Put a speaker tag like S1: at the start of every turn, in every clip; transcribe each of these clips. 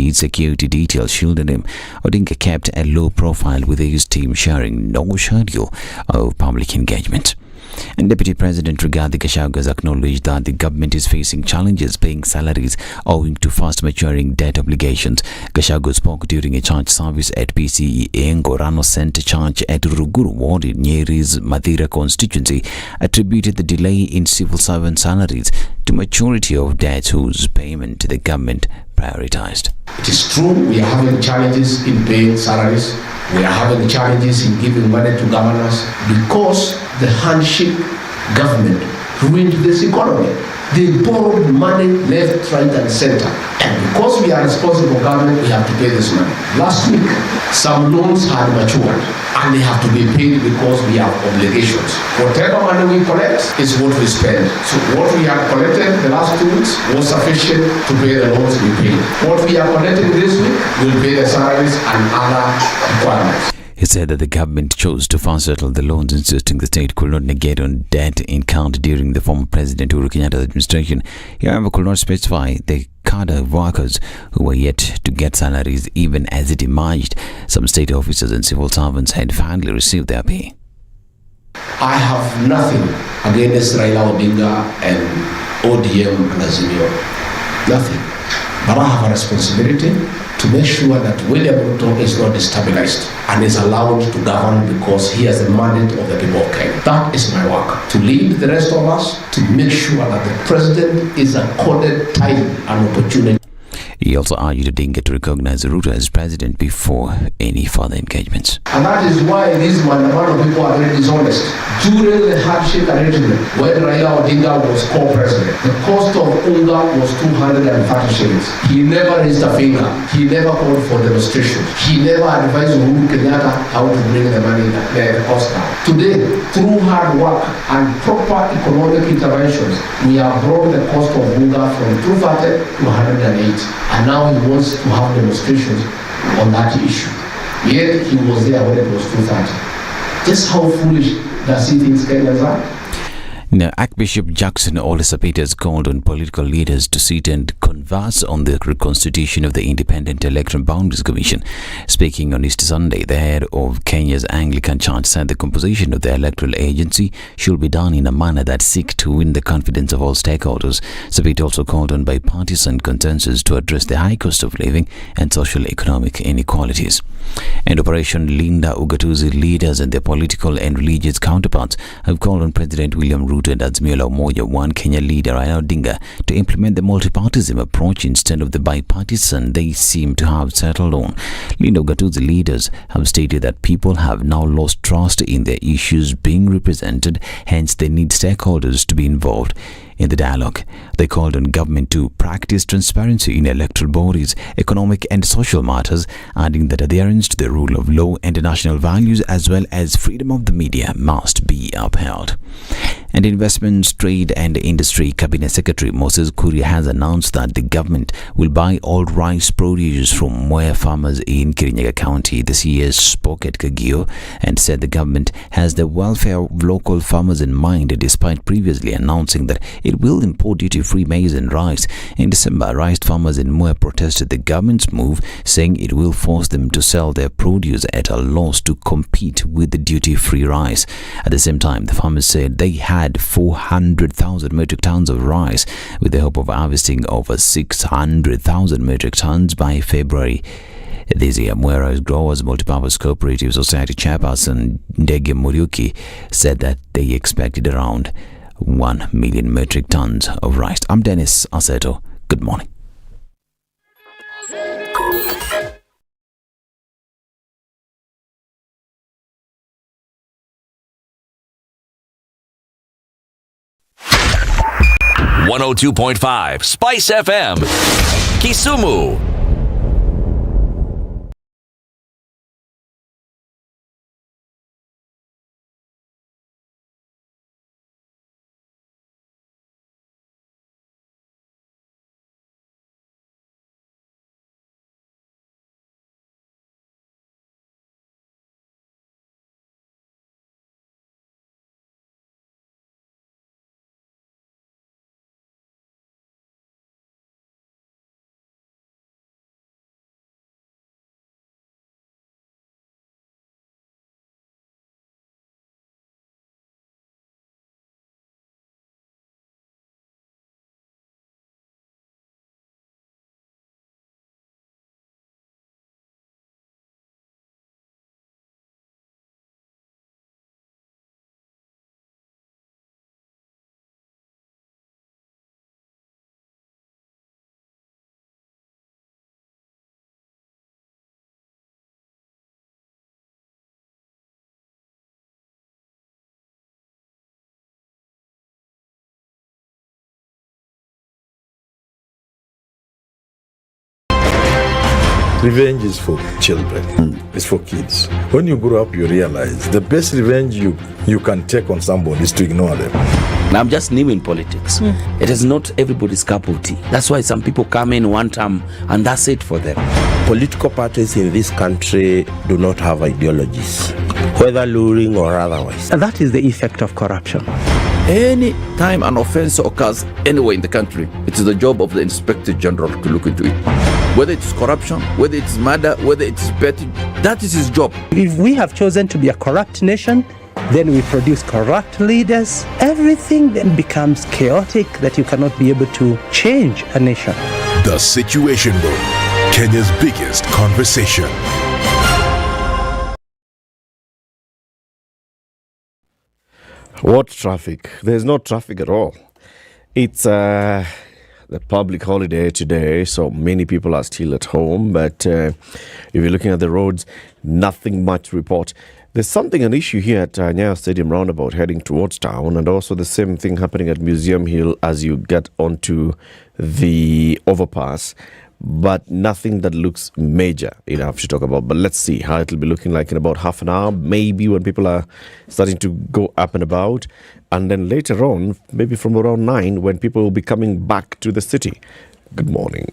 S1: his security detail shielded him. Odinga kept a low profile with his team, sharing no schedule of public engagement. And Deputy President Rigathi Gachagua has acknowledged that the government is facing challenges paying salaries owing to fast maturing debt obligations. Gachagua spoke during a church service at PCEA Ngorano Center Church at Ruguru Ward in Nyeri's Mathira constituency, attributed the delay in civil servant salaries to maturity of debts whose payment the government prioritized.
S2: It is true we are having challenges in paying salaries. We are having challenges in giving money to governors because the handshake government ruined this economy. They borrowed money left, right, and center. And because we are responsible government, we have to pay this money. Last week, some loans had matured and they have to be paid because we have obligations. Whatever money we collect is what we spend. So what we have collected the last 2 weeks was sufficient to pay the loans we paid. What we are collecting this week will pay the salaries and other requirements.
S1: He said that the government chose to fast settle the loans, insisting the state could not negate on debt incurred during the former President Uhuru Kenyatta's administration. He, however, could not specify the cadre of workers who were yet to get salaries, even as it emerged some state officers and civil servants had finally received their pay.
S2: I have nothing against Raila Odinga and ODM and Azimio. Nothing. But I have a responsibility to make sure that William Ruto is not destabilized and is allowed to govern because he has the mandate of the people of Kenya. That is my work, to lead the rest of us to make sure that the president is accorded time and opportunity.
S1: He also urged Odinga to recognize Ruto as president before any further engagements.
S2: And that is why these Mandamano people are very dishonest. During the handshake arrangement, when Raila Odinga was co-president, the cost of unga was 230 shillings. He never raised a finger. He never called for demonstration. He never advised Uhuru Kenyatta how to bring the money, the cost down. Today, through hard work and proper economic interventions, we have brought the cost of unga from 230 to 108. And now he wants to have demonstrations on that issue. Yet he was there when it was 230. Just how foolish does he think Kenyans are?
S1: Now, Archbishop Jackson Olisa Peters called on political leaders to sit and converse on the reconstitution of the Independent Electoral Boundaries Commission. Speaking on Easter Sunday, the head of Kenya's Anglican Church said the composition of the electoral agency should be done in a manner that seeks to win the confidence of all stakeholders. Sapit also called on bipartisan consensus to address the high cost of living and social economic inequalities. And Operation Linda Ugatuzi leaders and their political and religious counterparts have called on President William Ruto and Azimio la Umoja One Kenya leader Raila Odinga to implement the multipartism approach instead of the bipartisan they seem to have settled on. Linda Ugatuzi leaders have stated that people have now lost trust in their issues being represented, hence they need stakeholders to be involved in the dialogue. They called on government to practice transparency in electoral bodies, economic and social matters, adding that adherence to the rule of law and national values as well as freedom of the media must be upheld. And Investments, Trade and Industry Cabinet Secretary Moses Kuria has announced that the government will buy all rice produce from Mwea farmers in Kirinyaga County. The CS spoke at Kagio and said the government has the welfare of local farmers in mind, despite previously announcing that it will import duty-free maize and rice. In December, rice farmers in Mwea protested the government's move, saying it will force them to sell their produce at a loss to compete with the duty-free rice. At the same time, the farmers said they had 400,000 metric tons of rice with the hope of harvesting over 600,000 metric tons by February this year. Mwera's Growers Multipurpose Cooperative Society chairperson Ndege Muriuki said that they expected around 1 million metric tons of rice. I'm Dennis Aseto. Good morning.
S3: .5 Spice FM, Kisumu.
S4: Revenge is for children. It's for kids. When you grow up, you realize the best revenge you can take on somebody is to ignore them.
S5: Now, I'm just new in politics. It is not everybody's cup of tea. That's why some people come in one term and that's it for them.
S6: Political parties in this country do not have ideologies, whether luring or otherwise.
S7: And that is the effect of corruption.
S8: Any time an offense occurs anywhere in the country, it is the job of the Inspector General to look into it. Whether it's corruption, whether it's murder, whether it's petty, that is his job.
S7: If we have chosen to be a corrupt nation, then we produce corrupt leaders. Everything then becomes chaotic that you cannot be able to change a nation.
S9: The Situation Room, Kenya's biggest conversation.
S10: What traffic? There's no traffic at all. It's the public holiday today, so many people are still at home. But if you're looking at the roads, nothing much to report. There's an issue here at Nyeri Stadium roundabout heading towards town, and also the same thing happening at Museum Hill as you get onto the overpass. But nothing that looks major enough to talk about. But let's see how it'll be looking like in about half an hour, maybe when people are starting to go up and about. And then later on, maybe from around 9, when people will be coming back to the city. Good morning.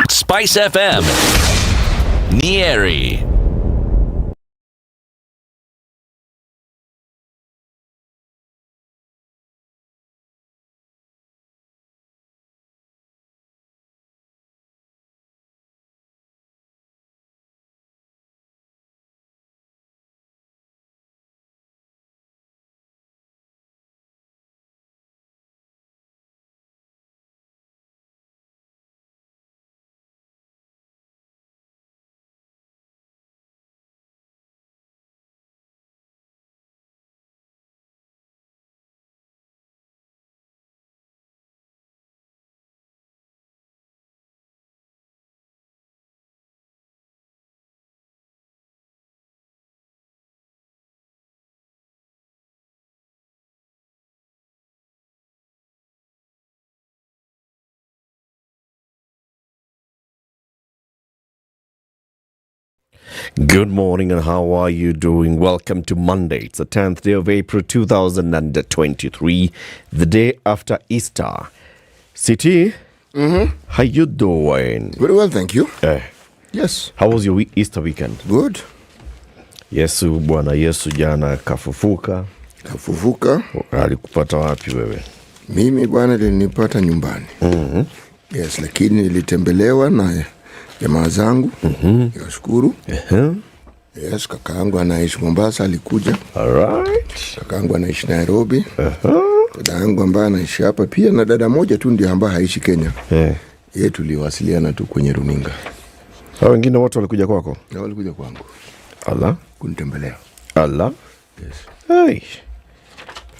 S3: Spice FM, Nyeri.
S10: Good morning, and how are you doing? Welcome to Monday. It's the 10th day of April 2023, the day after Easter. City, how you doing?
S11: Very well, thank you. Yes.
S10: How was your Easter weekend?
S11: Good.
S10: Yesu, Bwana Yesu jana kafufuka.
S11: Kafufuka.
S10: Alikupata wapi wewe?
S11: Mimi bwana nilipata nyumbani. Yes, lakini nilitembelewa na jamaa zangu. Nikashukuru. Yes, kakaangu anaishi Mombasa alikuja.
S10: Alright.
S11: Kakaangu anaishi Nairobi. Dada yangu ambaye anaishi hapa pia, na dada moja tu ndio ambaye haishi Kenya. Yeye tuliwasiliana tu kwenye runinga.
S10: Hao wengine wote walikuja kwako?
S11: Na walikuja kwangu.
S10: Allah
S11: Kunitembelea.
S10: Allah.
S11: Yes.
S10: Hey.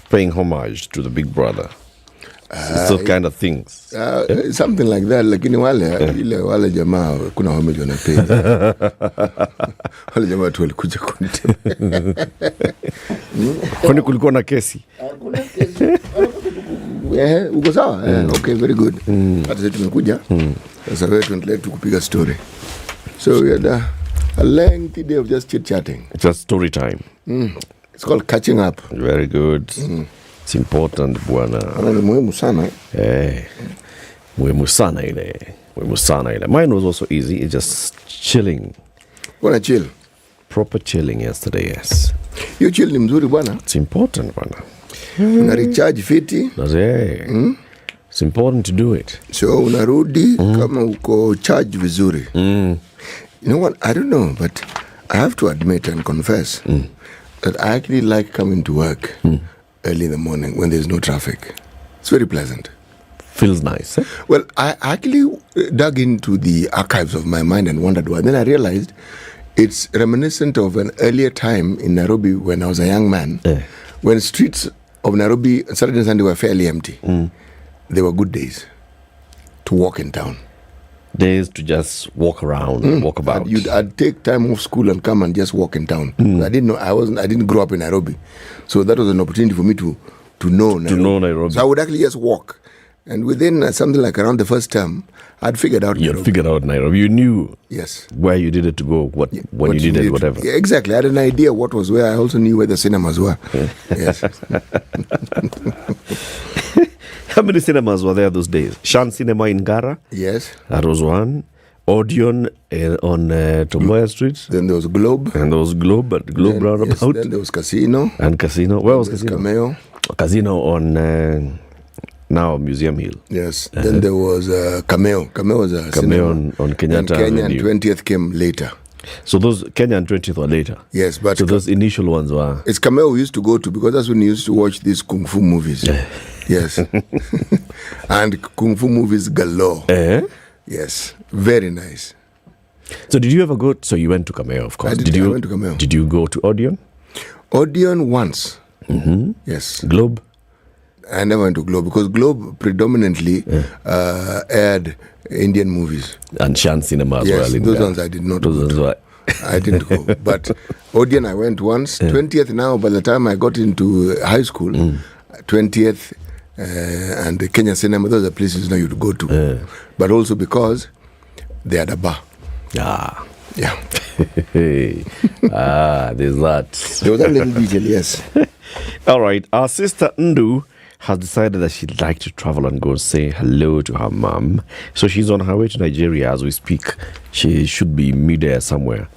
S10: Paying homage to the big brother. So kind of things.
S11: Something like that, lakini wale jamaa kuna homage wanapenda. Wale jamaa tu walikuja kunitembelea.
S10: Kwani kulikuwa na kesi?
S11: Kuna kesi. Uko sawa? Okay, very good. Hata sisi tumekuja. Sasa wewe tuendelee kupiga story. So we had a lengthy day of just chit-chatting.
S10: It's a story time.
S11: It's called catching up.
S10: Very good. It's important, bwana.
S11: Ni muhimu sana.
S10: Muhimu sana ile. Mine was also easy. It's just chilling.
S11: Bwana chill.
S10: Proper chilling yesterday, yes.
S11: You chill ni mzuri bwana.
S10: It's important, bwana.
S11: Una recharge fiti.
S10: It's important to do it.
S11: So unarudi kama uko charge vizuri. You know what? I don't know, but I have to admit and confess that I actually like coming to work early in the morning when there's no traffic. It's very pleasant.
S10: Feels nice, eh?
S11: Well, I actually dug into the archives of my mind and wondered why. Then I realized it's reminiscent of an earlier time in Nairobi when I was a young man, when streets of Nairobi, Saturday and Sunday, were fairly empty. They were good days to walk in town.
S10: Days to just walk around and walk about.
S11: I'd take time off school and come and just walk in town. I didn't grow up in Nairobi. So that was an opportunity for me to know Nairobi.
S10: To know Nairobi.
S11: So I would actually just walk. And within something like around the first term, I'd figured out
S10: You
S11: Nairobi.
S10: figured out Nairobi. You knew
S11: Yes.
S10: where you needed to go, when you needed whatever.
S11: Yeah, exactly. I had an idea what was where. I also knew where the cinemas were. Yes.
S10: How many cinemas were there those days? Shan Cinema in Gara?
S11: Yes.
S10: That was one. Odeon on Tomboya Street.
S11: Then there was Globe.
S10: And there was Globe, but Globe
S11: Then,
S10: roundabout.
S11: yes, then there was Casino.
S10: And Casino. Where was
S11: There's
S10: Casino?
S11: Cameo.
S10: Casino on now Museum Hill.
S11: Yes. Then there was Cameo. Cameo was a
S10: Cameo
S11: cinema.
S10: on Kenyatta
S11: And Kenya and
S10: Avenue.
S11: 20th came later.
S10: So those Kenya and 20th were later.
S11: Yes, but
S10: So those initial ones were.
S11: it's Cameo we used to go to because that's when we used to watch these kung fu movies. Yes. And kung fu movies galore. Yes. Very nice.
S10: So did you ever go? So you went to Cameo, of course.
S11: I went to Cameo.
S10: Did you go to Odeon?
S11: Odeon once.
S10: Mm-hmm.
S11: Yes.
S10: Globe?
S11: I never went to Globe because Globe predominantly aired Indian movies.
S10: And Shan Cinema as
S11: Yes,
S10: well.
S11: those ones I did not
S10: Those
S11: go
S10: ones
S11: to.
S10: were.
S11: I didn't go. But Odeon I went once. 20th now, by the time I got into high school, 20th and the Kenya Cinema, those are places now you'd go to. But also because they had a bar.
S10: Ah.
S11: Yeah.
S10: There's that.
S11: There was that little detail, yes.
S10: All right. Our sister Ndu has decided that she'd like to travel and go say hello to her mom. So she's on her way to Nigeria as we speak. She should be midair somewhere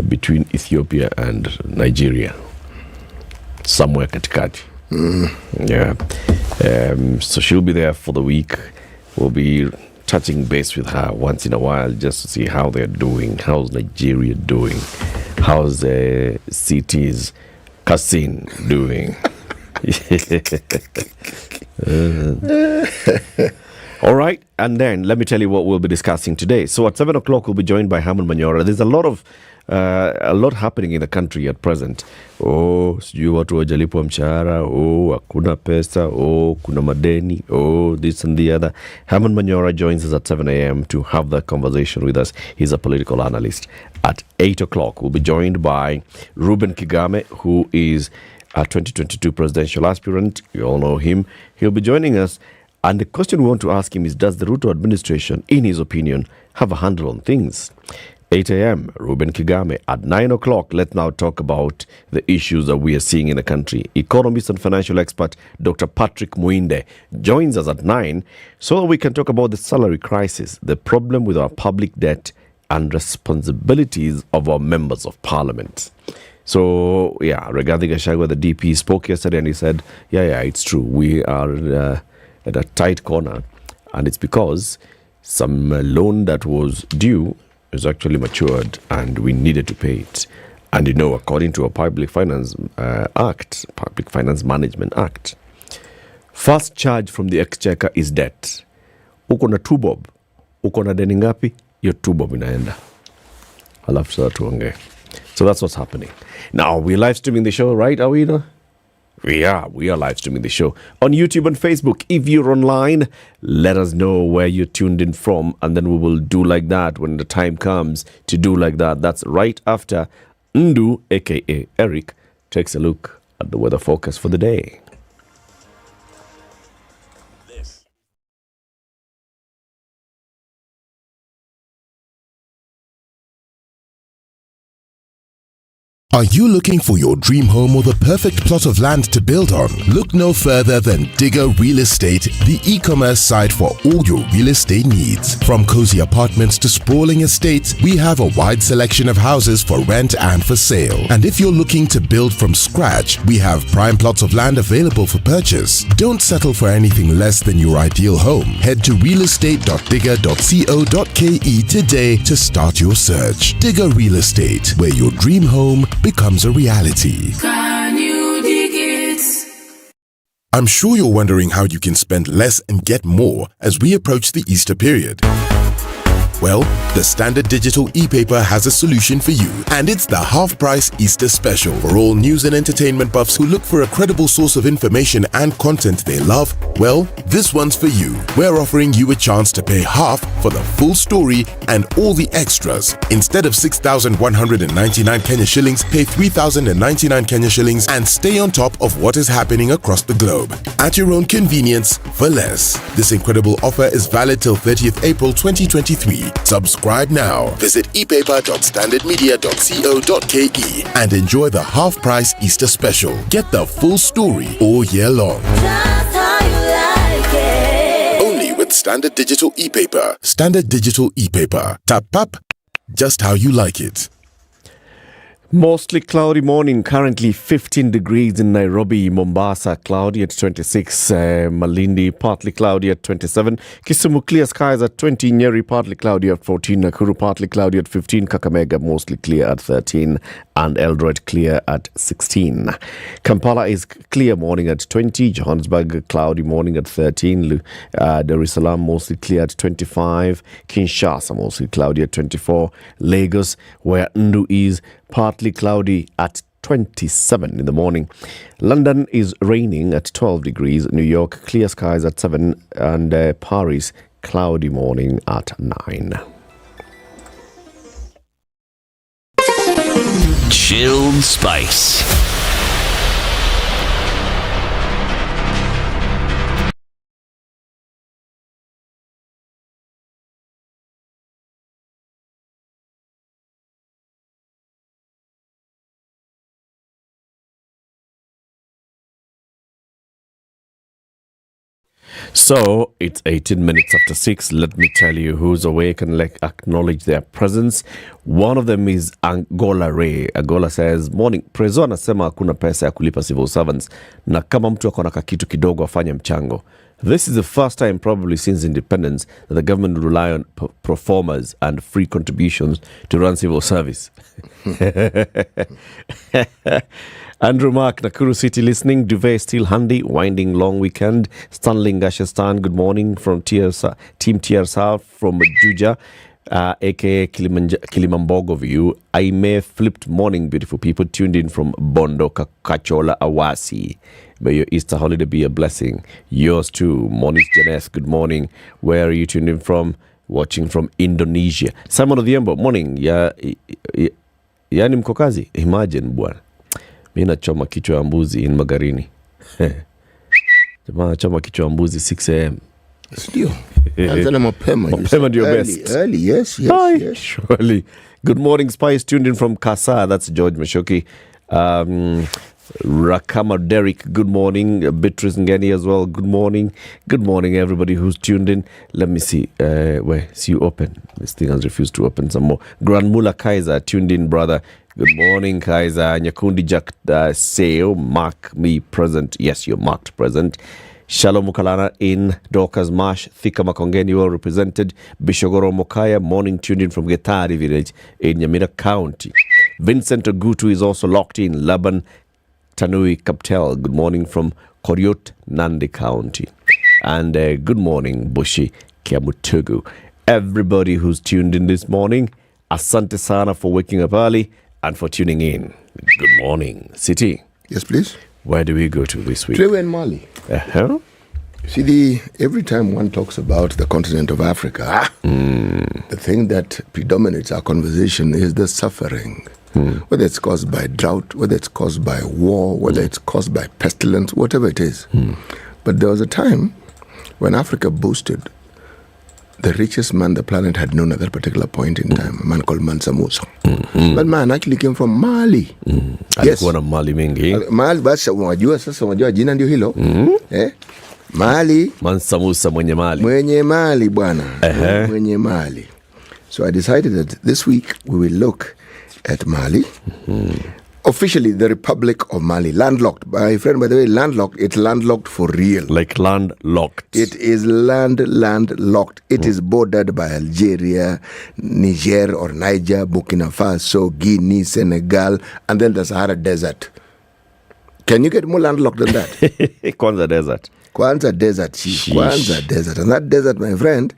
S10: between Ethiopia and Nigeria. Somewhere katikati. Yeah. So she'll be there for the week. We'll be touching base with her once in a while just to see how they're doing. How's Nigeria doing? How's the cities Kassin doing? All right, and then let me tell you what we'll be discussing today. So at 7 o'clock, we'll be joined by Haman Manyora. There's a lot happening in the country at present. Sijui watu wajalipwa mshahara. Hakuna pesa. Kuna madeni. This and the other. Haman Manyora joins us at 7 a.m. to have that conversation with us. He's a political analyst. At 8 o'clock, we'll be joined by Reuben Kigame, who is a 2022 presidential aspirant. You all know him. He'll be joining us. And the question we want to ask him is, does the Ruto administration, in his opinion, have a handle on things? 8 a.m., Reuben Kigame. At 9 o'clock, let's now talk about the issues that we are seeing in the country. Economist and financial expert Dr. Patrick Muinde joins us at 9 so that we can talk about the salary crisis, the problem with our public debt, and responsibilities of our members of parliament. So, Rigathi Gachagua, the DP, spoke yesterday and he said, it's true. We are at a tight corner, and it's because some loan that was due is actually matured and we needed to pay it. And according to a Public Finance Public Finance Management Act, first charge from the exchequer is debt. Uko na 2 bob, uko na deni ngapi, hiyo 2 bob inaenda. Alafu sasa tuongee. So that's what's happening. Now, we're live streaming the show, right, Awina? We are live streaming the show on YouTube and Facebook. If you're online, let us know where you're tuned in from, and then we will do like that when the time comes to do like that. That's right after Ndu, aka Eric, takes a look at the weather forecast for the day.
S9: Are you looking for your dream home or the perfect plot of land to build on? Look no further than Digger Real Estate, the e-commerce site for all your real estate needs. From cozy apartments to sprawling estates, we have a wide selection of houses for rent and for sale. And if you're looking to build from scratch, we have prime plots of land available for purchase. Don't settle for anything less than your ideal home. Head to realestate.digger.co.ke today to start your search. Digger Real Estate, where your dream home becomes a reality.
S12: Can you dig it?
S9: I'm sure you're wondering how you can spend less and get more as we approach the Easter period. Well, the Standard Digital e-paper has a solution for you, and it's the half-price Easter special. For all news and entertainment buffs who look for a credible source of information and content they love, well, this one's for you. We're offering you a chance to pay half for the full story and all the extras. Instead of 6,199 Kenya shillings, pay 3,099 Kenya shillings and stay on top of what is happening across the globe. At your own convenience, for less. This incredible offer is valid till 30th April 2023. Subscribe now. Visit epaper.standardmedia.co.ke and enjoy the half-price Easter special. Get the full story all year long. Only with Standard Digital e-paper. Standard Digital e-paper. Tap up, just how you like it.
S10: Mostly cloudy morning, currently 15 degrees in Nairobi. Mombasa, cloudy at 26. Malindi, partly cloudy at 27. Kisumu, clear skies at 20. Nyeri, partly cloudy at 14. Nakuru, partly cloudy at 15. Kakamega, mostly clear at 13. And Eldoret, clear at 16. Kampala is clear morning at 20. Johannesburg, cloudy morning at 13. Dar es Salaam, mostly clear at 25. Kinshasa, mostly cloudy at 24. Lagos, where Ndu is, partly cloudy at 27 in the morning. London is raining at 12 degrees. New York, clear skies at 7. And Paris, cloudy morning at 9.
S3: Chilled Spice.
S10: So, it's 18 minutes after 6. Let me tell you who's awake and acknowledge their presence. One of them is Angola Ray. Angola says, morning. Prezo anasema hakuna pesa ya kulipa civil servants na kama mtu akona kakitu kidogo afanye mchango. This is the first time probably since independence that the government will rely on performers and free contributions to run civil service. Andrew Mark, Nakuru City listening. Duvet still handy. Winding long weekend. Stanley Ngashestan, good morning from Team TR South from Juja, aka Kilimambogo View. Aime flipped morning, beautiful people tuned in from Bondo, Kachola, Awasi. May your Easter holiday be a blessing. Yours too. Moniz Janes, good morning. Where are you tuned in from? Watching from Indonesia. Simon Odhiambo, morning. Yani mko kazi? Imagine bwana. Mimi nachoma kichwa ya mbuzi in Magarini. Jamaa nachoma kichwa ya mbuzi 6 am.
S11: Ndio. Anza mapema.
S10: Mapema ndio best.
S11: Early, yes.
S10: Surely. Good morning, Spice. Tuned in from Kasa. That's George Mashoki. Rakama Derek, good morning. Beatrice Ngeni as well, good morning. Good morning, everybody who's tuned in. Let me see. See you open. This thing has refused to open some more. Granmula Kaiser, tuned in, brother. Good morning, Kaiser. Nyakundi Jack Seo, mark me present. Yes, you're marked present. Shalom Mukalana in Dorcas Marsh. Thika Makongeni, well represented. Bishogoro Mokaya, morning, tuned in from Getari village in Nyamira County. Vincent Ogutu is also locked in. Laban Tanui Kaptel, good morning from Koriot, Nandi County. And good morning, Bushi Kiamutugu. Everybody who's tuned in this morning, asante sana for waking up early and for tuning in. Good morning, City.
S11: Yes, please.
S10: Where do we go to this week?
S11: Today we're in Mali.
S10: Uh-huh.
S11: See, every time one talks about the continent of Africa, the thing that predominates our conversation is the suffering. Whether it's caused by drought, whether it's caused by war, whether it's caused by pestilence, whatever it is. But there was a time when Africa boasted the richest man the planet had known at that particular point in time, a man called Mansa Musa. That man actually came from Mali.
S10: Yes. Alikuwa na Mali mingi.
S11: Mali, basi unajua jina ndio hilo. Mali.
S10: Mansa Musa mwenye Mali.
S11: Mwenye Mali bwana. Mwenye Mali. So I decided that this week we will look at Mali. Officially, the Republic of Mali, landlocked. My friend, by the way, landlocked, it's landlocked for real.
S10: Like landlocked.
S11: It is landlocked. It is bordered by Algeria, Niger or Niger, Burkina Faso, Guinea, Senegal, and then the Sahara Desert. Can you get more landlocked than that?
S10: Kwanza Desert.
S11: Kwanza Desert, Kwanza Desert. And that desert, my friend,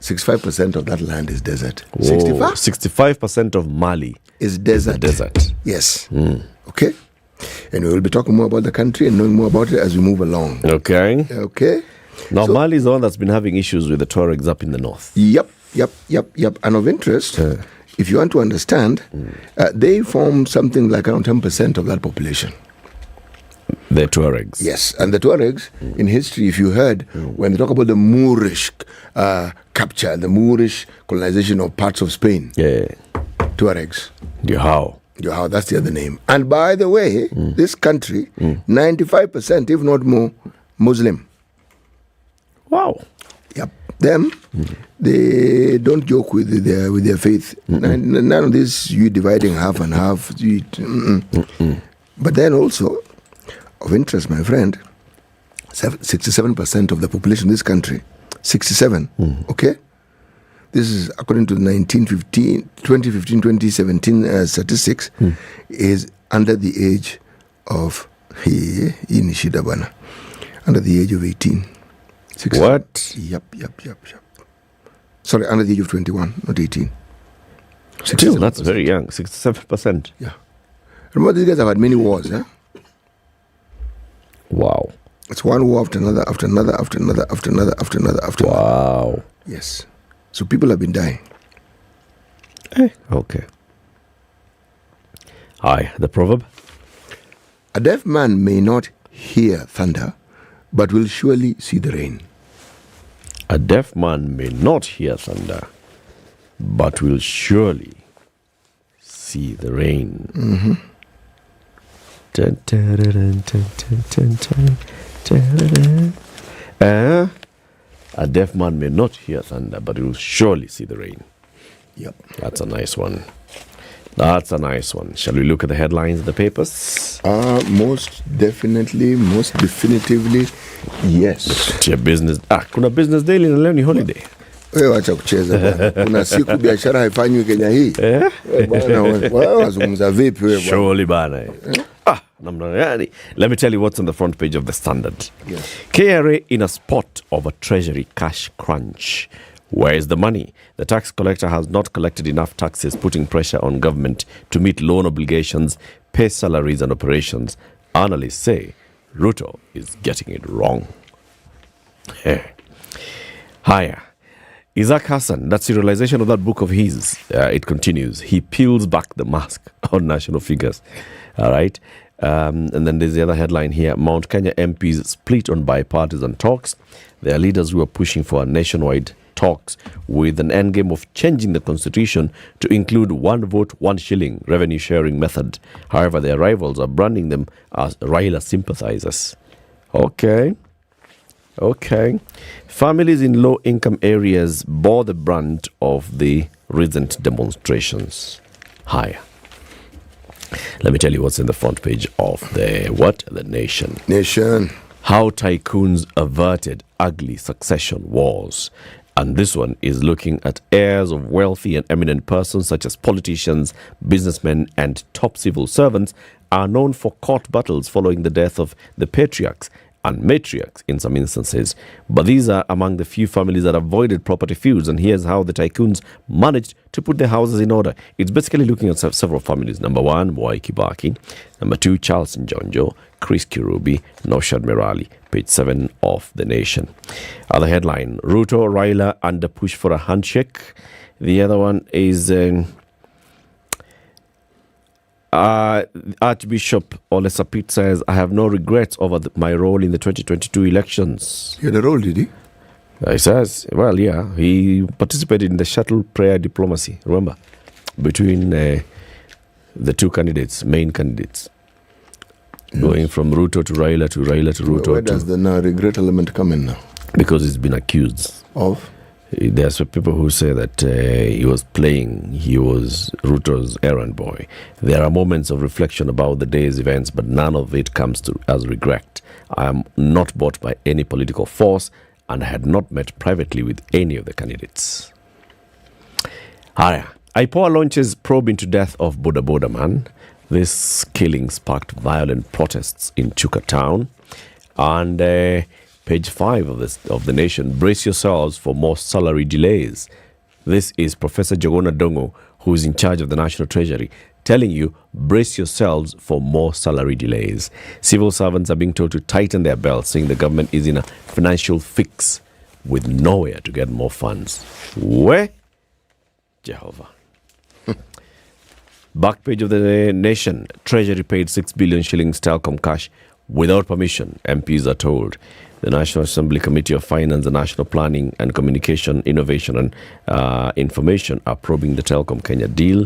S11: 65% of that land is desert.
S10: Whoa, 65% of Mali
S11: is desert.
S10: Desert.
S11: Yes. Okay. And we will be talking more about the country and knowing more about it as we move along.
S10: Okay.
S11: Okay.
S10: Now, so, Mali is the one that's been having issues with the Tuaregs up in the north.
S11: Yep. And of interest, if you want to understand, they form something like around 10% of that population.
S10: The Tuaregs.
S11: Yes, and the Tuaregs, in history, if you heard, when they talk about the Moorish capture, the Moorish colonization of parts of Spain, Tuaregs.
S10: How,
S11: that's the other name. And by the way, this country, 95%, if not more, Muslim.
S10: Wow.
S11: Yep. Them, they don't joke with their faith. None of this, you dividing half and half. But then also, of interest, my friend, 67% of the population of this country, 67, okay? This is according to the 2015-2017 statistics, is under the age of, under the age of 18. 67.
S10: What?
S11: Yep. Sorry, under the age of 21, not 18.
S10: Still, that's very young, 67%.
S11: Yeah. Remember, these guys have had many wars, yeah?
S10: Wow.
S11: It's one war after another.
S10: Wow.
S11: Yes. So people have been dying.
S10: Okay. Aye, the proverb?
S11: A deaf man may not hear thunder, but will surely see the rain.
S10: A deaf man may not hear thunder, but will surely see the rain. A deaf man may not hear thunder, but he will surely see the rain.
S11: Yep.
S10: That's a nice one. Shall we look at the headlines of the papers?
S11: Most definitely, most definitively, yes.
S10: Your business. Kuna business daily na leo ni holiday.
S11: Wewe wacha kucheza bwana. Kuna siku biashara haifanywi Kenya hii. Bwana wewe wazungumza vipi wewe bwana?
S10: Surely bana. Namna gani? Let me tell you what's on the front page of the Standard.
S11: Yes.
S10: KRA in a spot of a treasury cash crunch. Where is the money? The tax collector has not collected enough taxes, putting pressure on government to meet loan obligations, pay salaries and operations. Analysts say Ruto is getting it wrong. Higher. Isaac Hassan, that serialization of that book of his, it continues. He peels back the mask on national figures. All right. And then there's the other headline here. Mount Kenya MPs split on bipartisan talks. There are leaders who are pushing for a nationwide talks with an endgame of changing the constitution to include 1 vote, 1 shilling revenue sharing method. However, their rivals are branding them as Raila sympathizers. Okay. Families in low-income areas bore the brunt of the recent demonstrations. Higher. Let me tell you what's in the front page of the Nation. How tycoons averted ugly succession wars. And this one is looking at heirs of wealthy and eminent persons such as politicians, businessmen, and top civil servants are known for court battles following the death of the patriarchs and matriarchs in some instances. But these are among the few families that avoided property feuds, and here's how the tycoons managed to put their houses in order. It's basically looking at several families. Number 1, Mwai Kibaki. Number 2, Charles Njonjo, Chris Kirubi, Naushad Merali. Page 7 of the Nation. Other headline, Ruto, Raila under push for a handshake. The other one is Archbishop Ole Sapit says, I have no regrets over my role in the 2022 elections.
S11: He had a role, did he?
S10: He says, well, yeah, he participated in the shuttle prayer diplomacy, remember, between the two candidates, main candidates. Going from Ruto to Raila to Raila to Ruto.
S11: Where does the regret element come in now?
S10: Because he's been accused
S11: of?
S10: There's people who say that he was Ruto's errand boy. There are moments of reflection about the day's events, but none of it comes to as regret. I am not bought by any political force, and I had not met privately with any of the candidates. IPOA launches probe into death of Boda Boda man. This killing sparked violent protests in Chuka town. And Page 5 of the Nation. Brace yourselves for more salary delays. This is Professor Jogona Dongo, who is in charge of the National Treasury, telling you, brace yourselves for more salary delays. Civil servants are being told to tighten their belts, saying the government is in a financial fix with nowhere to get more funds. Where? Jehovah. Back page of the Nation. Treasury paid 6 billion shillings Telcom cash without permission, MPs are told. The National Assembly Committee of Finance and National Planning and Communication, Innovation and Information are probing the Telcom Kenya deal.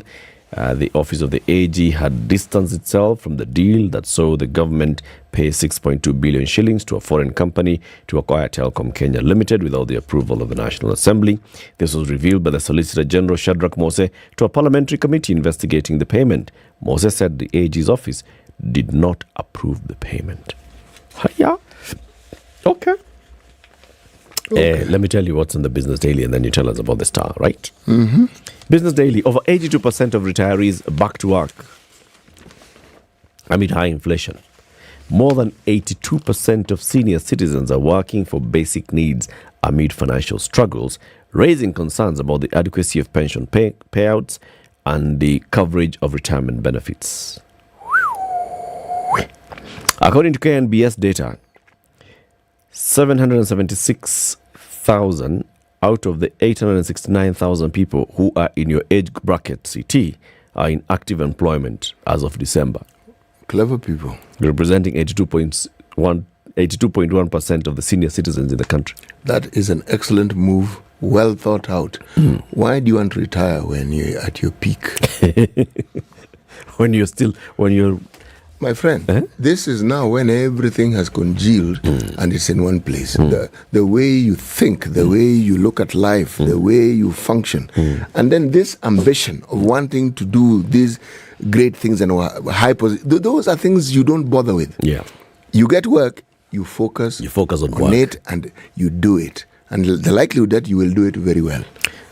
S10: The office of the AG had distanced itself from the deal that saw the government pay 6.2 billion shillings to a foreign company to acquire Telcom Kenya Limited without the approval of the National Assembly. This was revealed by the Solicitor General Shadrach Mose to a parliamentary committee investigating the payment. Mose said the AG's office did not approve the payment. Yeah. Okay. Let me tell you what's in the Business Daily and then you tell us about the Star, right?
S11: Mm-hmm.
S10: Business Daily, over 82% of retirees back to work amid high inflation. More than 82% of senior citizens are working for basic needs amid financial struggles, raising concerns about the adequacy of pension payouts and the coverage of retirement benefits. According to KNBS data, 776,000 out of the 869,000 people who are in your age bracket, CT, are in active employment as of December.
S11: Clever people.
S10: Representing 82.1% of the senior citizens in the country.
S11: That is an excellent move, well thought out. Why do you want to retire when you're at your peak?
S10: when you're
S11: My friend, this is now when everything has congealed and it's in one place. The way you think, the way you look at life, the way you function. And then this ambition of wanting to do these great things and those are things you don't bother with.
S10: Yeah.
S11: You get work, you focus
S10: on work.
S11: it and you do it. And the likelihood that you will do it very well.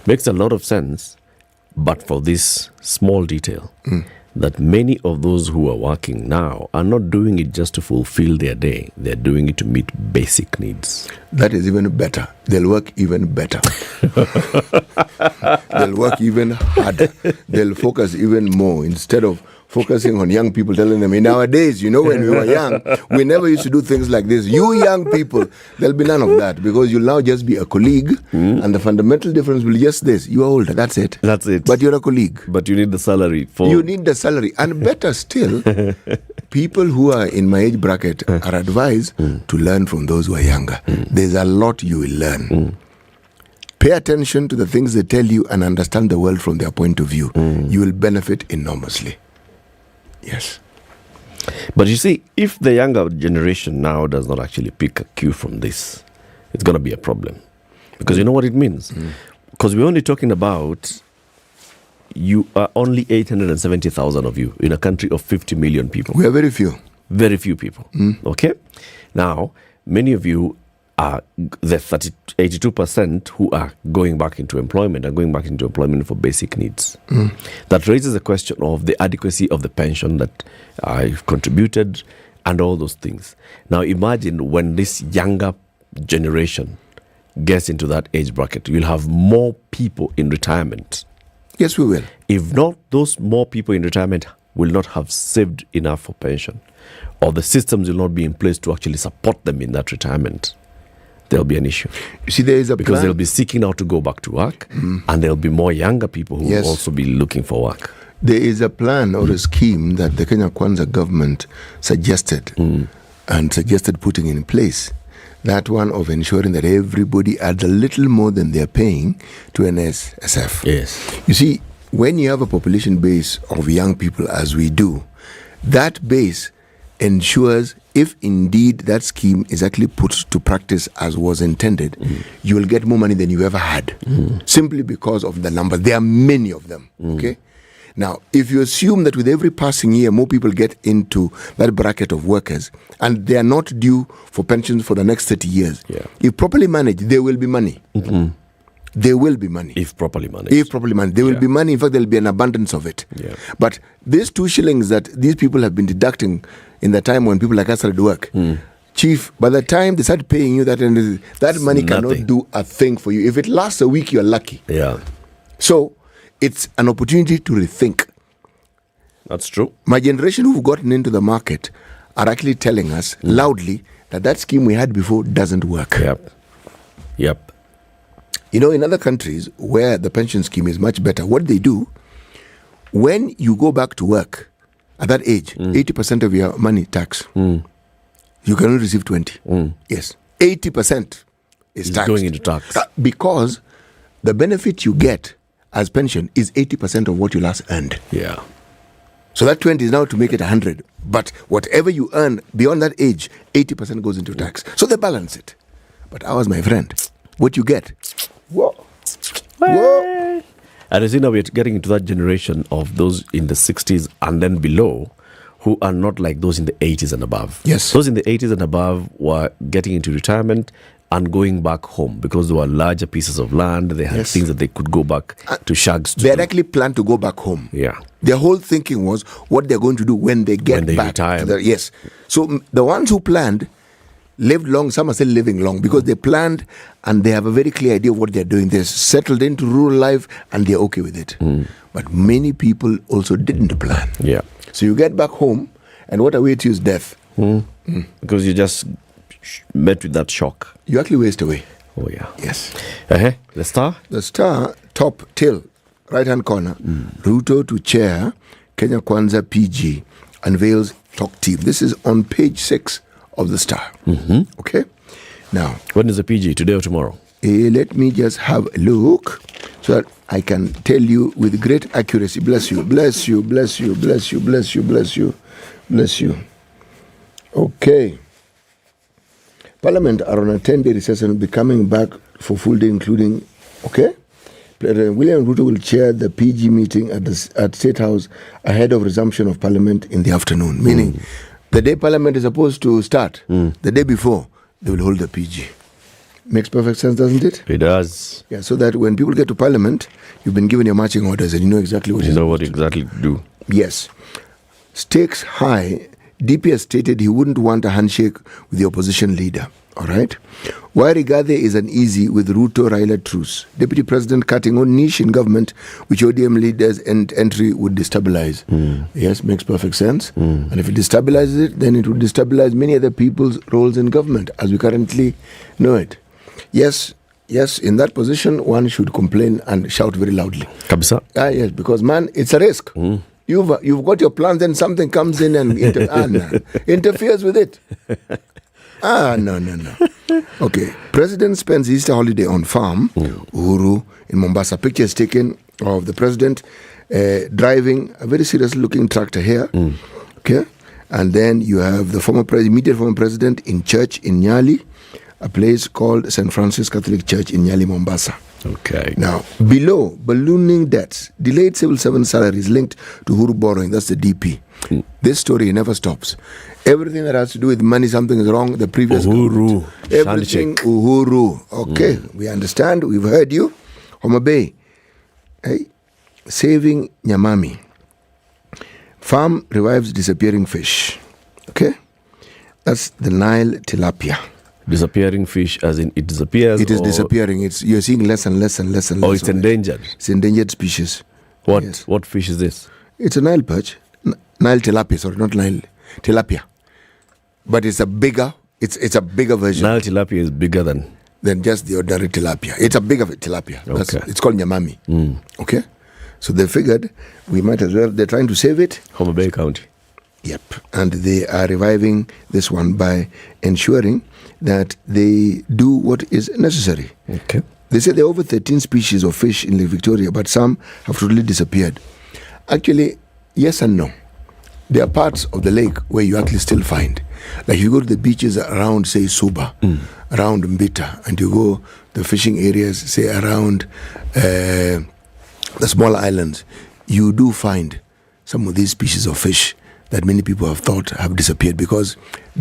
S10: Makes a lot of sense, but for this small detail. That many of those who are working now are not doing it just to fulfill their day. They're doing it to meet basic needs.
S11: That is even better. They'll work even better. They'll work even harder. They'll focus even more instead of focusing on young people, telling them, nowadays, when we were young, we never used to do things like this. You young people, there'll be none of that because you'll now just be a colleague and the fundamental difference will be just this. You are older, that's it.
S10: That's it.
S11: But you're a colleague.
S10: But you need the salary.
S11: You need the salary. And better still, people who are in my age bracket are advised to learn from those who are younger. There's a lot you will learn. Pay attention to the things they tell you and understand the world from their point of view. You will benefit enormously. Yes.
S10: But you see, if the younger generation now does not actually pick a cue from this, it's going to be a problem. Because you know what it means? Because we're only talking about, you are only 870,000 of you in a country of 50 million people.
S11: We are very few.
S10: Very few people. Okay? Now, many of you are the 82% who are going back into employment for basic needs. That raises the question of the adequacy of the pension that I've contributed and all those things. Now imagine when this younger generation gets into that age bracket, you'll have more people in retirement.
S11: Yes, we will.
S10: If not, those more people in retirement will not have saved enough for pension, or the systems will not be in place to actually support them in that retirement. There'll be an issue.
S11: You see, there is a
S10: because
S11: plan.
S10: they'll be seeking out to go back to work, and there'll be more younger people who will also be looking for work.
S11: There is a plan or a scheme that the Kenya Kwanza government suggested putting in place. That one of ensuring that everybody adds a little more than they're paying to NSSF.
S10: Yes.
S11: You see, when you have a population base of young people as we do, that base ensures if indeed that scheme is actually put to practice as was intended, you will get more money than you ever had, simply because of the number. There are many of them, okay? Now, if you assume that with every passing year, more people get into that bracket of workers, and they are not due for pensions for the next 30 years, if properly managed, there will be money. There will be money.
S10: If properly managed.
S11: There will be money. In fact, there will be an abundance of it. But these 2 shillings that these people have been deducting in the time when people like us started work, Chief, by the time they start paying you that money
S10: Nothing.
S11: cannot do a thing for you. If it lasts a week, you're lucky.
S10: Yeah.
S11: So it's an opportunity to rethink.
S10: That's true.
S11: My generation who've gotten into the market are actually telling us loudly that scheme we had before doesn't work.
S10: Yep.
S11: You know, in other countries where the pension scheme is much better, what they do, when you go back to work at that age, 80% of your money tax. You can only receive 20. Yes. 80% is taxed.
S10: Going into tax.
S11: Because the benefit you get as pension is 80% of what you last earned.
S10: Yeah.
S11: So that 20 is now to make it 100. But whatever you earn beyond that age, 80% goes into tax. So they balance it. But ours, my friend, what you get. Whoa.
S10: And you see now we're getting into that generation of those in the 60s and then below who are not like those in the 80s and above.
S11: Yes.
S10: Those in the 80s and above were getting into retirement and going back home because there were larger pieces of land. They had things that they could go back to shags to
S11: They had actually planned to go back home.
S10: Yeah.
S11: Their whole thinking was what they're going to do when they get back.
S10: Retire.
S11: Yes. So the ones who planned lived long. Some are still living long because they planned and they have a very clear idea of what they're doing. They're settled into rural life and they're okay with it. But many people also didn't plan.
S10: Yeah.
S11: So you get back home and what awaits you is death.
S10: Because you just met with that shock.
S11: You actually waste away.
S10: Oh, yeah.
S11: Yes.
S10: The star?
S11: The star, top till, right-hand corner, Ruto to chair, Kenya Kwanza PG, unveils talk team. This is on page 6 of the star. Okay? Now.
S10: When is the PG, today or tomorrow?
S11: Let me just have a look so that I can tell you with great accuracy. Bless you, bless you, bless you, bless you, bless you, bless you, bless you. Okay. Parliament are on a 10-day recess and will be coming back for full day, including, okay? President William Ruto will chair the PG meeting at State House ahead of resumption of Parliament in the afternoon, meaning the day Parliament is supposed to start, the day before, they will hold the PG. Makes perfect sense, doesn't it?
S10: It does.
S11: Yeah, so that when people get to Parliament, you've been given your marching orders and you know exactly what
S10: you know what exactly to do.
S11: Yes. Stakes high. DP has stated he wouldn't want a handshake with the opposition leader. All right. Why Rigathi is uneasy with Ruto Raila truce. Deputy President cutting on niche in government, which ODM leaders entry would destabilize. Yes, makes perfect sense. And if it destabilizes it, then it would destabilize many other people's roles in government as we currently know it. Yes, in that position, one should complain and shout very loudly.
S10: Kabisa?
S11: Yes, because man, it's a risk. You've got your plans, then something comes in and interferes with it. No. Okay. President spends Easter holiday on farm, Uhuru, in Mombasa. Pictures taken of the president driving a very serious-looking tractor here. Okay. And then you have the immediate former president in church in Nyeri, a place called St. Francis Catholic Church in Nyeri, Mombasa.
S10: Okay.
S11: Now, below, ballooning debts, delayed civil servant salaries linked to Uhuru borrowing. That's the DP. This story never stops. Everything that has to do with money, something is wrong. The previous
S10: Uhuru.
S11: Everything Uhuru. Okay, we understand. We've heard you. Homa Bay. Hey, saving Nyamami. Farm revives disappearing fish. Okay? That's the Nile tilapia.
S10: Disappearing fish as in it disappears?
S11: It is disappearing. You're seeing less and less and less and less.
S10: Oh, it's endangered?
S11: It's endangered species.
S10: What fish is this?
S11: It's a Nile perch. Nile tilapia, sorry, not Nile tilapia. But it's a bigger version.
S10: Nile tilapia is bigger than
S11: just the ordinary tilapia. It's a bigger tilapia.
S10: Okay.
S11: It's called Nyamami. Okay? So they figured we might as well, they're trying to save it.
S10: Homa Bay County.
S11: Yep. And they are reviving this one by ensuring that they do what is necessary.
S10: Okay.
S11: They say there are over 13 species of fish in Lake Victoria, but some have totally disappeared. Actually, yes and no. There are parts of the lake where you actually still find. Like you go to the beaches around, say, Suba, around Mbita, and you go the fishing areas, say, around the small islands, you do find some of these species of fish that many people have thought have disappeared because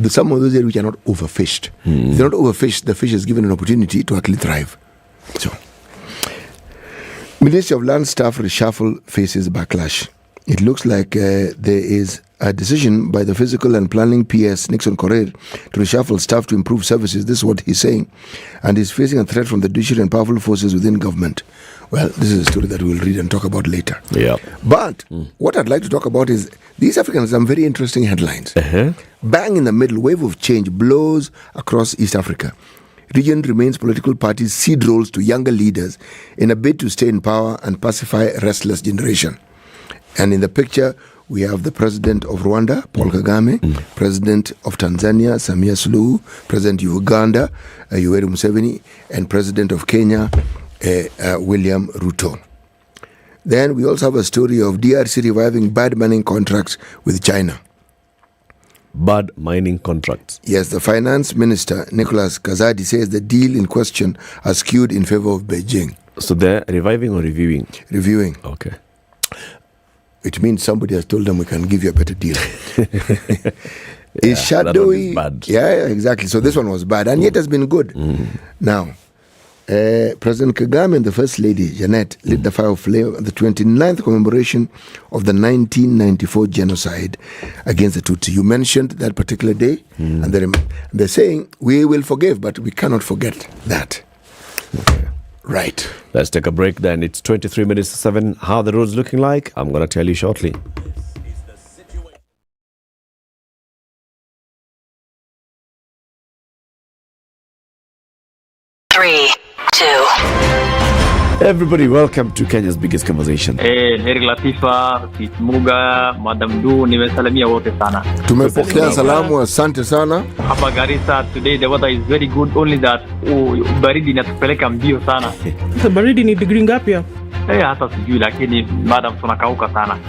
S11: some of those areas which are not overfished. If they're not overfished, the fish is given an opportunity to actually thrive. So, Ministry of Land staff reshuffle faces backlash. it looks like there is a decision by the Physical and Planning PS, Nixon Korir, to reshuffle staff to improve services. This is what he's saying. And he's facing a threat from the judiciary and powerful forces within government. Well, this is a story that we'll read and talk about later.
S10: Yeah.
S11: But what I'd like to talk about is these Africans have some very interesting headlines. Bang in the middle, wave of change blows across East Africa. Region remains political parties cede roles to younger leaders in a bid to stay in power and pacify a restless generation. And in the picture, we have the president of Rwanda, Paul Kagame, president of Tanzania, Samia Suluhu, president of Uganda, Yoweri Museveni, and president of Kenya, William Ruto. Then we also have a story of DRC reviving bad mining contracts with China.
S10: Bad mining contracts.
S11: Yes, the finance minister, Nicholas Kazadi, says the deal in question are skewed in favor of Beijing.
S10: So they're reviving or reviewing?
S11: Reviewing.
S10: Okay.
S11: It means somebody has told them we can give you a better deal.
S10: Yeah,
S11: It's shadowy.
S10: That one is bad.
S11: Yeah, exactly. So this one was bad, and yet has been good. Now, President Kagame and the First Lady, Janet, lit the fire of flame at the 29th commemoration of the 1994 genocide against the Tutsi. You mentioned that particular day, and they're saying, we will forgive, but we cannot forget that.
S10: Okay.
S11: Right.
S10: Let's take a break then. It's 23 minutes to 7. How the road's looking like? I'm going to tell you shortly. Everybody, welcome to Kenya's biggest conversation.
S13: Heri Latifa, Muga, Madam Du, nimesalamia wote sana.
S11: Tumepokea salamu, asante sana.
S13: Hapa Garissa today the weather is very good, only that baridi inatupeleka mbio sana.
S14: Sasa baridi ni degree ngapi hapo?
S13: Hata sijui lakini madam tunakauka sana.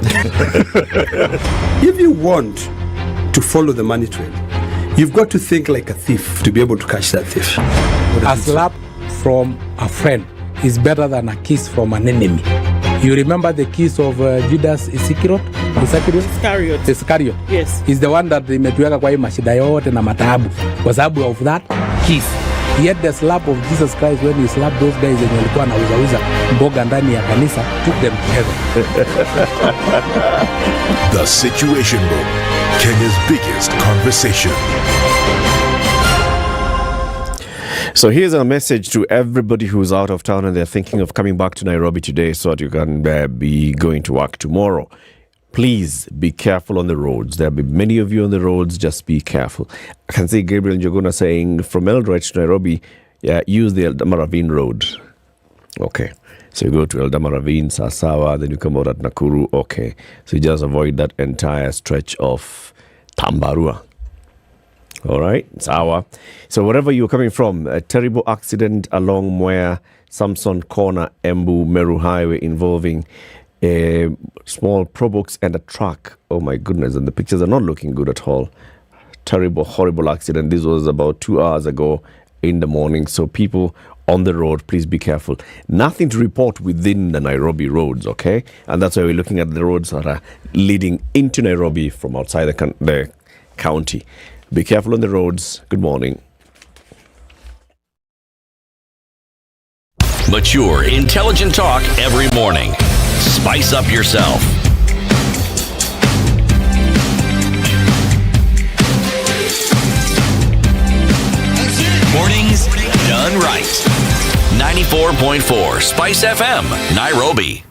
S15: If you want to follow the money trail, you've got to think like a thief to be able to catch that thief.
S7: A slap from a friend is better than a kiss from an enemy. You remember the kiss of Judas Iscariot? Iscariot.
S14: Yes.
S7: Is the one that imetuweka kwa hii mashida yote na mataabu. Kwa sababu of that kiss. Yet the slap of Jesus Christ when he slapped those guys and walikuwa na uza mboga ndani ya kanisa took them to heaven.
S9: The Situation Room, Kenya's biggest conversation.
S10: So here's a message to everybody who's out of town and they're thinking of coming back to Nairobi today so that you can be going to work tomorrow. Please be careful on the roads. There'll be many of you on the roads. Just be careful. I can see Gabriel Njuguna saying from Eldoret to Nairobi, use the Eldama Ravine Road. Okay. So you go to Eldama Ravine, Sasawa, then you come out at Nakuru. Okay. So you just avoid that entire stretch of Tambarua. All right, Sawa. So wherever you're coming from, a terrible accident along Mwea, Samson Corner, Embu, Meru Highway involving a small probox and a truck. Oh my goodness, and the pictures are not looking good at all. Terrible, horrible accident. This was about 2 hours ago in the morning. So people on the road, please be careful. Nothing to report within the Nairobi roads, okay? And that's why we're looking at the roads that are leading into Nairobi from outside the county. Be careful on the roads. Good morning.
S3: Mature, intelligent talk every morning. Spice up yourself. Mornings done right. 94.4 Spice FM, Nairobi.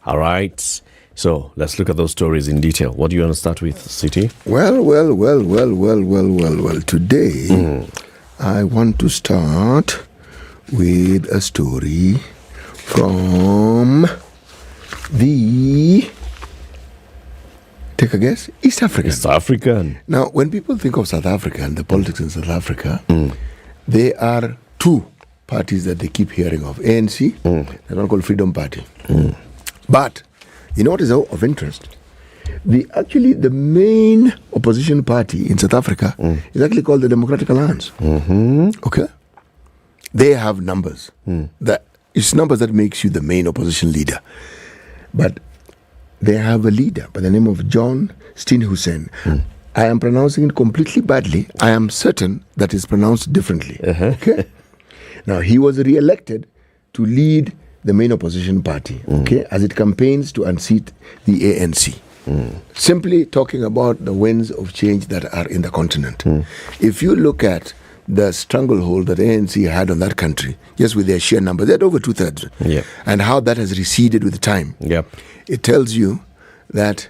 S10: All right. So let's look at those stories in detail. What do you want to start with, City?
S11: Well. Today, I want to start with a story from the, take a guess, East African.
S10: East African.
S11: Now, when people think of South Africa and the politics in South Africa, there are two parties that they keep hearing of. ANC, the one called Freedom Party. But you know what is of interest? The main opposition party in South Africa is actually called the Democratic Alliance. Okay? They have numbers. It's numbers that makes you the main opposition leader. But they have a leader by the name of John Steenhuisen. I am pronouncing it completely badly. I am certain that it's pronounced differently. Okay? Now, he was re-elected to lead the main opposition party, okay, as it campaigns to unseat the ANC. Simply talking about the winds of change that are in the continent. If you look at the stranglehold that ANC had on that country, just with their sheer number, they had over 2/3, and how that has receded with time. It tells you that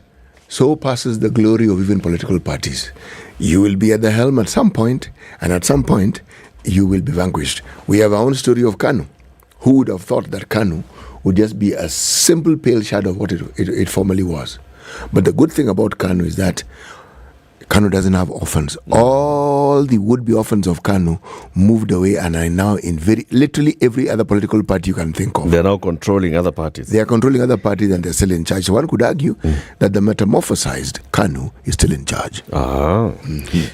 S11: so passes the glory of even political parties. You will be at the helm at some point, and at some point, you will be vanquished. We have our own story of KANU. Who would have thought that KANU would just be a simple pale shadow of what it formerly was? But the good thing about KANU is that KANU doesn't have orphans. All the would-be orphans of KANU moved away and are now in literally every other political party you can think of.
S10: They're now controlling other parties.
S11: They are controlling other parties and they're still in charge. So one could argue that the metamorphosized KANU is still in charge.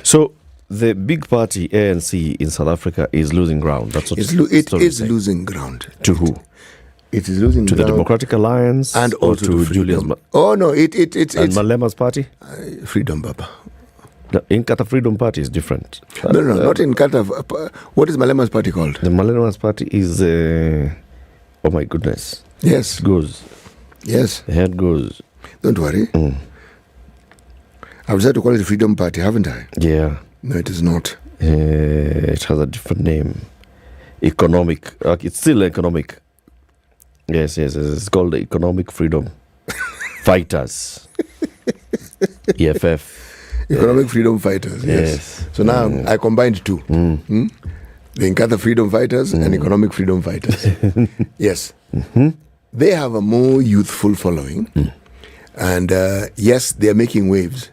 S10: So the big party ANC in South Africa is losing ground. That's what
S11: it is losing ground.
S10: To who?
S11: It is losing
S10: to
S11: ground.
S10: the Democratic Alliance
S11: and also
S10: to Julius.
S11: Oh no, it's
S10: Malema's party.
S11: Freedom, Baba.
S10: No, Inkatha Freedom Party is different.
S11: No, not Inkatha. What is Malema's party called?
S10: The Malema's party is. Oh my goodness.
S11: Yes.
S10: Goes.
S11: Yes.
S10: The head goes.
S11: Don't worry. I've decided to call it the Freedom Party, haven't I?
S10: Yeah.
S11: No, it is not.
S10: It has a different name. Economic. It's still economic. Yes. It's called the Economic Freedom Fighters. EFF.
S11: Economic Freedom Fighters. Yes. So now I combined two. The Inkatha Freedom Fighters and Economic Freedom Fighters. Yes. They have a more youthful following. And yes, they are making waves.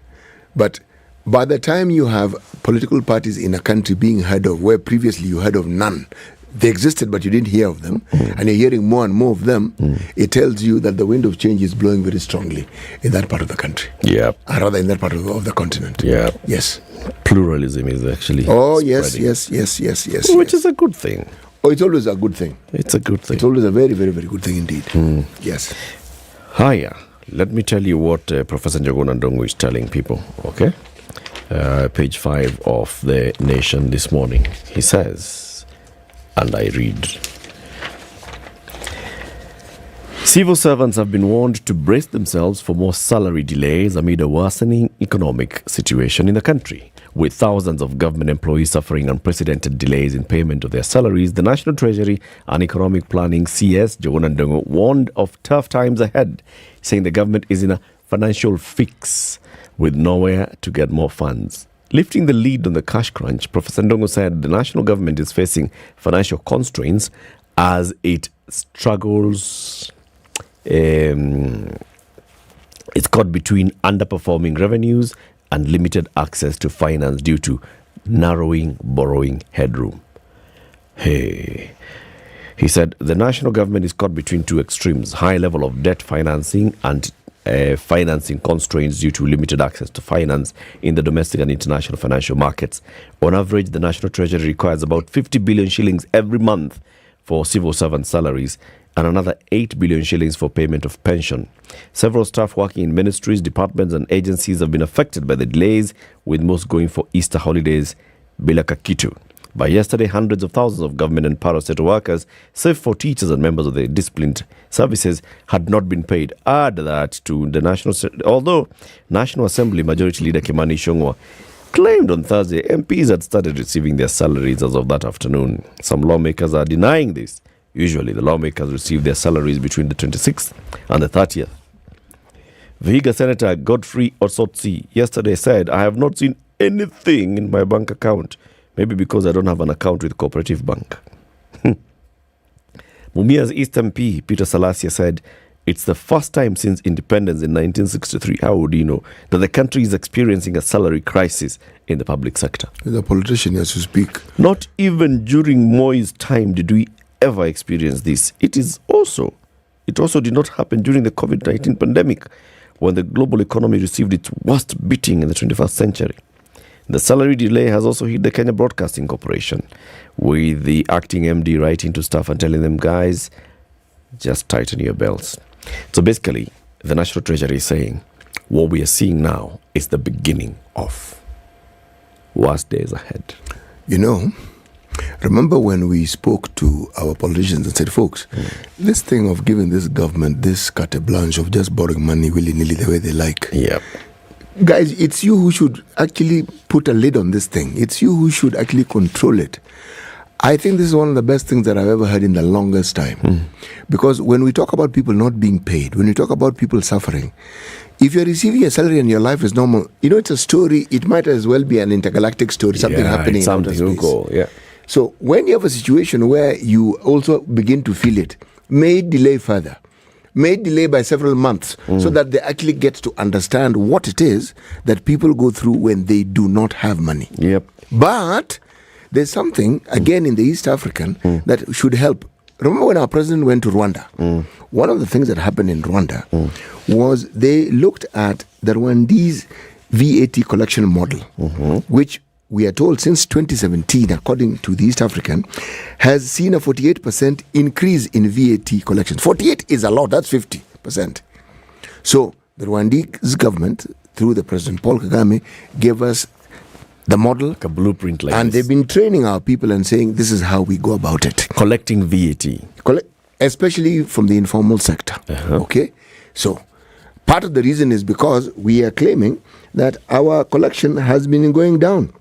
S11: But by the time you have political parties in a country being heard of, where previously you heard of none, they existed but you didn't hear of them, and you're hearing more and more of them, it tells you that the wind of change is blowing very strongly in that part of the country.
S10: Yeah.
S11: Or rather in that part of the continent.
S10: Yeah.
S11: Yes.
S10: Pluralism is actually
S11: yes.
S10: Which is a good thing.
S11: Oh, it's always a good thing.
S10: It's a good thing.
S11: It's always a very, very, very good thing indeed. Yes.
S10: Hiya. Let me tell you what Professor Njuguna Ndung'u is telling people, okay? Page 5 of The Nation this morning. He says, and I read, civil servants have been warned to brace themselves for more salary delays amid a worsening economic situation in the country. With thousands of government employees suffering unprecedented delays in payment of their salaries, the National Treasury and Economic Planning CS Njuguna Ndung'u warned of tough times ahead, saying the government is in a financial fix with nowhere to get more funds. Lifting the lead on the cash crunch, Professor Ndung'u said the national government is facing financial constraints as it struggles. It's caught between underperforming revenues and limited access to finance due to narrowing borrowing headroom. He said the national government is caught between two extremes: high level of debt financing and financing constraints due to limited access to finance in the domestic and international financial markets. On average, the National Treasury requires about 50 billion shillings every month for civil servant salaries and another 8 billion shillings for payment of pension. Several staff working in ministries, departments and agencies have been affected by the delays, with most going for Easter holidays bila kakitu. By yesterday, hundreds of thousands of government and parastatal workers, save for teachers and members of the disciplined services, had not been paid. Add that to the although National Assembly Majority Leader Kimani Ichung'wah claimed on Thursday MPs had started receiving their salaries as of that afternoon. Some lawmakers are denying this. Usually, the lawmakers receive their salaries between the 26th and the 30th. Vihiga Senator Godfrey Osotsi yesterday said, "I have not seen anything in my bank account. Maybe because I don't have an account with Cooperative Bank." Mumia's East MP, Peter Salasia, said, "It's the first time since independence in 1963, how would you know, that the country is experiencing a salary crisis in the public sector."
S11: The politician has to speak.
S10: Not even during Moi's time did we ever experience this. It also did not happen during the COVID-19 pandemic, when the global economy received its worst beating in the 21st century. The salary delay has also hit the Kenya Broadcasting Corporation, with the acting MD writing to staff and telling them, guys, just tighten your belts. So basically, the National Treasury is saying, what we are seeing now is the beginning of worse days ahead.
S11: You know, Remember when we spoke to our politicians and said, folks, this thing of giving this government this carte blanche of just borrowing money willy-nilly the way they like.
S10: Yep.
S11: Guys, it's you who should actually put a lid on this thing. It's you who should actually control it. I think this is one of the best things that I've ever heard in the longest time. Because when we talk about people not being paid, when we talk about people suffering, if you're receiving a salary and your life is normal, it's a story. It might as well be an intergalactic story, something happening in outer space. So when you have a situation where you also begin to feel it, may delay further. May delay by several months so that they actually get to understand what it is that people go through when they do not have money.
S10: Yep.
S11: But there's something, again, in the East African that should help. Remember when our president went to Rwanda? One of the things that happened in Rwanda was they looked at the Rwandese VAT collection model, which we are told since 2017, according to the East African, has seen a 48% increase in VAT collections. 48 is a lot, that's 50%. So the Rwandese government, through the President Paul Kagame, gave us the model,
S10: like a blueprint,
S11: and they've been training our people and saying this is how we go about it.
S10: Collecting VAT.
S11: Especially from the informal sector. Okay? So part of the reason is because we are claiming that our collection has been going down.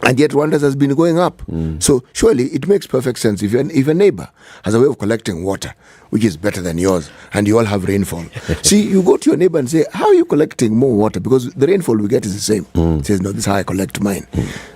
S11: And yet Rwanda's has been going up. So surely it makes perfect sense if a neighbor has a way of collecting water, which is better than yours, and you all have rainfall. See, you go to your neighbor and say, how are you collecting more water? Because the rainfall we get is the same. He says, no, this is how I collect mine.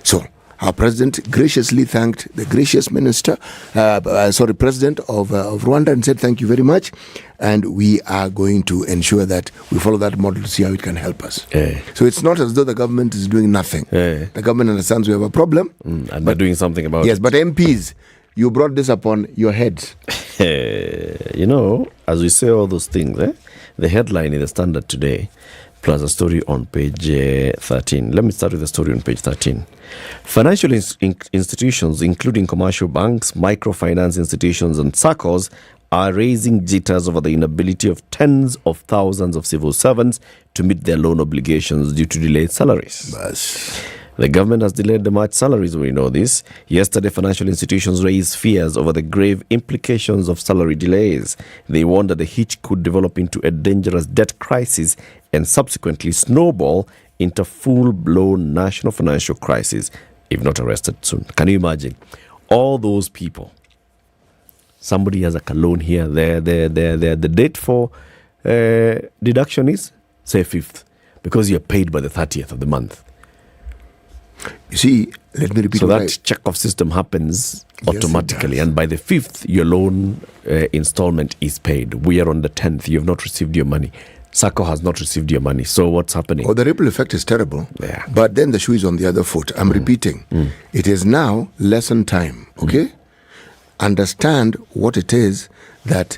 S11: So our president graciously thanked the gracious minister, president of Rwanda, and said, thank you very much. And we are going to ensure that we follow that model to see how it can help us. So it's not as though the government is doing nothing. The government understands we have a problem.
S10: And they're doing something about it.
S11: Yes, but MPs, you brought this upon your heads.
S10: As we say all those things, the headline in the Standard today, plus a story on page 13. Let me start with the story on page 13. Financial institutions, including commercial banks, microfinance institutions, and SACCOs, are raising jitters over the inability of tens of thousands of civil servants to meet their loan obligations due to delayed salaries. The government has delayed the March salaries, we know this. Yesterday, financial institutions raised fears over the grave implications of salary delays. They warned that the hitch could develop into a dangerous debt crisis and subsequently snowball into full-blown national financial crisis if not arrested soon. Can you imagine? All those people. Somebody has a loan here, there. The date for deduction is, say, 5th, because you're paid by the 30th of the month.
S11: You see, let me repeat.
S10: So that check-off system happens automatically, and by the 5th, your loan installment is paid. We are on the 10th. You have not received your money. SACCO has not received your money. So what's happening?
S11: Oh, the ripple effect is terrible. Yeah. But then the shoe is on the other foot. I'm repeating. It is now lesson time. Okay? Understand what it is that...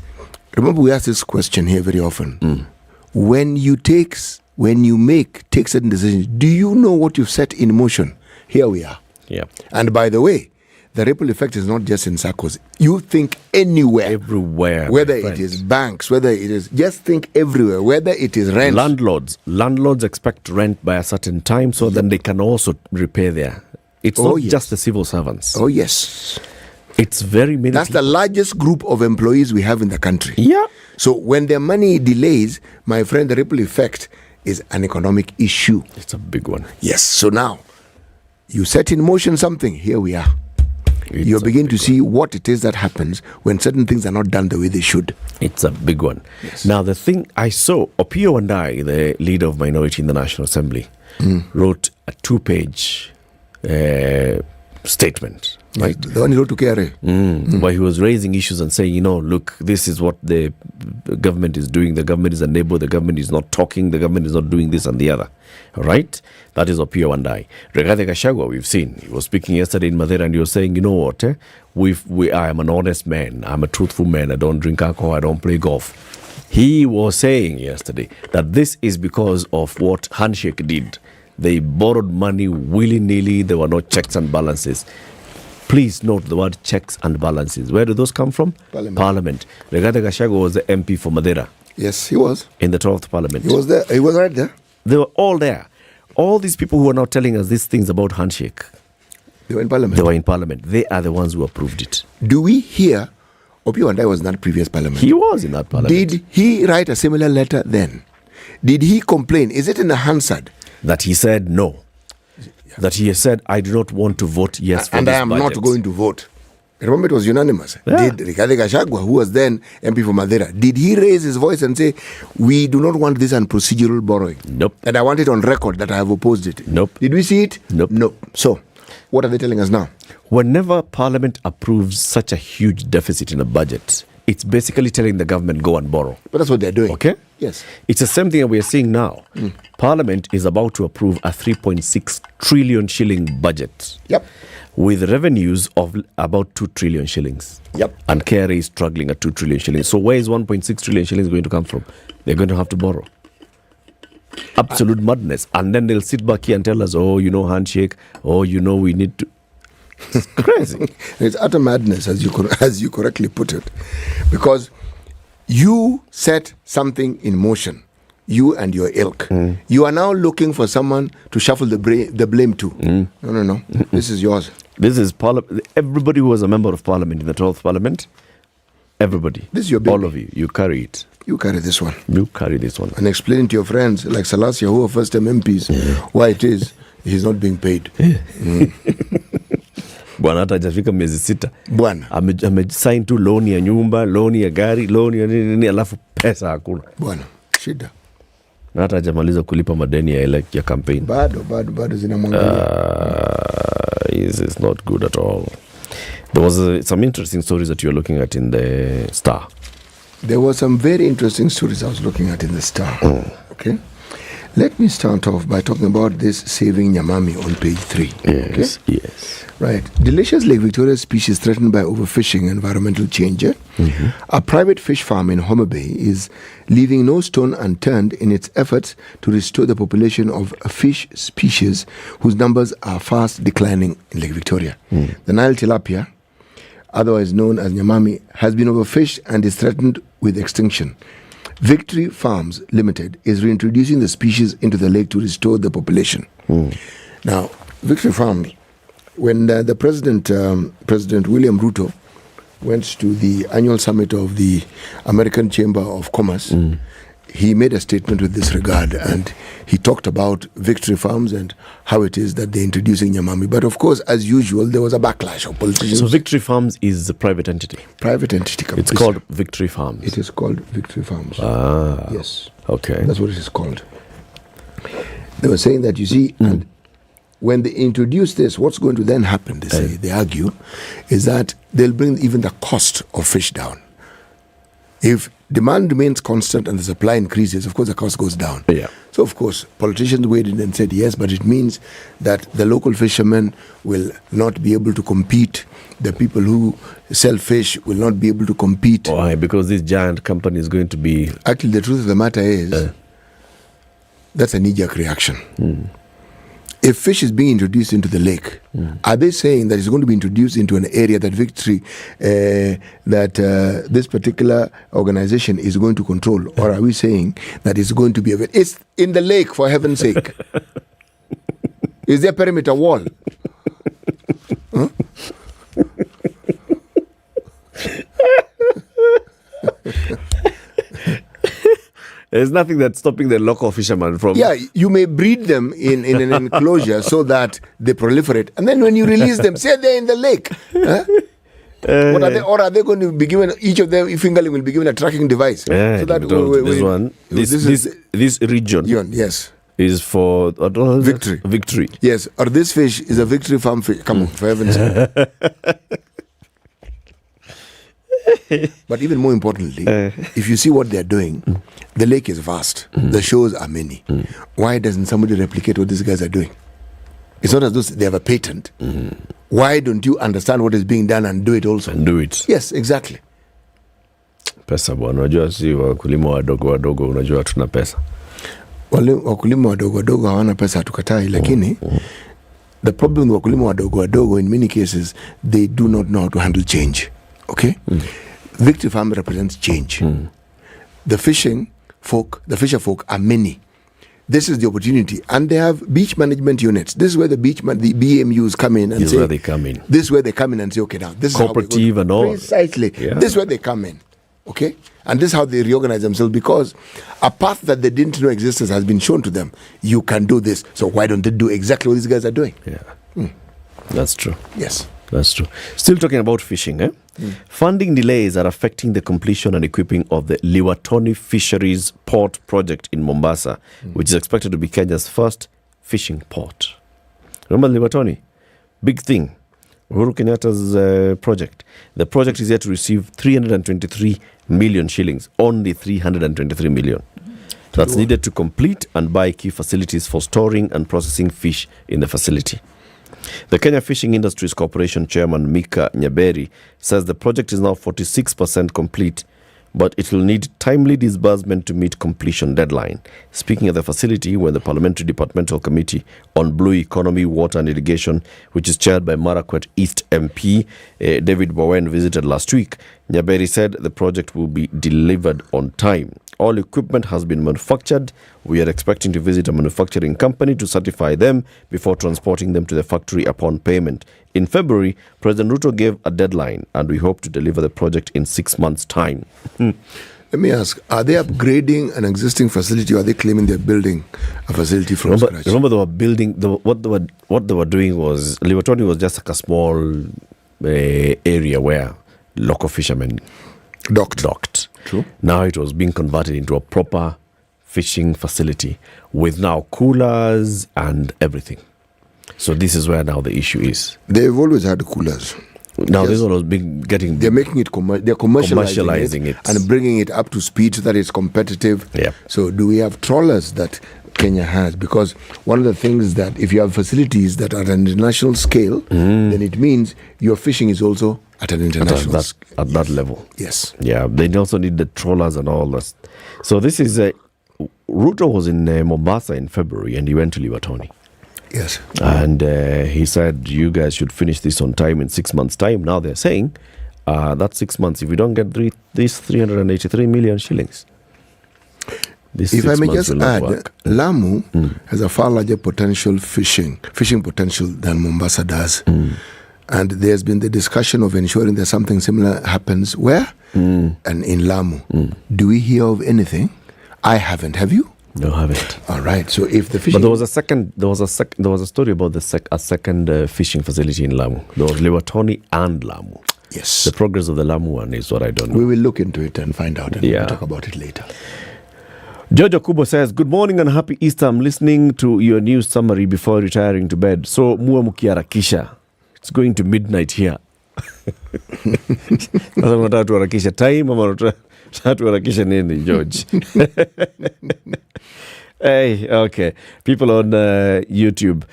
S11: Remember, we ask this question here very often. When you take certain decisions, do you know what you've set in motion? Here we are.
S10: Yeah.
S11: And by the way, the ripple effect is not just in SACCOs. You think anywhere.
S10: Everywhere.
S11: Whether it is banks, whether it is... Just think everywhere. Whether it is rent.
S10: Landlords expect rent by a certain time so then they can also repay their... It's not just the civil servants.
S11: Oh, yes.
S10: It's very many
S11: That's the largest group of employees we have in the country.
S10: Yeah.
S11: So when their money delays, my friend, the ripple effect is an economic issue.
S10: It's a big one.
S11: Yes. So now, you set in motion something. Here we are. You begin to see what it is that happens when certain things are not done the way they should.
S10: It's a big one. Yes. Now, the thing I saw, Opio and I, the leader of minority in the National Assembly, wrote a 2-page statement. Right?
S11: The one he wrote to KRA.
S10: Where he was raising issues and saying, look, this is what the government is doing. The government is unable. The government is not talking. The government is not doing this and the other. All right? That is Opio and I. Rigathi Gachagua, we've seen. He was speaking yesterday in Madeira and he was saying, you know what? I am an honest man. I'm a truthful man. I don't drink alcohol. I don't play golf. He was saying yesterday that this is because of what Handshake did. They borrowed money willy-nilly. There were no checks and balances. Please note the word checks and balances. Where do those come from? Parliament. Rigathi Gachagua was the MP for Madeira.
S11: Yes, he was.
S10: In the 12th Parliament.
S11: He was there. He was right there.
S10: They were all there. All these people who are now telling us these things about Handshake.
S11: They were in parliament.
S10: They were in parliament. They are the ones who approved it.
S11: Do we hear Opiyo Wandayi was in that previous parliament?
S10: He was in that parliament.
S11: Did he write a similar letter then? Did he complain? Is it in the Hansard?
S10: That he said no. That he said, I do not want to vote yes for
S11: and
S10: this
S11: I am
S10: budget.
S11: not going to vote. Remember, it was unanimous.
S10: Yeah.
S11: Did Rigathi Gachagua, who was then MP for Madeira, did he raise his voice and say, we do not want this unprocedural borrowing?
S10: Nope.
S11: And I want it on record that I have opposed it?
S10: Nope.
S11: Did we see it?
S10: Nope.
S11: Nope. So, what are they telling us now?
S10: Whenever Parliament approves such a huge deficit in a budget, it's basically telling the government, go and borrow.
S11: But that's what they're doing.
S10: Okay?
S11: Yes.
S10: It's the same thing that we are seeing now. Parliament is about to approve a 3.6 trillion shilling budget.
S11: Yep.
S10: With revenues of about 2 trillion shillings.
S11: Yep.
S10: And KRA is struggling at 2 trillion shillings. So where is 1.6 trillion shillings going to come from? They're going to have to borrow. Absolute madness. And then they'll sit back here and tell us, oh, handshake. Oh, we need to... It's crazy.
S11: It's utter madness, as you correctly put it. Because you set something in motion, you and your ilk. You are now looking for someone to shuffle the blame to. No. This is yours.
S10: This is everybody who was a member of parliament in the 12th parliament, everybody.
S11: This is your baby.
S10: All of you. You carry it.
S11: You carry this one.
S10: You carry this one.
S11: And explain to your friends, like Salasia, who are first time MPs, why it is he's not being paid.
S10: Bwana hata hajafika miezi 6.
S11: Bwana
S10: amesign tu loan ya nyumba, loan ya gari, loan ya nini, alafu pesa hakuna.
S11: Bwana shida.
S10: Na hata hajamaliza kulipa madeni ya campaign.
S11: Bado zinamwangalia.
S10: This is not good at all. There was some interesting stories that you were looking at in the Star.
S11: There were some very interesting stories I was looking at in the Star. Okay. Let me start off by talking about this saving Nyamami on page 3.
S10: Yes, okay? Yes.
S11: Right. Delicious Lake Victoria species threatened by overfishing and environmental change. A private fish farm in Homa Bay is leaving no stone unturned in its efforts to restore the population of a fish species whose numbers are fast declining in Lake Victoria. The Nile tilapia, otherwise known as Nyamami, has been overfished and is threatened with extinction. Victory Farms Limited is reintroducing the species into the lake to restore the population. Now, Victory Farms, when the President William Ruto went to the annual summit of the American Chamber of Commerce, he made a statement with this regard, and he talked about Victory Farms and how it is that they're introducing Nyamami. But of course, as usual, there was a backlash of politicians.
S10: So Victory Farms is a private entity?
S11: Private entity.
S10: It's called Victory Farms?
S11: It is called Victory Farms.
S10: Ah.
S11: Yes.
S10: Okay.
S11: That's what it is called. They were saying that, you see, and when they introduce this, what's going to then happen, they say, they argue, is that they'll bring even the cost of fish down. If demand remains constant and the supply increases, of course the cost goes down.
S10: Yeah.
S11: So of course, politicians weighed in and said yes, but it means that the local fishermen will not be able to compete. The people who sell fish will not be able to compete.
S10: Why? Because this giant company is going to be...
S11: Actually, the truth of the matter is, that's a knee-jerk reaction. If fish is being introduced into the lake, are they saying that it's going to be introduced into an area that this particular organization is going to control? Or are we saying that it's going to be it's in the lake, for heaven's sake? Is there a perimeter wall? Huh?
S10: There's nothing that's stopping the local fishermen from...
S11: Yeah, you may breed them in an enclosure so that they proliferate. And then when you release them, say they're in the lake. Huh? What are they, or are they going to be given, each of them, fingerling will be given a tracking device? So that
S10: this region
S11: yes,
S10: is for
S11: Victory.
S10: Victory.
S11: Yes, or this fish is a Victory Farm fish. Come on, for heaven's sake. But even more importantly, if you see what they're doing, the lake is vast. The shows are many. Why doesn't somebody replicate what these guys are doing? It's not as though they have a patent. Why don't you understand what is being done and do it also?
S10: And do it.
S11: Yes, exactly.
S10: Pesa bwana, unajua si wakulima wadogo, unajua tuna pesa.
S11: Wale wakulima wadogo hawana pesa, hatukatai, lakini the problem with wakulima wadogo in many cases, they do not know how to handle change. Okay? Victory Farm represents change. The fisher folk are many. this is the opportunity. And they have beach management units. This is where the the BMUs come in and
S10: This is
S11: say,
S10: where they come in.
S11: This is where they come in and say, okay, now this
S10: Cooperative
S11: is how
S10: and all.
S11: Precisely.
S10: Yeah.
S11: This is where they come in. Okay? And this is how they reorganize themselves, because a path that they didn't know existed has been shown to them. You can do this. So why don't they do exactly what these guys are doing?
S10: Yeah. That's true.
S11: Yes.
S10: That's true. Still talking about fishing, eh? Funding delays are affecting the completion and equipping of the Liwatoni Fisheries Port project in Mombasa, which is expected to be Kenya's first fishing port. Remember Liwatoni? Big thing. Uhuru Kenyatta's project. The project is yet to receive 323 million shillings. Only 323 million. That's needed to complete and buy key facilities for storing and processing fish in the facility. The Kenya Fishing Industries Corporation Chairman Mika Nyaberi says the project is now 46% complete, but it will need timely disbursement to meet completion deadline. Speaking at the facility where the Parliamentary Departmental Committee on Blue Economy, Water and Irrigation, which is chaired by Marakwet East MP David Bowen, visited last week, Nyaberi said the project will be delivered on time. All equipment has been manufactured. We are expecting to visit a manufacturing company to certify them before transporting them to the factory upon payment. In February, President Ruto gave a deadline, and we hope to deliver the project in 6 months' time.
S11: Let me ask, are they upgrading an existing facility, or are they claiming they're building a facility from scratch?
S10: Remember they were building, what they were doing was, Liwatoni was just like a small area where local fishermen docked.
S11: True.
S10: Now it was being converted into a proper fishing facility with now coolers and everything. So this is where now the issue is.
S11: They've always had coolers.
S10: Now this one was getting.
S11: They're making it. They're commercializing
S10: it
S11: and bringing it up to speed so that it's competitive.
S10: Yeah.
S11: So do we have trawlers that Kenya has? Because one of the things is that if you have facilities that are at an international scale, then it means your fishing is also at an international scale.
S10: At that level.
S11: Yes.
S10: Yeah. They also need the trawlers and all that. So this is Ruto was in Mombasa in February, and he went to Liwatoni.
S11: Yes.
S10: And he said, you guys should finish this on time in 6 months' time. Now they're saying that's 6 months. If we don't get these 383 million shillings.
S11: If I may just add, Lamu has a far larger potential fishing potential than Mombasa does. And there's been the discussion of ensuring that something similar happens where? And in Lamu. Do we hear of anything? I haven't. Have you?
S10: No, I haven't.
S11: All right. So if the fishing,
S10: but there was a story about a second fishing facility in Lamu. There was Liwatoni and Lamu.
S11: Yes.
S10: The progress of the Lamu one is what I don't know.
S11: We will look into it and find out, and we'll talk about it later.
S10: Jojo Kubo says, good morning and happy Easter. I'm listening to your news summary before retiring to bed. So muwe mukiharakisha. It's going to midnight here. Sasa unataka tuharakisha time ama unataka tuharakisha nini, George? Hey, okay. People on YouTube,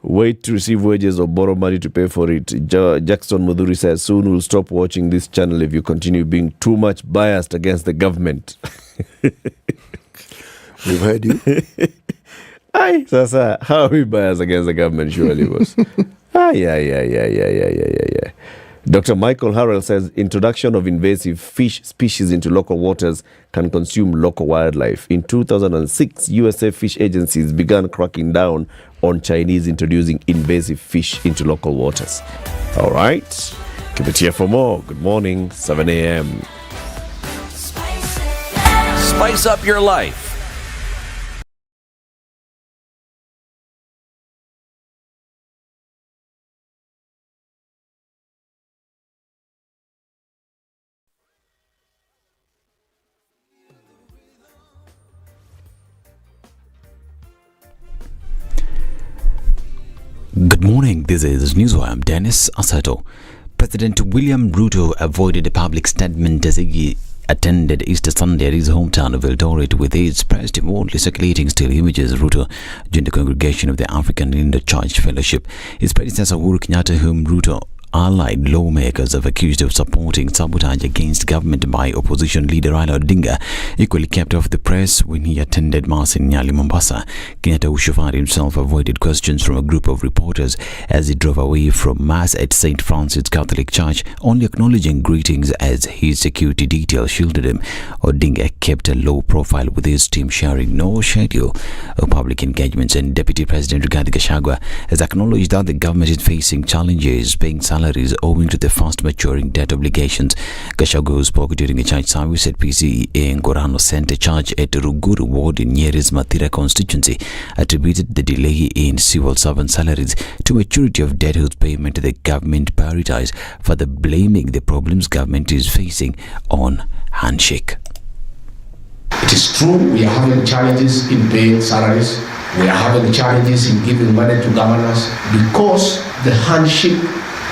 S10: wait to receive wages or borrow money to pay for it. Jackson Mudhuri says, soon we'll stop watching this channel if you continue being too much biased against the government.
S11: We've heard you.
S10: Aye, Sasa, how are we biased against the government, surely was? Yeah. Dr. Michael Harrell says introduction of invasive fish species into local waters can consume local wildlife. In 2006, USA fish agencies began cracking down on Chinese introducing invasive fish into local waters. All right. Keep it here for more. Good morning, 7 a.m.
S3: Spice up your life.
S1: Good morning, this is Newswire. I'm Dennis Asato. President William Ruto avoided a public statement as he attended Easter Sunday at his hometown of Eldoret, with aides pressed him, boldly circulating still images of Ruto during the congregation of the African Indo Church Fellowship. His predecessor Uhuru Kenyatta, whom Ruto allied lawmakers are accused of supporting sabotage against government by opposition leader Raila Odinga equally kept off the press when he attended Mass in Nyeri, Mombasa. Kenyatta, who shafari himself, avoided questions from a group of reporters as he drove away from Mass at St. Francis Catholic Church, only acknowledging greetings as his security detail shielded him. Odinga kept a low profile with his team, sharing no schedule of public engagements, and Deputy President Rigathi Gachagua has acknowledged that the government is facing challenges paying salaries owing to the fast maturing debt obligations. Gachagua, who spoke during a church service at PCEA Ngorano Center Church at Ruguru Ward in Nyeri's Mathira constituency, attributed the delay in civil servant salaries to maturity of debt whose payment the government prioritized, further blaming the problems government is facing on handshake.
S2: It is true we are having challenges in paying salaries. We are having challenges in giving money to governors because the handshake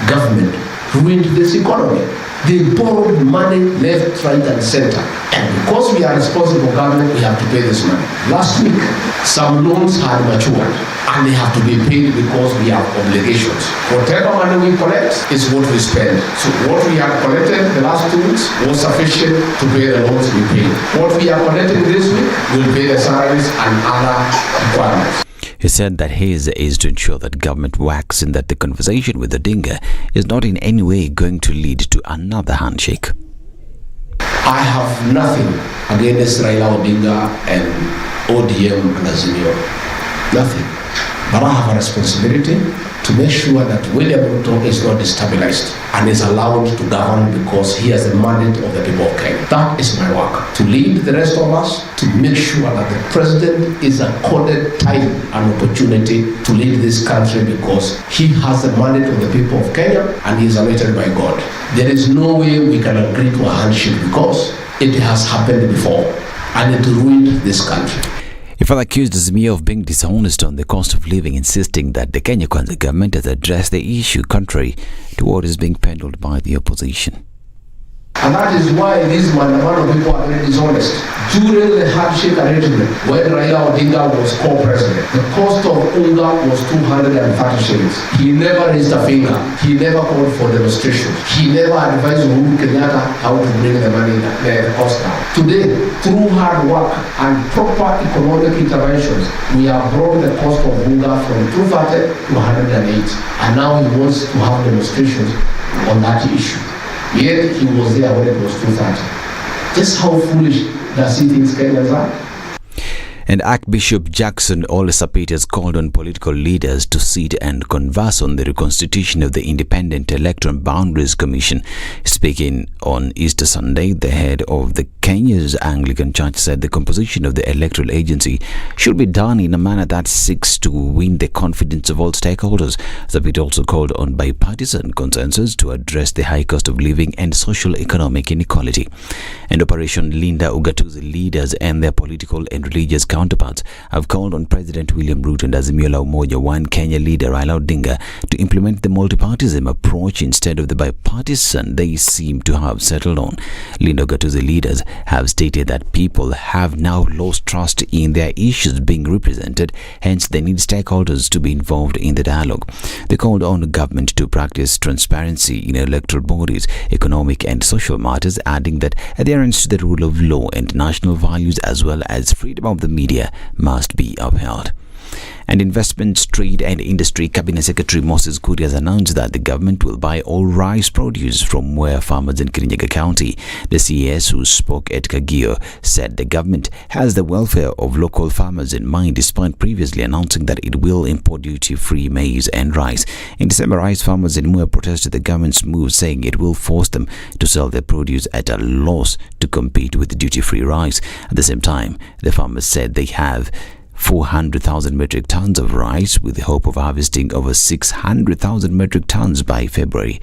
S2: government ruined this economy. They borrowed money left, right, and center. And because we are responsible government, we have to pay this money. Last week, some loans had matured and they have to be paid because we have obligations. Whatever money we collect is what we spend. So what we have collected the last 2 weeks was sufficient to pay the loans we paid. What we are collecting this week will pay the salaries and other requirements.
S1: He said that his is to ensure that government works and that the conversation with Odinga is not in any way going to lead to another handshake.
S2: I have nothing against Raila Odinga and ODM and Azimio. Nothing. But I have a responsibility to make sure that William Ruto is not destabilized and is allowed to govern because he has a mandate of the people of Kenya. That is my work, to lead the rest of us, to make sure that the president is accorded time and opportunity to lead this country because he has the mandate of the people of Kenya and he is elected by God. There is no way we can agree to a handshake because it has happened before and it ruined this country.
S1: He further accused Azimio of being dishonest on the cost of living, insisting that the Kenya Kwanza government has addressed the issue contrary to what is being peddled by the opposition.
S2: And that is why these Mandamano people are very dishonest. During the handshake arrangement, when Raila Odinga was co-president, the cost of unga was 230 shillings. He never raised a finger. He never called for demonstration. He never advised Uhuru Kenyatta how to bring the money, the cost down. Today, through hard work and proper economic interventions, we have brought the cost of unga from 230 to 108. And now he wants to have demonstrations on that issue. Yet he was there when it was 230. Just how foolish does he think Kenyans are?
S1: And Archbishop Jackson Ole Sapit has called on political leaders to sit and converse on the reconstitution of the Independent Electoral Boundaries Commission. Speaking on Easter Sunday, the head of the Kenya's Anglican Church said the composition of the electoral agency should be done in a manner that seeks to win the confidence of all stakeholders. Sapit also called on bipartisan consensus to address the high cost of living and social economic inequality. And Operation Linda Ugatuzi leaders and their political and religious counterparts have called on President William Ruto and Azimio la Umoja One Kenya leader Raila Odinga to implement the multipartism approach instead of the bipartisan they seem to have settled on. Linda Ugatuzi leaders have stated that people have now lost trust in their issues being represented, hence they need stakeholders to be involved in the dialogue. They called on the government to practice transparency in electoral bodies, economic and social matters, adding that adherence to the rule of law and national values as well as freedom of the media must be upheld. And Investment, Trade and Industry Cabinet Secretary Moses Kuria has announced that the government will buy all rice produce from Mwea farmers in Kirinyaga County. The CAS, who spoke at Kagio, said the government has the welfare of local farmers in mind, despite previously announcing that it will import duty-free maize and rice. In December, rice farmers in Mwea protested the government's move, saying it will force them to sell their produce at a loss to compete with duty-free rice. At the same time, the farmers said they have 400,000 metric tons of rice with the hope of harvesting over 600,000 metric tons by February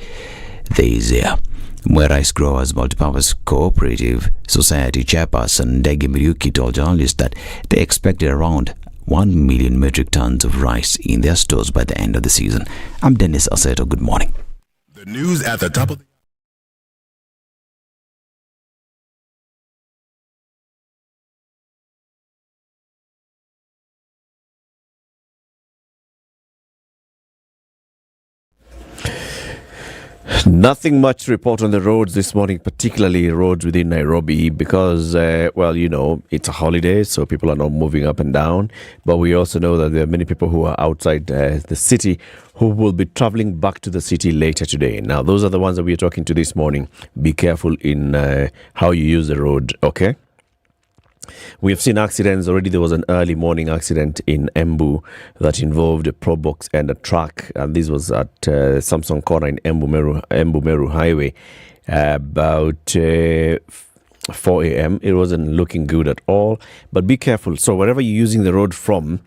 S1: this year. Mwea Rice Growers Multipurpose Cooperative Society chairperson Ndege Miriuki told journalists that they expected around 1 million metric tons of rice in their stores by the end of the season. I'm Dennis Aseto. Good morning.
S9: The news at the top of the
S10: Nothing much to report on the roads this morning, particularly roads within Nairobi, because, it's a holiday, so people are not moving up and down. But we also know that there are many people who are outside the city who will be traveling back to the city later today. Now, those are the ones that we are talking to this morning. Be careful in how you use the road, okay? We have seen accidents already. There was an early morning accident in Embu that involved a Pro Box and a truck, and this was at Samson Corner in Embu Meru Highway about 4 a.m. It wasn't looking good at all, but be careful. So wherever you're using the road from,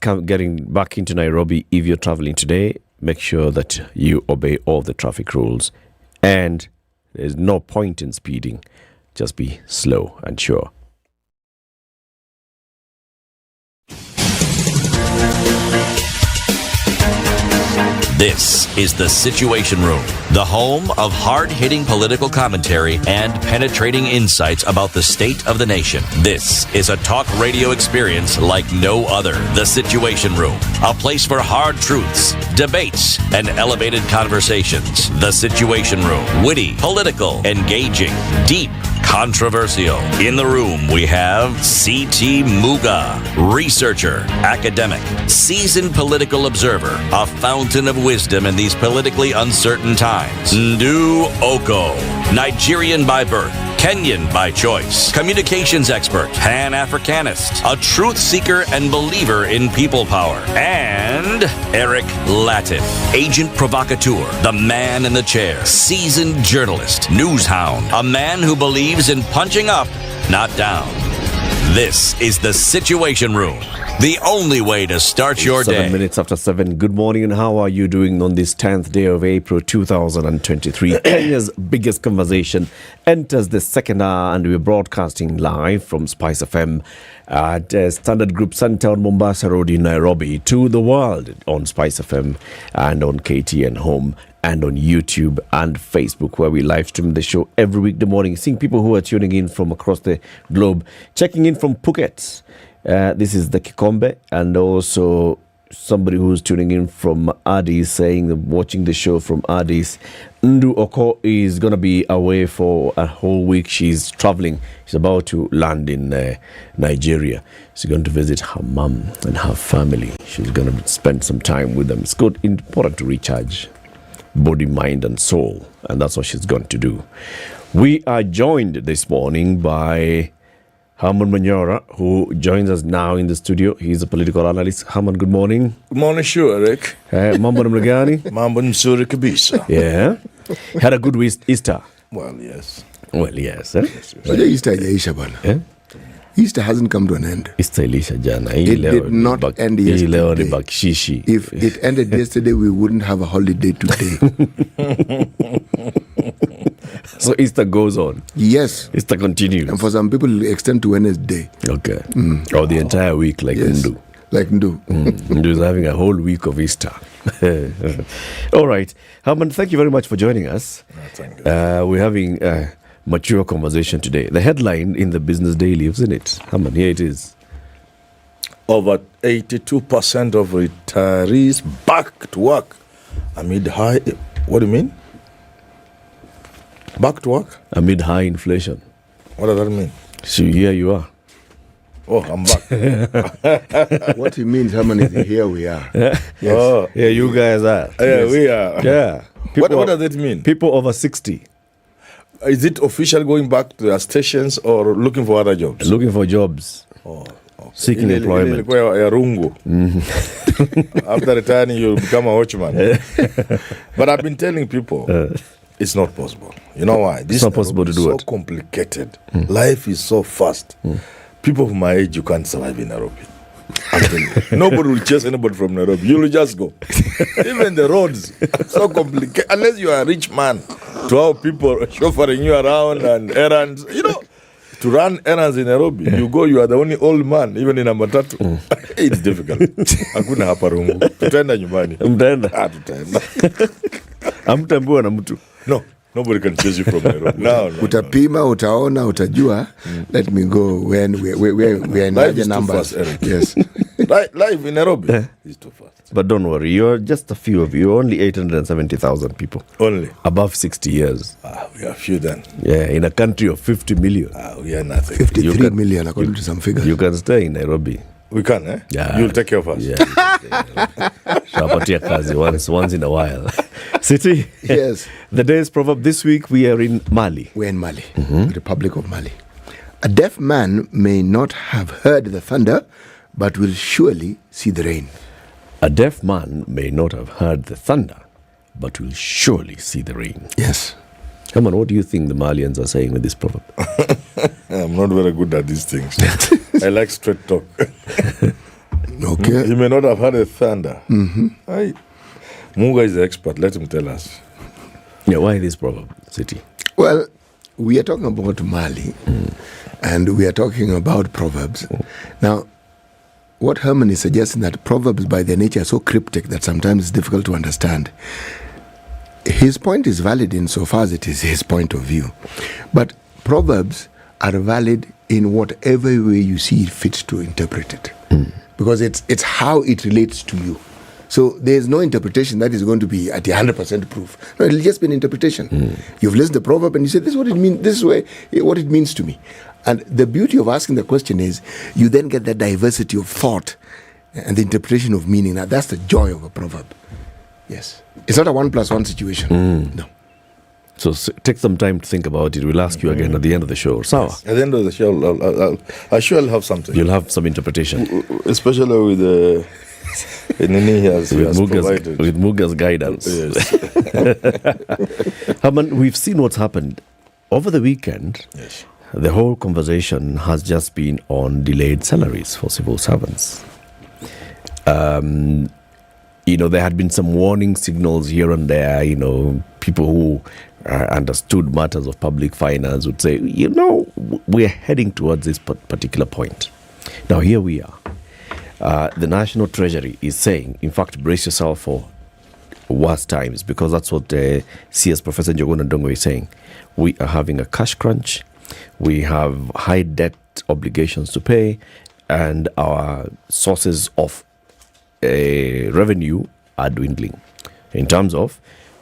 S10: getting back into Nairobi, if you're traveling today, make sure that you obey all the traffic rules, and there's no point in speeding. Just be slow and sure.
S3: This is The Situation Room, the home of hard-hitting political commentary and penetrating insights about the state of the nation. This is a talk radio experience like no other. The Situation Room, a place for hard truths, debates, and elevated conversations. The Situation Room, witty, political, engaging, deep, controversial. In the room, we have C.T. Muga, researcher, academic, seasoned political observer, a fountain of wisdom in these politically uncertain times. Ndu Oko, Nigerian by birth, Kenyan by choice, communications expert, Pan-Africanist, a truth seeker and believer in people power, and Eric Latif, agent provocateur, the man in the chair, seasoned journalist, news hound, a man who believes in punching up, not down. This is The Situation Room, the only way to start your day.
S10: 7 minutes after 7. Good morning, and how are you doing on this 10th day of April 2023? Kenya's biggest conversation enters the second hour, and we're broadcasting live from Spice FM at Standard Group Center on Mombasa Road in Nairobi to the world on Spice FM and on KTN Home and on YouTube and Facebook, where we live stream the show every weekday morning. Seeing people who are tuning in from across the globe, checking in from Phuket. This is the Kikombe, and also somebody who's tuning in from Addis saying watching the show from Addis. Ndu Oko is going to be away for a whole week. She's traveling. She's about to land in Nigeria. She's going to visit her mom and her family. She's going to spend some time with them. It's good, important to recharge body, mind, and soul, and that's what she's going to do. We are joined this morning by Herman Manyora, who joins us now in the studio. He's a political analyst. Herman, good morning.
S4: Good morning, sure, Eric.
S10: Mambo namna gani?
S4: Mambo nzuri kabisa.
S10: Yeah. Had a good Easter.
S4: Well, yes.
S10: Well, yes.
S11: Easter haijaisha bana. Easter hasn't come to an end.
S10: Easter ilisha jana.
S11: It did not end yesterday.
S10: Leo ni bakshishi.
S11: If it ended yesterday, we wouldn't have a holiday today.
S10: So Easter goes on.
S11: Yes.
S10: Easter continues.
S11: And for some people, it extends to Wednesday.
S10: Okay. Or the entire week, like Ndu.
S11: Like Ndu.
S10: Ndu is having a whole week of Easter. All right. Herman, thank you very much for joining us.
S4: Thank you.
S10: We're having a mature conversation today. The headline in the Business Daily, isn't it? Herman, here it is.
S4: Over 82% of retirees back to work amid high... What do you mean? Back to work?
S10: Amid high inflation.
S4: What does that mean?
S10: So here you are.
S4: Oh, I'm back.
S11: What he means, how many here we are.
S10: Yes. Oh, yeah, you guys are.
S4: Yeah, yes. We are.
S10: Yeah.
S4: What does it mean?
S10: People over 60.
S4: Is it official going back to their stations or looking for other jobs?
S10: Looking for jobs.
S4: Oh, okay.
S10: Seeking employment.
S4: After retiring, you'll become a watchman. But I've been telling people, it's not possible. You know why?
S10: It's not possible to do it.
S4: It's so complicated. Life is so fast. People of my age, you can't survive in Nairobi. Nobody will chase anybody from Nairobi. You will just go. Even the roads are so complicated. Unless you are a rich man, to have people chauffeuring you around and errands. You know, to run errands in Nairobi, you go, you are the only old man, even in a matatu. It's difficult. Hakuna hapa rungu. Tutaenda nyumbani.
S10: Mtaenda.
S4: Tutaenda.
S10: Hamtambua na mtu.
S4: No. Nobody can chase you from Nairobi. No.
S11: Utapima, utaona, utajua. Let me go when we are in larger numbers.
S4: Fast,
S11: yes.
S4: Life in Nairobi is too fast.
S10: But don't worry, you're just a few of you, only 870,000 people.
S4: Only?
S10: Above 60 years.
S4: We are few then.
S10: Yeah, in a country of 50 million.
S4: We are nothing.
S11: 53 million according to some figures.
S10: You can stay in Nairobi.
S4: We can, eh?
S10: Yeah.
S4: You'll take care of us.
S10: Yeah. Shapatia kazi once in a while. City.
S11: Yes.
S10: The day's proverb this week, we are in Mali.
S11: We're in Mali, the Republic of Mali. A deaf man may not have heard the thunder, but will surely see the rain.
S10: A deaf man may not have heard the thunder, but will surely see the rain.
S11: Yes.
S10: Come on, what do you think the Malians are saying with this proverb?
S4: I'm not very good at these things. I like straight talk.
S11: Okay.
S4: He may not have heard a thunder.
S11: Mm-hmm.
S4: Munga is the expert. Let him tell us.
S10: Yeah, why this proverb, City?
S11: Well, we are talking about Mali, and we are talking about proverbs. Now, what Herman is suggesting that proverbs by their nature are so cryptic that sometimes it's difficult to understand. His point is valid insofar as it is his point of view. But proverbs are valid in whatever way you see it fit to interpret it. Because it's how it relates to you. So there's no interpretation that is going to be at the 100% proof. No, it'll just be an interpretation. You've listened to the proverb and you say, this is what it means, this is what it means to me. And the beauty of asking the question is, you then get that diversity of thought and the interpretation of meaning. Now that's the joy of a proverb. Yes. It's not a 1+1 situation. No.
S10: So take some time to think about it. We'll ask you again at the end of the show. Sawa?
S4: Yes. At the end of the show, I'm sure I'll have something.
S10: You'll have some interpretation.
S4: Especially with Nini has provided.
S10: With Muga's guidance.
S4: Yes.
S10: Herman, we've seen what's happened. Over the weekend, the whole conversation has just been on delayed salaries for civil servants. There had been some warning signals here and there. People who understood matters of public finance would say, we're heading towards this particular point. Now, here we are. The National Treasury is saying, in fact, brace yourself for worse times, because that's what CS Professor Njoguna Ndongo is saying. We are having a cash crunch. We have high debt obligations to pay, and our sources of revenue are dwindling. In terms of,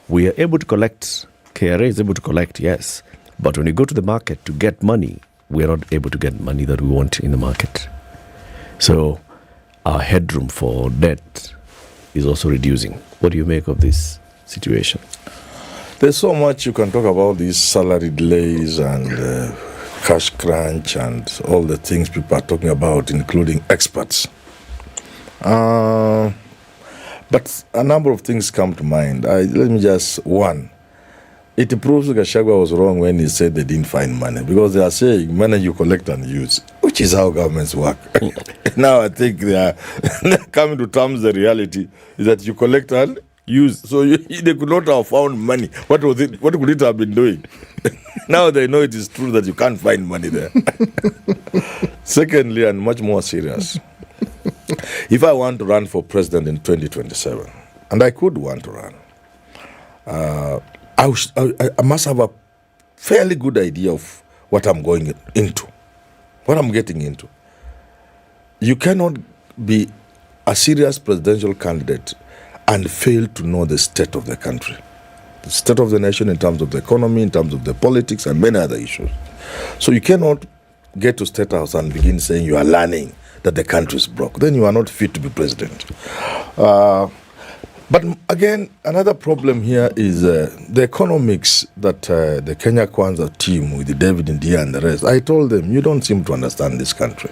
S10: we are able to collect, KRA is able to collect, yes, but when you go to the market to get money, we are not able to get money that we want in the market. So our headroom for debt is also reducing. What do you make of this situation?
S4: There's so much you can talk about these salary delays and cash crunch and all the things people are talking about, including experts. But a number of things come to mind. One, it proves that Gachagua was wrong when he said they didn't find money, because they are saying money you collect and use, which is how governments work. Now I think they are coming to terms the reality is that you collect and use. So they could not have found money. What was it? What could it have been doing? Now they know it is true that you can't find money there. Secondly, and much more serious, if I want to run for president in 2027, and I could want to run, I must have a fairly good idea of what I'm going into, what I'm getting into. You cannot be a serious presidential candidate and fail to know the state of the country, the state of the nation in terms of the economy, in terms of the politics, and many other issues. So you cannot get to State House and begin saying you are learning that the country is broke. Then you are not fit to be president. But again, another problem here is the economics that the Kenya Kwanza team with David Ndia and the rest, I told them, you don't seem to understand this country.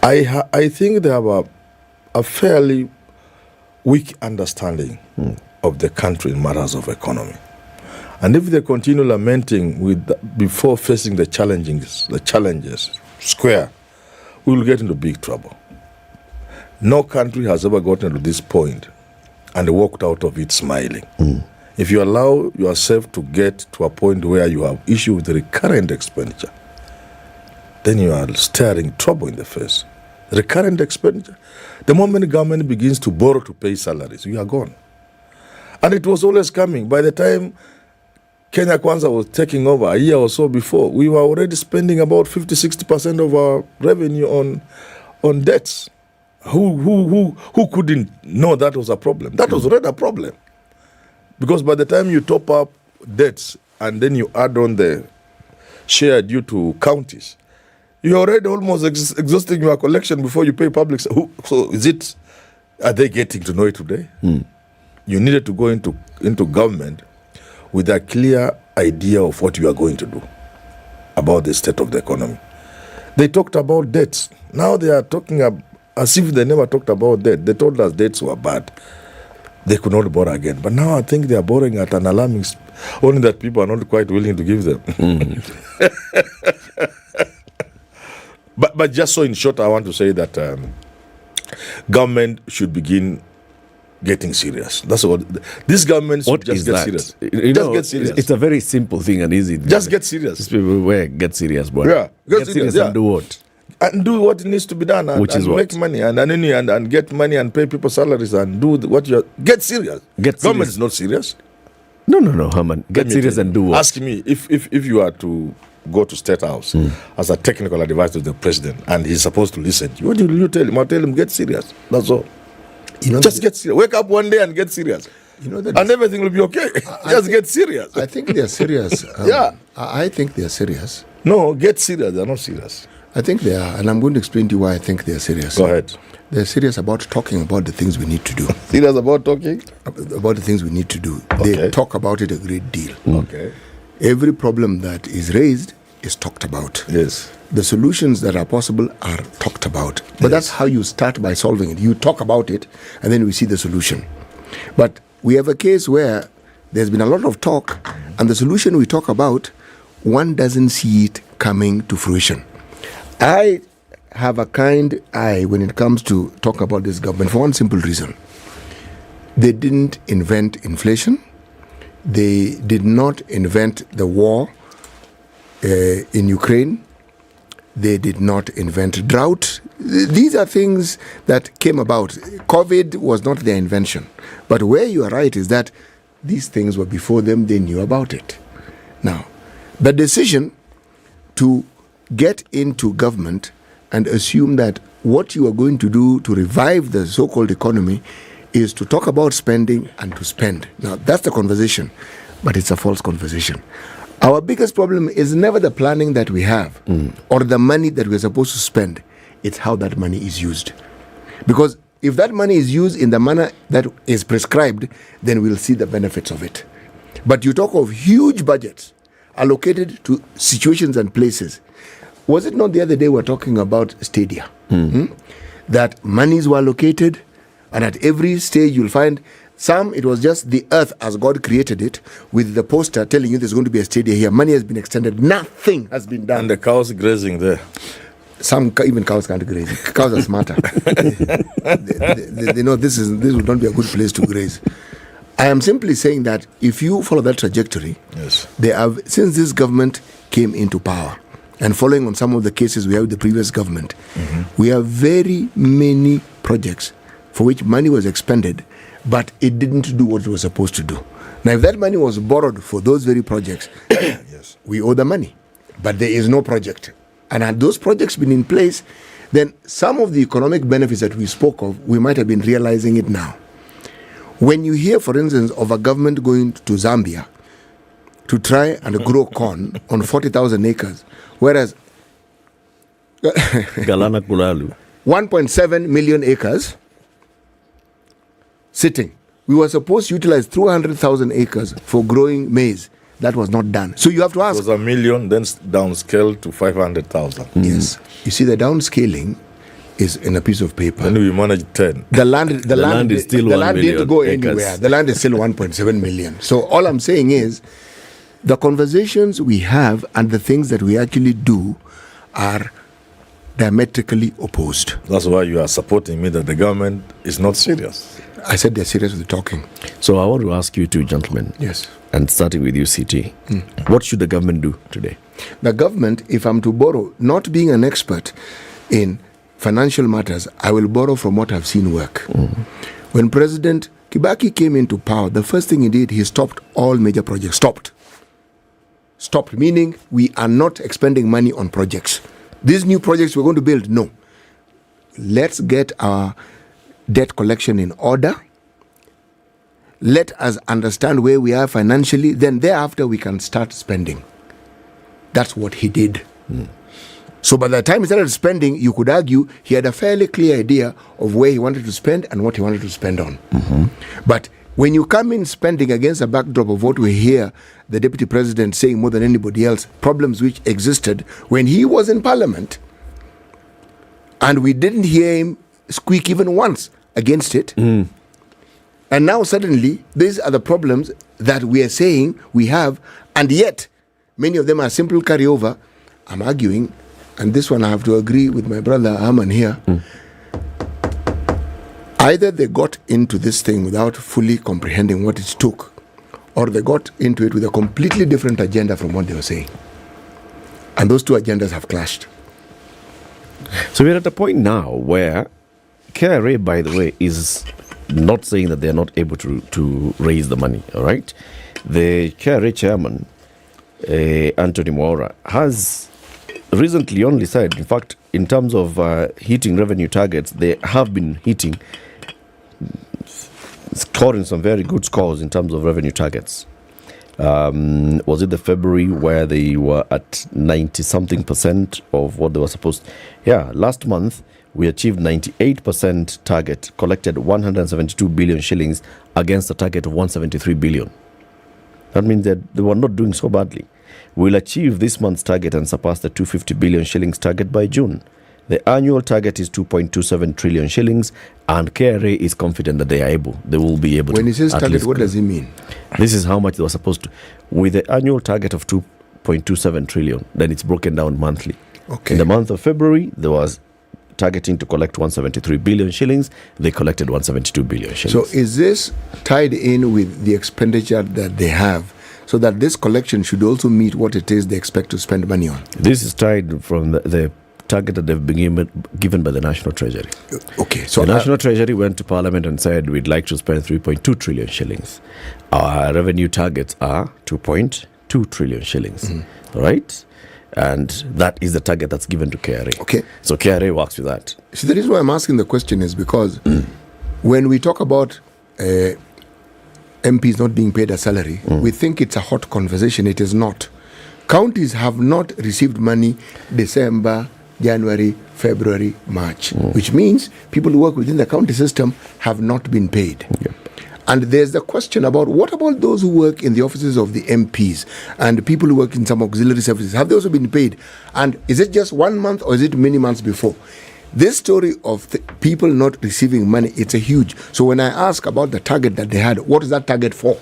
S4: I think they have a fairly weak understanding of the country in matters of economy. And if they continue lamenting before facing the challenges square, we will get into big trouble. No country has ever gotten to this point and walked out of it smiling. If you allow yourself to get to a point where you have issue with the recurrent expenditure, then you are staring trouble in the face. Recurrent expenditure. The moment the government begins to borrow to pay salaries, we are gone. And it was always coming. By the time Kenya Kwanza was taking over a year or so before, we were already spending about 50-60% of our revenue on debts. Who couldn't know that was a problem? That was already a problem. Because by the time you top up debts and then you add on the share due to counties, you're already almost exhausting your collection before you pay public. So are they getting to know it today? You needed to go into government with a clear idea of what you are going to do about the state of the economy. They talked about debts. Now they are talking as if they never talked about debt. They told us debts were bad. They could not borrow again. But now I think they are borrowing at an alarming only that people are not quite willing to give them. But just so in short, I want to say that government should begin getting serious. That's what this government should get serious. Get serious.
S10: It's a very simple thing and easy.
S4: Just get serious.
S10: These people get serious, boy.
S4: Yeah, get serious
S10: and do what?
S4: And do what needs to be done, and make money, and get money and pay people salaries and do what you get serious. Government is not serious.
S10: No, Herman. Get serious and do what?
S4: Ask me if you are to go to State House as a technical advisor to the president and he's supposed to listen. What will you tell him? I'll tell him get serious. That's all. Just get serious. Wake up one day and get serious. And everything will be okay. Just get serious.
S11: I think they're serious.
S4: Yeah.
S11: I think they're serious.
S4: No, get serious. They're not serious.
S11: I think they are, and I'm going to explain to you why I think they're serious.
S4: Go ahead.
S11: They're serious about talking about the things we need to do.
S4: Serious about talking?
S11: About the things we need to do.
S4: Okay.
S11: They talk about it a great deal.
S4: Okay.
S11: Every problem that is raised is talked about.
S4: Yes.
S11: The solutions that are possible are talked about. But that's how you start by solving it. You talk about it, and then we see the solution. But we have a case where there's been a lot of talk, and the solution we talk about, one doesn't see it coming to fruition. I have a kind eye when it comes to talk about this government for one simple reason. They didn't invent inflation. They did not invent the war in Ukraine. They did not invent drought. These are things that came about. COVID was not their invention. But where you are right is that these things were before them. They knew about it. Now, the decision to get into government and assume that what you are going to do to revive the so-called economy is to talk about spending and to spend. Now, that's the conversation, but it's a false conversation. Our biggest problem is never the planning that we have or the money that we're supposed to spend. It's how that money is used. Because if that money is used in the manner that is prescribed, then we'll see the benefits of it. But you talk of huge budgets allocated to situations and places. Was it not the other day we were talking about stadia? That monies were allocated, and at every stage you'll find some, it was just the earth as God created it, with the poster telling you there's going to be a stadia here. Money has been extended. Nothing has been done.
S4: And the cows grazing there.
S11: Some even cows can't graze. Cows are smarter. they know this would not be a good place to graze. I am simply saying that if you follow that trajectory, they have, since this government came into power, and following on some of the cases we have with the previous government, we have very many projects for which money was expended, but it didn't do what it was supposed to do. Now, if that money was borrowed for those very projects, we owe the money. But there is no project. And had those projects been in place, then some of the economic benefits that we spoke of, we might have been realizing it now. When you hear, for instance, of a government going to Zambia to try and grow corn on 40,000 acres, whereas
S10: Galana Kulalu
S11: 1.7 million acres sitting. We were supposed to utilize 200,000 acres for growing maize. That was not done. So you have to ask.
S4: It was 1 million, then downscaled to 500,000.
S11: Yes. You see, the downscaling is in a piece of paper.
S4: Then we managed 10.
S11: The land is still 1 million. The land didn't go anywhere.
S10: acres.
S11: The land is still 1.7 million. So all I'm saying is, the conversations we have and the things that we actually do are diametrically opposed.
S4: That's why you are supporting me that the government is not serious.
S11: I said they're serious with the talking.
S10: So I want to ask you two gentlemen.
S11: Yes.
S10: And starting with you, CT. What should the government do today?
S11: The government, if I'm to borrow, not being an expert in financial matters, I will borrow from what I've seen work. When President Kibaki came into power, the first thing he did, he stopped all major projects. Stopped, meaning we are not expending money on projects. These new projects we're going to build, no. let's get our debt collection in order. Let us understand where we are financially. Then thereafter, we can start spending. That's what he did. So by the time he started spending, you could argue he had a fairly clear idea of where he wanted to spend and what he wanted to spend on. But when you come in spending against a backdrop of what we hear the Deputy President saying more than anybody else, problems which existed when he was in Parliament, and we didn't hear him squeak even once against it. And now suddenly, these are the problems that we are saying we have, and yet many of them are simple carryover. I'm arguing, and this one I have to agree with my brother Aman here. Either they got into this thing without fully comprehending what it took, or they got into it with a completely different agenda from what they were saying. And those two agendas have clashed.
S10: So we're at a point now where KRA, by the way, is not saying that they're not able to raise the money, all right? The KRA chairman, Anthony Mwaura, has recently only said, in fact, in terms of hitting revenue targets, they have been hitting, scoring some very good scores in terms of revenue targets. Was it the February where they were at 90-something% of what they were supposed to? Yeah, last month we achieved 98% target, collected 172 billion shillings against a target of 173 billion. That means that they were not doing so badly. We'll achieve this month's target and surpass the 250 billion shillings target by June. The annual target is 2.27 trillion shillings, and KRA is confident that they will be able to.
S11: When he says target, what does he mean?
S10: This is how much they were supposed to. With the annual target of 2.27 trillion, then it's broken down monthly.
S11: Okay.
S10: In the month of February, there was targeting to collect 173 billion shillings. They collected 172 billion shillings.
S11: So is this tied in with the expenditure that they have, so that this collection should also meet what it is they expect to spend money on?
S10: This is tied from the target that they've been given by the National Treasury.
S11: Okay. So
S10: the National Treasury went to Parliament and said, we'd like to spend 3.2 trillion shillings. Our revenue targets are 2.2 trillion shillings. All right? And that is the target that's given to KRA.
S11: Okay.
S10: So KRA works with that.
S11: See, the reason why I'm asking the question is because when we talk about MPs not being paid a salary, we think it's a hot conversation. It is not. Counties have not received money December, January, February, March, which means people who work within the county system have not been paid.
S10: Yep.
S11: And there's the question about what about those who work in the offices of the MPs and people who work in some auxiliary services? Have they also been paid? And is it just 1 month or is it many months before? This story of people not receiving money, it's a huge. So when I ask about the target that they had, what is that target for?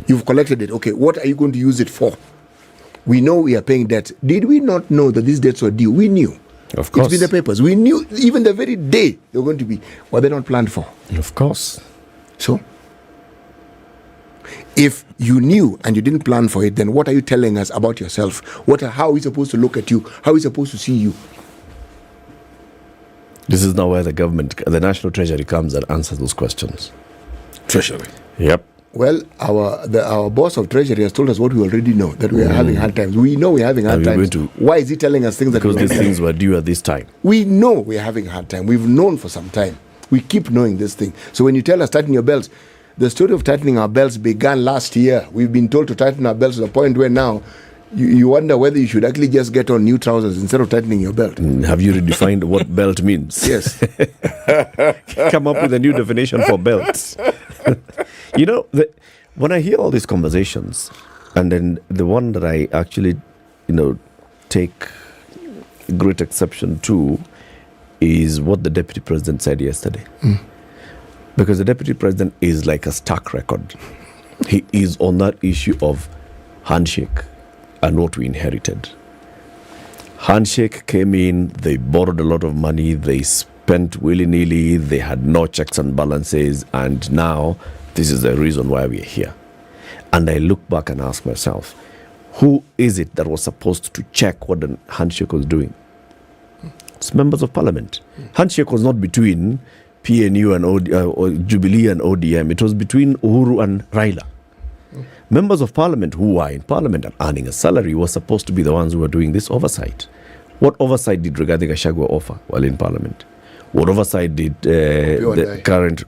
S11: You've collected it. Okay, what are you going to use it for? We know we are paying debts. Did we not know that these debts were due? We knew.
S10: Of course.
S11: It's been the papers. We knew even the very day they were going to be. Were they not planned for?
S10: Of course.
S11: So, if you knew and you didn't plan for it, then what are you telling us about yourself? How are we supposed to look at you? How are we supposed to see you?
S10: This is now where the National Treasury comes and answers those questions.
S11: Treasury.
S10: Yep.
S11: Well, our boss of Treasury has told us what we already know, that we are having hard times. We know we're having hard times. Why is he telling us things that
S10: because these things were due at this time?
S11: We know we're having a hard time. We've known for some time. We keep knowing this thing. So when you tell us tighten your belts, the story of tightening our belts began last year. We've been told to tighten our belts to the point where now you wonder whether you should actually just get on new trousers instead of tightening your belt.
S10: Have you redefined what belt means?
S11: Yes.
S10: Come up with a new definition for belts. You know, when I hear all these conversations, and then the one that I actually, take great exception to is what the Deputy President said yesterday. Because the Deputy President is like a stark record. He is on that issue of handshake and what we inherited. Handshake came in, they borrowed a lot of money, they spent willy-nilly, they had no checks and balances, and now this is the reason why we are here. And I look back and ask myself, who is it that was supposed to check what the handshake was doing? It's members of Parliament. Handshake was not between PNU and or Jubilee and ODM. It was between Uhuru and Raila. Members of Parliament who are in Parliament and earning a salary were supposed to be the ones who were doing this oversight. What oversight did Rigathi Gachagua offer while in Parliament? What oversight did the current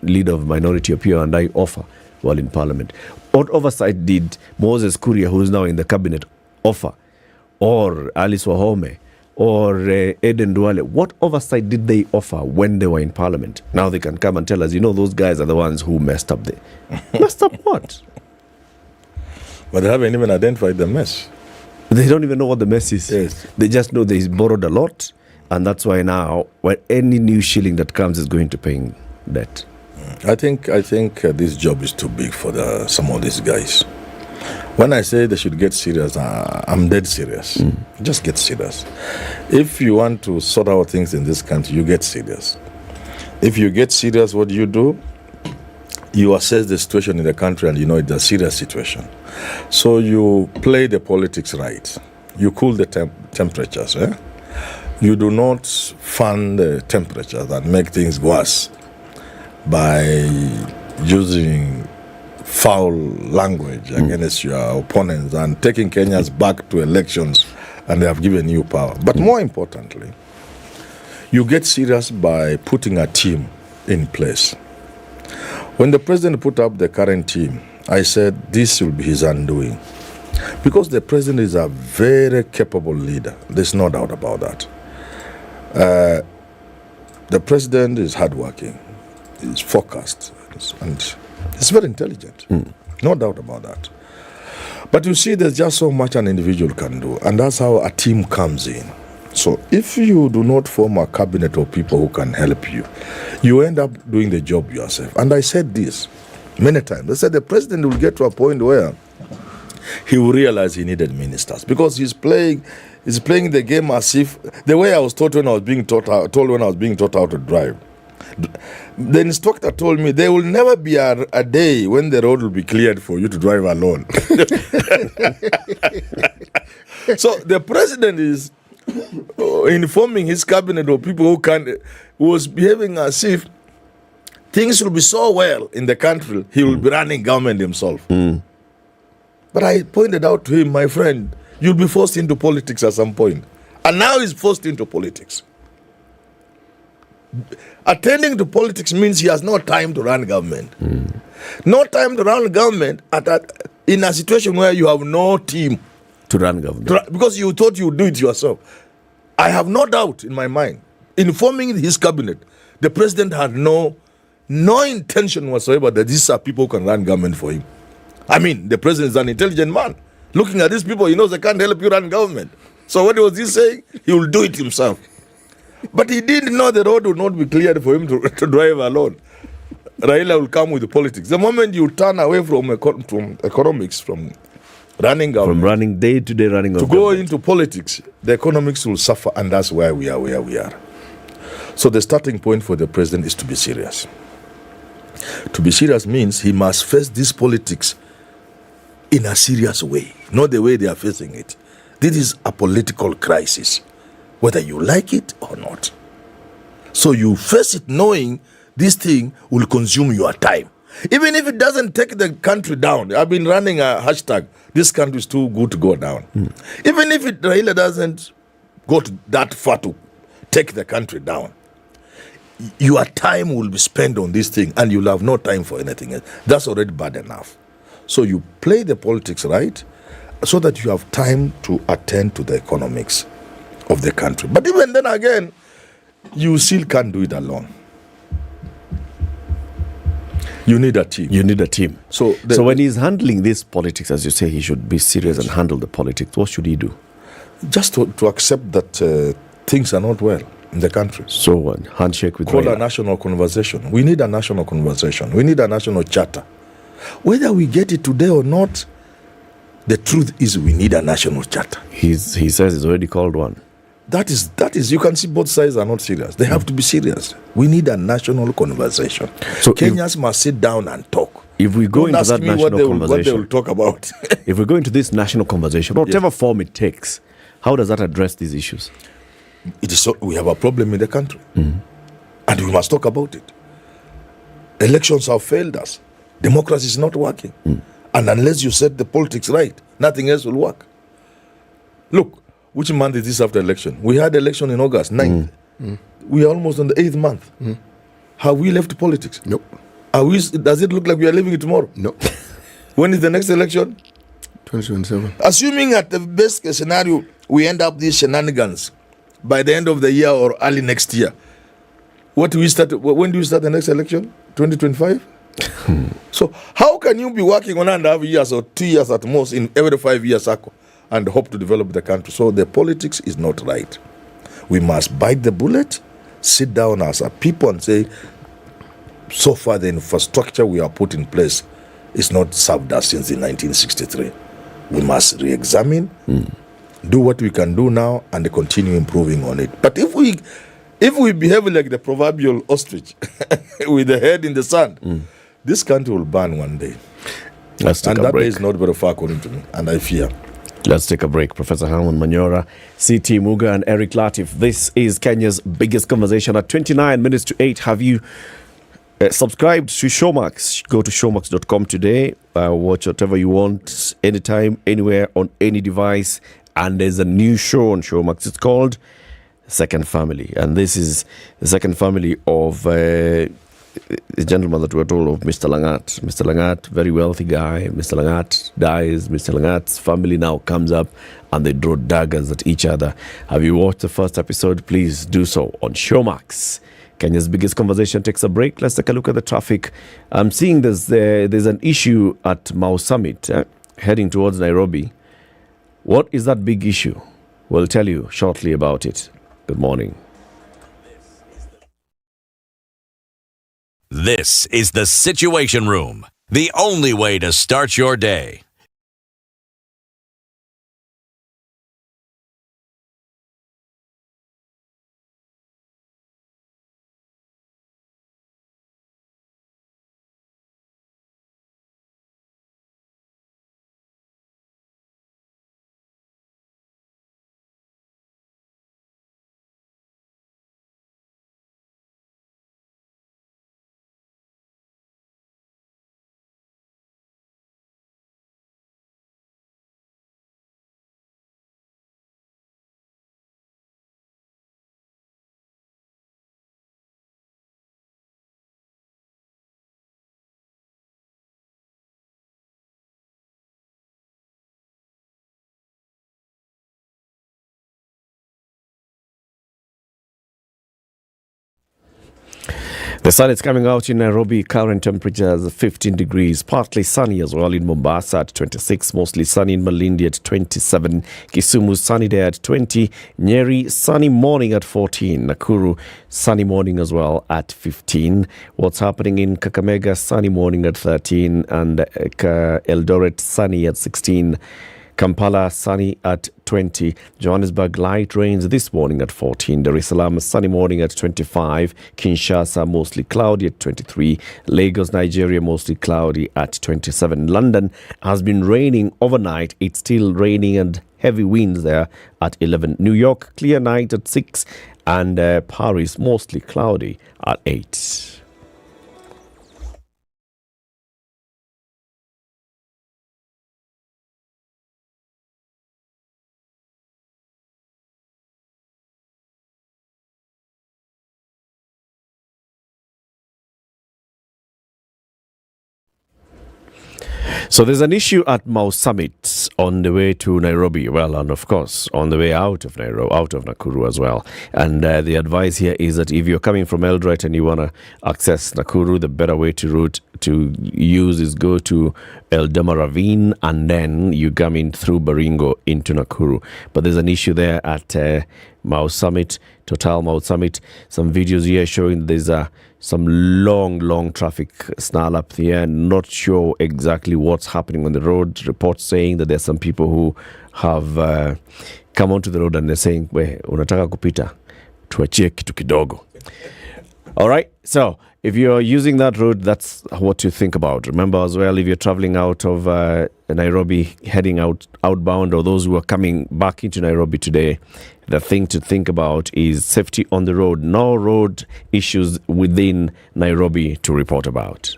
S10: leader of Minority Appeal and I offer while in Parliament? What oversight did Moses Kuria, who is now in the cabinet, offer? Or Alice Wahome? Or Eden Duale? What oversight did they offer when they were in Parliament? Now they can come and tell us, those guys are the ones who messed up. Messed up what?
S4: But they haven't even identified the mess.
S10: They don't even know what the mess is.
S4: Yes.
S10: They just know they borrowed a lot, and that's why now, any new shilling that comes is going to paying debt.
S4: I think this job is too big for some of these guys. When I say they should get serious, I'm dead serious. Just get serious. If you want to sort out things in this country, you get serious. If you get serious, what do? You assess the situation in the country and it's a serious situation. So you play the politics right. You cool the temperatures. You do not fan the temperatures and make things worse by using foul language against your opponents and taking Kenyans back to elections, and they have given you power. But more importantly, you get serious by putting a team in place. When the president put up the current team, I said this will be his undoing. Because the president is a very capable leader. There's no doubt about that. The president is hardworking, is focused, and he's very intelligent. No doubt about that. But you see, there's just so much an individual can do, and that's how a team comes in. So if you do not form a cabinet of people who can help you, you end up doing the job yourself. And I said this many times. I said the president will get to a point where he will realize he needed ministers, because he's playing the game as if the way I was taught when I was being taught how to drive. The instructor told me there will never be a day when the road will be cleared for you to drive alone. So the president is informing his cabinet of people who was behaving as if things will be so well in the country, he will be running government himself. But I pointed out to him, my friend, you'll be forced into politics at some point. And now he's forced into politics. Attending to politics means he has no time to run government. No time to run government in a situation where you have no team
S10: to run government.
S4: Because you thought you would do it yourself. I have no doubt in my mind, informing his cabinet, the president had no intention whatsoever that these are people who can run government for him. I mean, the president is an intelligent man. Looking at these people, he knows they can't help you run government. So what was he saying? He will do it himself. But he didn't know the road would not be cleared for him to drive alone. Raila will come with the politics. The moment you turn away from economics, from running government,
S10: from running day-to-day running
S4: to go into politics, the economics will suffer, and that's why we are where we are. So the starting point for the president is to be serious. To be serious means he must face this politics in a serious way, not the way they are facing it. This is a political crisis, whether you like it or not. So you face it knowing this thing will consume your time. Even if it doesn't take the country down. I've been running a hashtag, this country is too good to go down. Even if Raila doesn't go to that far to take the country down, your time will be spent on this thing and you'll have no time for anything else. That's already bad enough. So you play the politics right so that you have time to attend to the economics of the country. But even then again, you still can't do it alone. You need a team.
S10: So when he's handling this politics, as you say, he should be serious and handle the politics. What should he do?
S4: Just to accept that things are not well in the country.
S10: So what? Handshake with
S4: Call
S10: Raila.
S4: a national conversation. We need a national conversation. We need a national charter. Whether we get it today or not, the truth is we need a national charter.
S10: He says he's already called one.
S4: That is, you can see both sides are not serious. They have to be serious. We need a national conversation. So Kenyans must sit down and talk.
S10: If we go into that national conversation,
S4: what they will talk about.
S10: If we go into this national conversation, whatever form it takes, how does that address these issues?
S4: We have a problem in the country, and we must talk about it. Elections have failed us. Democracy is not working. And unless you set the politics right, nothing else will work. Look, which month is this after election? We had election in August 9th. We are almost on the 8th month. Have we left politics?
S11: Nope.
S4: Does it look like we are leaving it tomorrow?
S11: No.
S4: When is the next election?
S11: 2027.
S4: Assuming at the best case scenario, we end up these shenanigans by the end of the year or early next year. When do we start the next election? 2025? So how can you be working 1.5 years or 2 years at most in every 5 year cycle and hope to develop the country? So the politics is not right. We must bite the bullet, sit down as a people and say, so far the infrastructure we have put in place is not served us since in 1963. We must re-examine, do what we can do now and continue improving on it. But if we behave like the proverbial ostrich with the head in the sand, this country will burn one day.
S10: Let's take
S4: and
S10: a
S4: that
S10: break.
S4: day is not very far according to me, and I fear.
S10: Let's take a break. Professor Herman Manyora, CT Muga, and Eric Latif. This is Kenya's biggest conversation at 29 minutes to 8. Have you subscribed to Showmax? Go to showmax.com today. Watch whatever you want, anytime, anywhere, on any device. And there's a new show on Showmax. It's called Second Family. And this is the second family of the gentleman that we're told of, Mr. Langat. Mr. Langat, very wealthy guy. Mr. Langat dies. Mr. Langat's family now comes up and they draw daggers at each other. Have you watched the first episode? Please do so on Showmax. Kenya's biggest conversation takes a break. Let's take a look at the traffic. I'm seeing there's an issue at Mau Summit heading towards Nairobi. What is that big issue? We'll tell you shortly about it. Good morning.
S3: This is the Situation Room, the only way to start your day.
S10: The sun is coming out in Nairobi. Current temperatures 15 degrees. Partly sunny as well in Mombasa at 26. Mostly sunny in Malindi at 27. Kisumu sunny day at 20. Nyeri sunny morning at 14. Nakuru sunny morning as well at 15. What's happening in Kakamega? Sunny morning at 13. And Eldoret sunny at 16. Kampala sunny at 20. Johannesburg light rains this morning at 14. Dar es Salaam sunny morning at 25. Kinshasa mostly cloudy at 23. Lagos, Nigeria mostly cloudy at 27. London has been raining overnight. It's still raining and heavy winds there at 11. New York clear night at 6. And Paris mostly cloudy at 8. So there's an issue at Mau Summit on the way to Nairobi. Well, and of course, on the way out of Nairobi, out of Nakuru as well. And the advice here is that if you're coming from Eldoret and you want to access Nakuru, the better way to use is go to Eldama Ravine and then you come in through Baringo into Nakuru. But there's an issue there at Mau Summit, Total Mau Summit. Some videos here showing there's some long traffic snarl up here. Not sure exactly what's happening on the road. Reports saying that there's some people who have come onto the road and they're saying, we unataka kupita, tuachie kitu kidogo. All right, so if you're using that road, that's what to think about. Remember as well, if you're traveling out of Nairobi, heading outbound, or those who are coming back into Nairobi today, the thing to think about is safety on the road. No road issues within Nairobi to report about.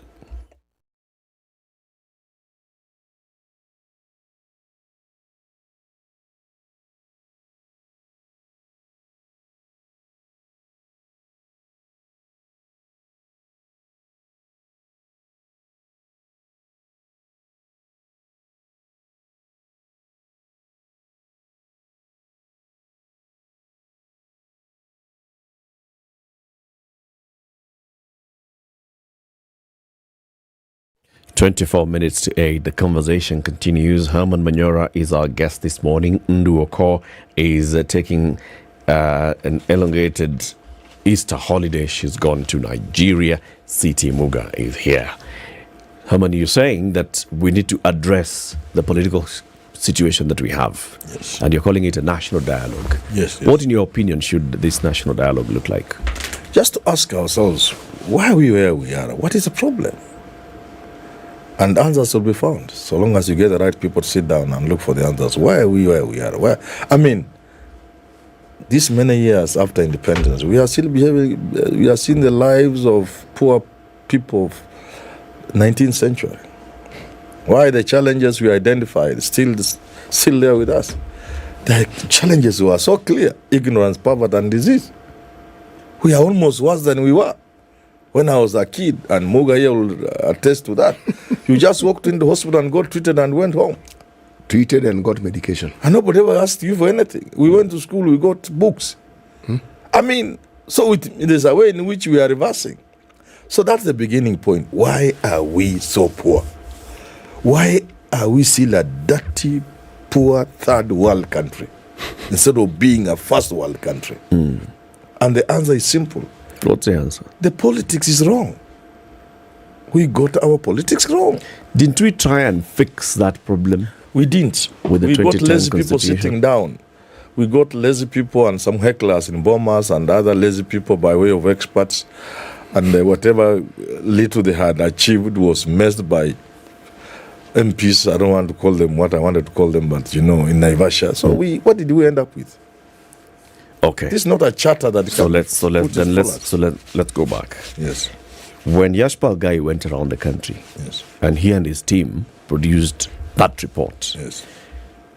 S10: 24 minutes to 8. The conversation continues. Herman Manyora is our guest this morning. Ndu Oko is taking an elongated Easter holiday. She's gone to Nigeria. C.T. Muga is here. Herman, you're saying that we need to address the political situation that we have.
S4: Yes.
S10: And you're calling it a national dialogue.
S4: Yes.
S10: What, in your opinion, should this national dialogue look like?
S4: Just to ask ourselves, why are we where we are? What is the problem? And answers will be found, so long as you get the right people to sit down and look for the answers. Why are we where we are? This many years after independence, we are still we are seeing the lives of poor people of 19th century. Why the challenges we identified still there with us? The challenges were so clear: ignorance, poverty, and disease. We are almost worse than we were when I was a kid, and Muga here will attest to that. You just walked into the hospital and got treated and went home.
S11: Treated and got medication.
S4: And nobody ever asked you for anything. We went to school, we got books. So there's a way in which we are reversing. So that's the beginning point. Why are we so poor? Why are we still a dirty, poor third world country instead of being a first world country? And the answer is simple.
S10: What's the answer?
S4: The politics is wrong. We got our politics wrong.
S10: Didn't we try and fix that problem?
S4: We didn't.
S10: With the
S4: we got
S10: 2010
S4: lazy people sitting down. We got lazy people and some hecklers in bombers and other lazy people by way of experts. And whatever little they had achieved was messed by MPs. I don't want to call them what I wanted to call them, but in Naivasha. So what did we end up with?
S10: Okay.
S4: This is not a charter that.
S10: Let's go back.
S4: Yes.
S10: When Yashpal Gai went around the country,
S4: yes,
S10: and he and his team produced that report,
S4: yes,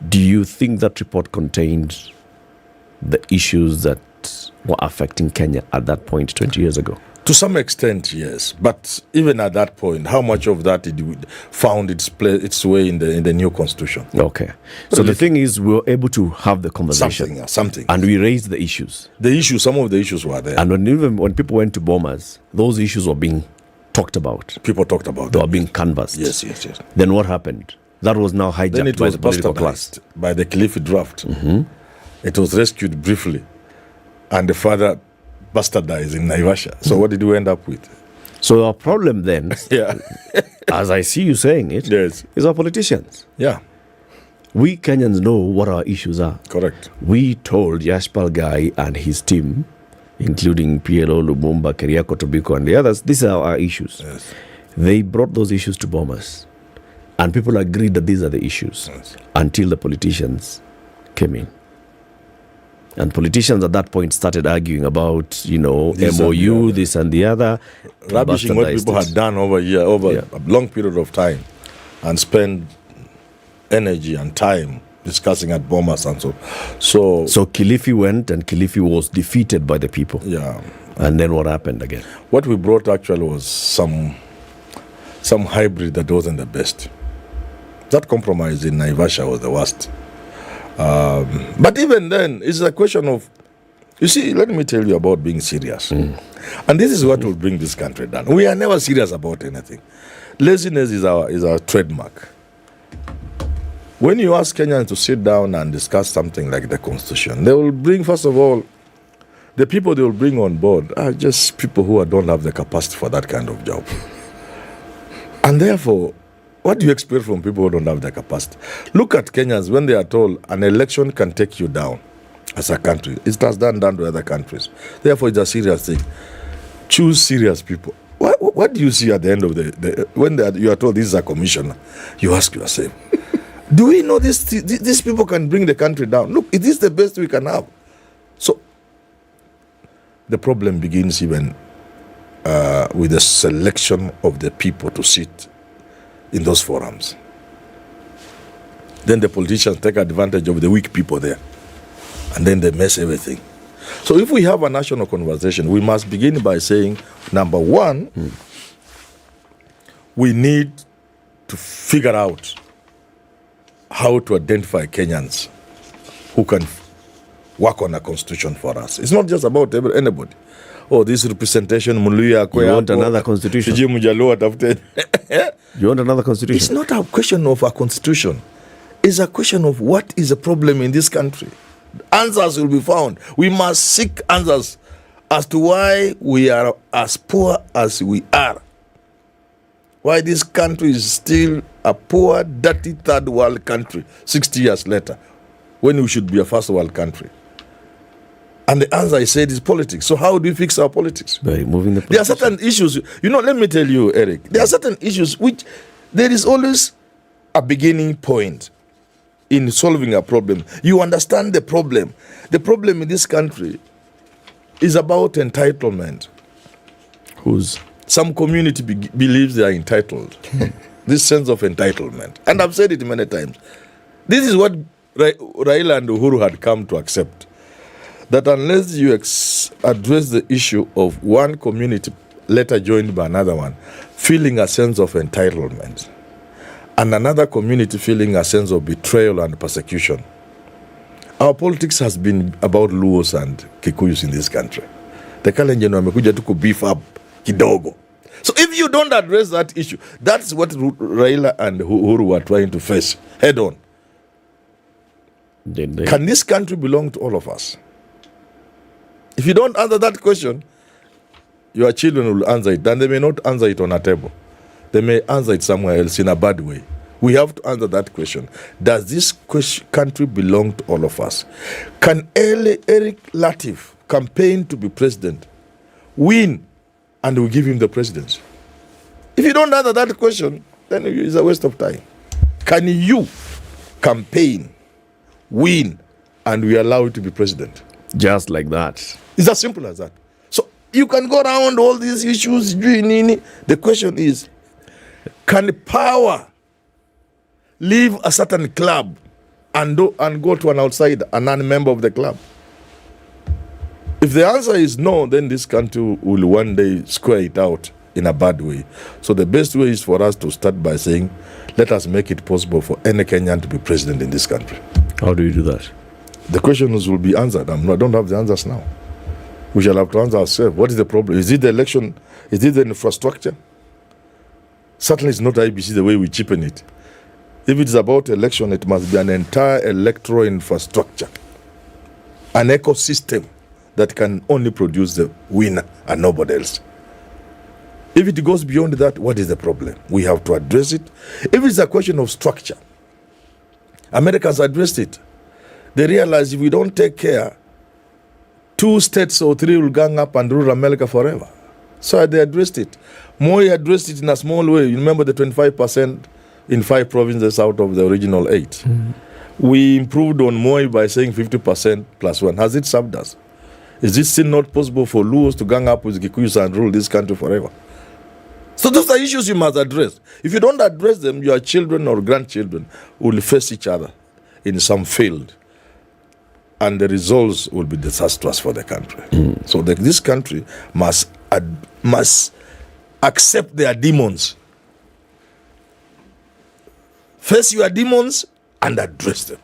S10: do you think that report contained the issues that were affecting Kenya at that point 20 years ago?
S4: To some extent, yes. But even at that point, how much of that it found its way in the new constitution?
S10: Okay. So the thing is, we were able to have the conversation.
S4: Something.
S10: And we raised the issues.
S4: Some of the issues were there.
S10: And when people went to bombers, those issues were being talked about.
S4: People talked about
S10: They
S4: them.
S10: were being canvassed.
S4: Yes.
S10: Then what happened? That was now hijacked
S4: Then it
S10: by
S4: was
S10: the political class.
S4: bastardized by the Kilifi draft. It was rescued briefly. And the father bastardized in Naivasha. So what did we end up with?
S10: So our problem then, as I see you saying it, is our politicians.
S4: Yeah.
S10: We Kenyans know what our issues are.
S4: Correct.
S10: We told Yashpal Gai and his team, including PLO, Lumumba, Keriako, Tobiko, and the others, these are our issues.
S4: Yes.
S10: They brought those issues to bombers. And people agreed that these are the issues until the politicians came in. And politicians at that point started arguing about, MOU, this and the other.
S4: Rubbishing what people had done over a long period of time and spend energy and time discussing at bombers and so.
S10: So Kilifi went and Kilifi was defeated by the people.
S4: Yeah.
S10: And then what happened again?
S4: What we brought actually was some hybrid that wasn't the best. That compromise in Naivasha was the worst. But even then, it's a question of, let me tell you about being serious. And this is what will bring this country down. We are never serious about anything. Laziness is our trademark. When you ask Kenyans to sit down and discuss something like the Constitution, they will bring, first of all, the people they will bring on board are just people who don't have the capacity for that kind of job. And therefore, what do you expect from people who don't have the capacity? Look at Kenyans when they are told an election can take you down as a country. It has done to other countries. Therefore, it's a serious thing. Choose serious people. What do you see at the end of when you are told this is a commissioner? You ask yourself, do we know these people can bring the country down? Look, it is the best we can have. So the problem begins even with the selection of the people to sit in those forums. Then the politicians take advantage of the weak people there, and then they mess everything. So if we have a national conversation, we must begin by saying, number one, we need to figure out how to identify Kenyans who can work on a constitution for us. It's not just about anybody. oh, this representation, Muluya,
S10: You want another constitution?
S4: You
S10: want another constitution?
S4: It's not a question of a constitution. It's a question of what is the problem in this country. Answers will be found. We must seek answers as to why we are as poor as we are. Why this country is still a poor, dirty third world country 60 years later, when we should be a first world country. And the answer I said is politics. So how do we fix our politics?
S10: By removing the
S4: There are certain issues, let me tell you, Eric, there are certain issues which there is always a beginning point in solving a problem. You understand the problem. The problem in this country is about entitlement. Some community believes they are entitled. This sense of entitlement. And I've said it many times. This is what Raila and Uhuru had come to accept. That unless you address the issue of one community later joined by another one, feeling a sense of entitlement, and another community feeling a sense of betrayal and persecution. Our politics has been about Luos and Kikuyus in this country. The Kalenjin wamekuja tu beef up kidogo. So if you don't address that issue, that's what Raila and Uhuru were trying to face head on. Can this country belong to all of us? If you don't answer that question, your children will answer it, and they may not answer it on a table. They may answer it somewhere else in a bad way. We have to answer that question. Does this country belong to all of us? Can Eric Latif campaign to be president, win, and we give him the presidency? If you don't answer that question, then it's a waste of time. Can you campaign, win, and we allow you to be president?
S10: Just like that.
S4: It's as simple as that. So you can go around all these issues. The question is, can power leave a certain club and go to an outsider, a non-member of the club? If the answer is no, then this country will one day square it out in a bad way. So the best way is for us to start by saying, let us make it possible for any Kenyan to be president in this country.
S10: How do you do that?
S4: The questions will be answered. I don't have the answers now. We shall have to answer ourselves. What is the problem? Is it the election? Is it the infrastructure? Certainly it's not IBC the way we cheapen it. If it's about election, it must be an entire electoral infrastructure, an ecosystem that can only produce the winner and nobody else. If it goes beyond that, what is the problem? We have to address it. If it's a question of structure, Americans addressed it. They realize if we don't take care, 2 states or 3 will gang up and rule America forever. So they addressed it. Moi addressed it in a small way. You remember the 25% in 5 provinces out of the original 8. Mm-hmm. We improved on Moi by saying 50% plus 1. Has it served us? Is it still not possible for Luos to gang up with Kikuyus and rule this country forever? So those are issues you must address. If you don't address them, your children or grandchildren will face each other in some field, and the results will be disastrous for the country. So this country must accept their demons. Face your demons and address them.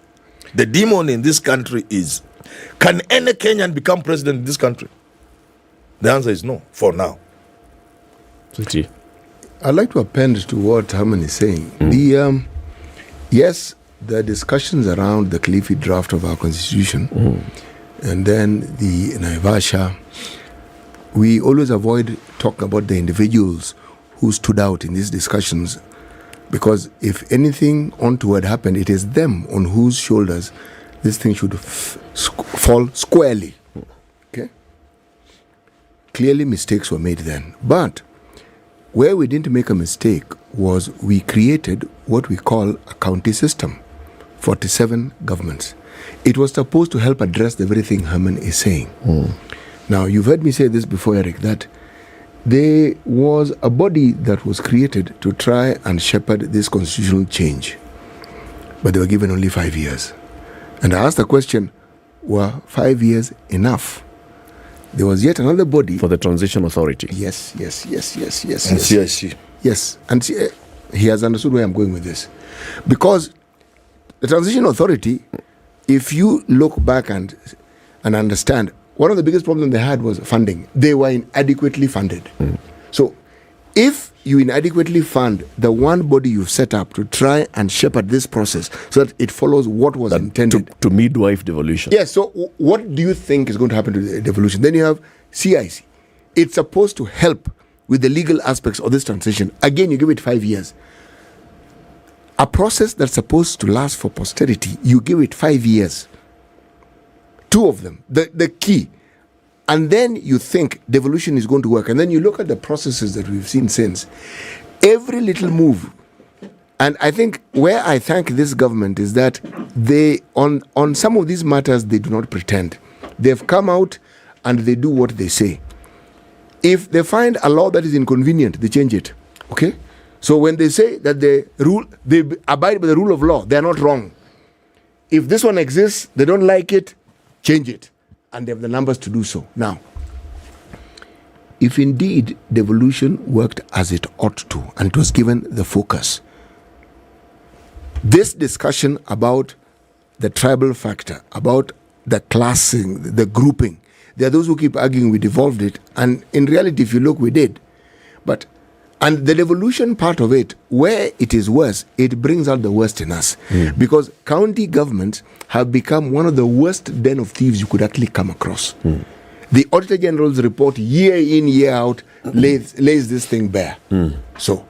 S4: The demon in this country is, can any Kenyan become president in this country? The answer is no, for now.
S11: I'd like to append to what Herman is saying. Yes, the discussions around the Kilifi draft of our constitution and then the Naivasha, we always avoid talking about the individuals who stood out in these discussions, because if anything untoward happened, it is them on whose shoulders this thing should fall squarely. Okay? Clearly mistakes were made then. But where we didn't make a mistake was we created what we call a county system, 47 governments. It was supposed to help address the very thing Herman is saying. Now, you've heard me say this before, Eric, that there was a body that was created to try and shepherd this constitutional change, but they were given only 5 years. And I asked the question, were 5 years enough? There was yet another body.
S10: For the Transition Authority.
S11: Yes.
S4: And CIC.
S11: Yes. And he has understood where I'm going with this. Because the Transition Authority, if you look back and understand, one of the biggest problems they had was funding. They were inadequately funded. So if you inadequately fund the one body you've set up to try and shepherd this process so that it follows what was intended.
S10: To midwife devolution.
S11: Yes, so what do you think is going to happen to the devolution? Then you have CIC. It's supposed to help with the legal aspects of this transition. Again, you give it 5 years. A process that's supposed to last for posterity, you give it 5 years. 2 of them, the key. And then you think devolution is going to work. And then you look at the processes that we've seen since. Every little move. And I think where I thank this government is that they, on some of these matters, they do not pretend. They've come out and they do what they say. If they find a law that is inconvenient, they change it. Okay? So when they say that they abide by the rule of law, they are not wrong. If this one exists, they don't like it, change it. And they have the numbers to do so. Now, if indeed devolution worked as it ought to, and it was given the focus, this discussion about the tribal factor, about the classing, the grouping, there are those who keep arguing we devolved it, and in reality, if you look, we did. And the devolution part of it, where it is worse, it brings out the worst in us. Because county governments have become one of the worst den of thieves you could actually come across. The Auditor General's report, year in, year out, lays this thing bare. So,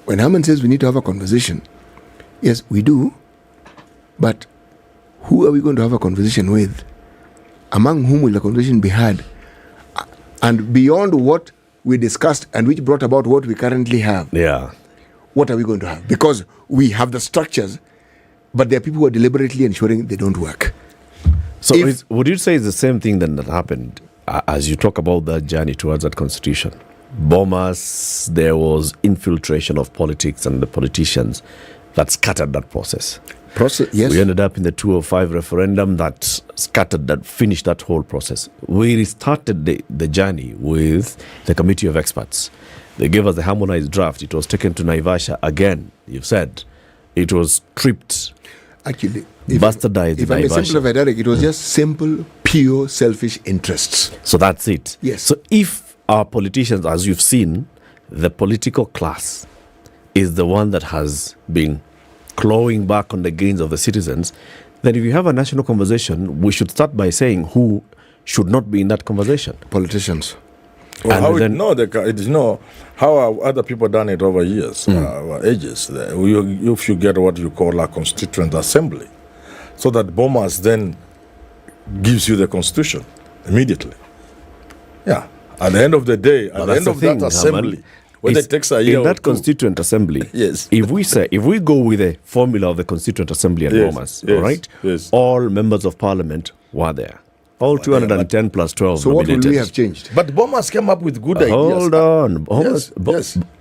S11: when Herman says we need to have a conversation, yes, we do. But who are we going to have a conversation with? Among whom will the conversation be had? And beyond what we discussed and which brought about what we currently have.
S10: Yeah.
S11: What are we going to have? Because we have the structures, but there are people who are deliberately ensuring they don't work.
S10: So would you say it's the same thing that happened as you talk about that journey towards that constitution? Bomas, there was infiltration of politics and the politicians that scattered that process.
S11: Yes.
S10: We ended up in the 205 referendum that scattered, that finished that whole process. We restarted the journey with the committee of experts. They gave us the harmonized draft. It was taken to Naivasha again. You've said it was stripped.
S11: Actually,
S10: bastardized.
S11: If I may simplify, Derek, it was just simple, pure, selfish interests.
S10: So that's it.
S11: Yes.
S10: So if our politicians, as you've seen, the political class is the one that has been clawing back on the gains of the citizens, then if you have a national conversation, we should start by saying who should not be in that conversation.
S11: Politicians.
S4: Well, how have other people done it over years, ages? You should get what you call a constituent assembly, so that Bomas then gives you the constitution immediately. Yeah. At the end of the day, at the end of that assembly, whether it takes a year
S10: in that constituent assembly,
S4: yes.
S10: If we go with the formula of the constituent assembly at Bomas, all right?
S4: Yes.
S10: All members of parliament were there. All 210 plus 12
S11: So
S10: nominated.
S11: what will we have changed?
S4: But Bomas came up with good ideas.
S10: Hold on.
S4: Yes.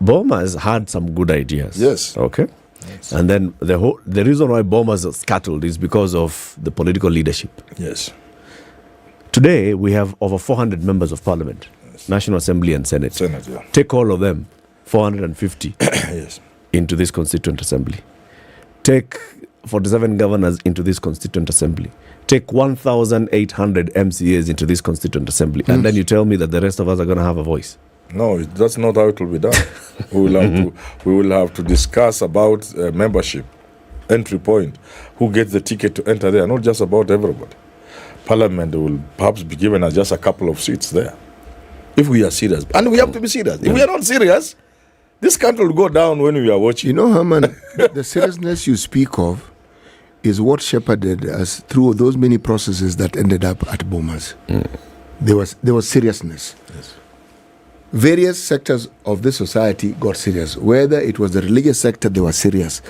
S10: Bomas had some good ideas.
S4: Yes.
S10: Okay. Yes. And then the reason why Bomas are scattered is because of the political leadership.
S4: Yes.
S10: Today, we have over 400 members of parliament. National Assembly and Senate.
S4: Yeah.
S10: Take all of them, 450,
S4: yes,
S10: into this Constituent Assembly. Take 47 governors into this Constituent Assembly. Take 1,800 MCAs into this Constituent Assembly. And then you tell me that the rest of us are going to have a voice.
S4: No, that's not how it will be done. we will have to discuss about membership, entry point, who gets the ticket to enter there, not just about everybody. Parliament will perhaps be given just a couple of seats there. If we are serious, and we have to be serious. If we are not serious, this country will go down when we are watching.
S11: You know, Herman, the seriousness you speak of is what shepherded us through those many processes that ended up at Bomas. There was seriousness.
S4: Yes.
S11: Various sectors of this society got serious. Whether it was the religious sector, they were serious.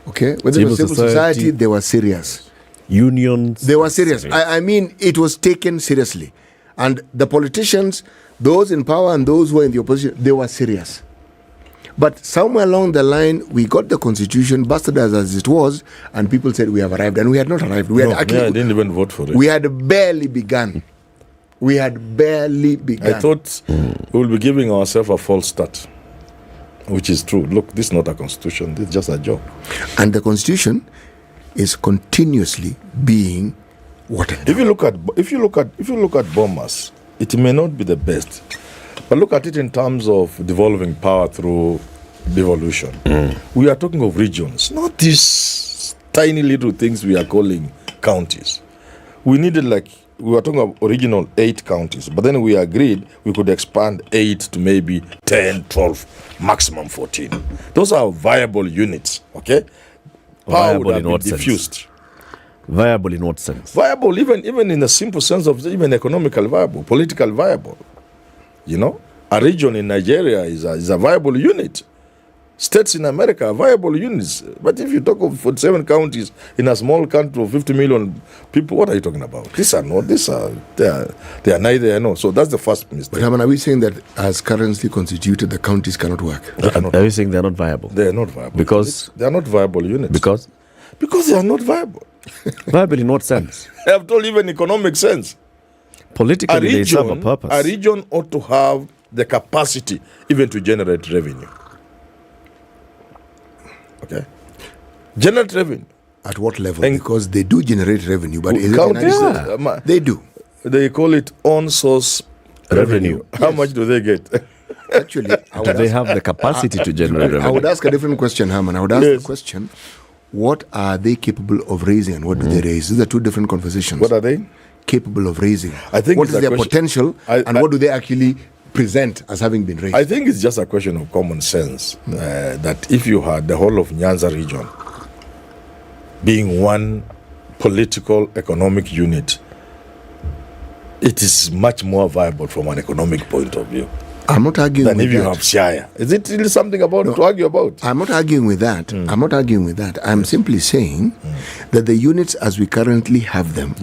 S11: Okay? Whether it was civil society, they were serious.
S10: Unions,
S11: they were serious. I mean, it was taken seriously. And the politicians, those in power and those who were in the opposition, they were serious. But somewhere along the line, we got the constitution, bastardized as it was, and people said we have arrived. And we had not arrived.
S4: I didn't even vote for it.
S11: We had barely begun. I
S4: thought we will be giving ourselves a false start, which is true. Look, this is not a constitution. This is just a job.
S11: And the constitution is continuously being What?
S4: If you look at Bomas, it may not be the best, but look at it in terms of devolving power through devolution. We are talking of regions, not these tiny little things we are calling counties. We were talking of original 8 counties, but then we agreed we could expand 8 to maybe 10, 12, maximum 14. Those are viable units, okay? Power
S10: Viable
S4: would have
S10: in
S4: been
S10: what sense?
S4: diffused.
S10: Viable in what sense?
S4: Viable, even in the simple sense of even economical viable, political viable. You know, a region in Nigeria is a viable unit. States in America are viable units. But if you talk of 47 counties in a small country of 50 million people, what are you talking about? They are neither, So that's the first mistake.
S11: But are we saying that as currently constituted, the counties cannot work?
S10: Are you saying they're not viable?
S4: They are not viable.
S10: Because?
S4: They are not viable units.
S10: Because?
S4: Because they are not viable.
S10: Viable in what sense?
S4: I have told you even economic sense.
S10: Politically, they serve a purpose.
S4: A region ought to have the capacity even to generate revenue. Okay? Generate revenue.
S11: At what level? Because they do generate revenue, but is
S4: counties,
S11: it they do.
S4: They call it on-source revenue. How much do they get?
S11: Actually,
S10: do they have the capacity to generate revenue?
S11: I would ask a different question, Herman. I would ask the question, what are they capable of raising and what do they raise? These are two different conversations.
S4: What are they?
S11: Capable of raising.
S4: I think
S11: what is their potential and what do they actually present as having been raised?
S4: I think it's just a question of common sense that if you had the whole of Nyanza region being one political economic unit, it is much more viable from an economic point of view.
S11: I'm not arguing
S4: than
S11: with
S4: if you
S11: that.
S4: have Shire. Is it really something to argue about?
S11: I'm not arguing with that. I'm not arguing with that. I'm simply saying that the units as we currently have them,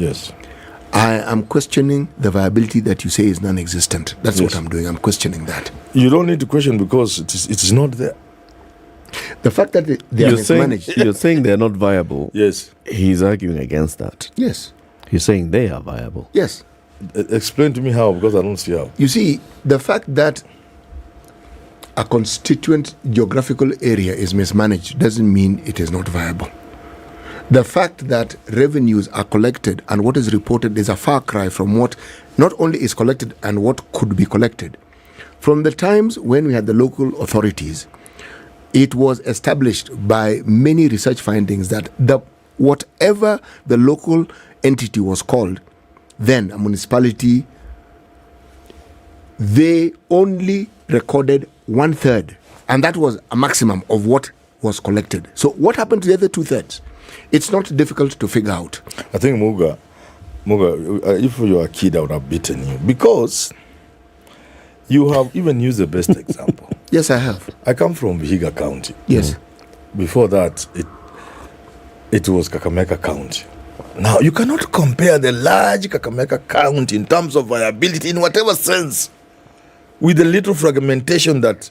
S11: I am questioning the viability that you say is non-existent. That's what I'm doing. I'm questioning that.
S4: You don't need to question because it is not there.
S11: The fact that they are mismanaged.
S10: You're saying they're not viable.
S4: Yes.
S10: He's arguing against that.
S11: Yes.
S10: He's saying they are viable.
S11: Yes.
S4: Explain to me how, because I don't see how.
S11: You see, the fact that a constituent geographical area is mismanaged doesn't mean it is not viable. The fact that revenues are collected and what is reported is a far cry from what not only is collected and what could be collected. From the times when we had the local authorities, it was established by many research findings that whatever the local entity was called, then a municipality, they only recorded 1/3, and that was a maximum of what was collected. So what happened to the other 2/3? It's not difficult to figure out.
S4: I think Muga, if you were a kid, I would have beaten you because you have even used the best example.
S11: Yes, I have.
S4: I come from Vihiga County.
S11: Yes.
S4: Before that, it was Kakamega County. Now, you cannot compare the large Kakamega County in terms of viability in whatever sense with the little fragmentation that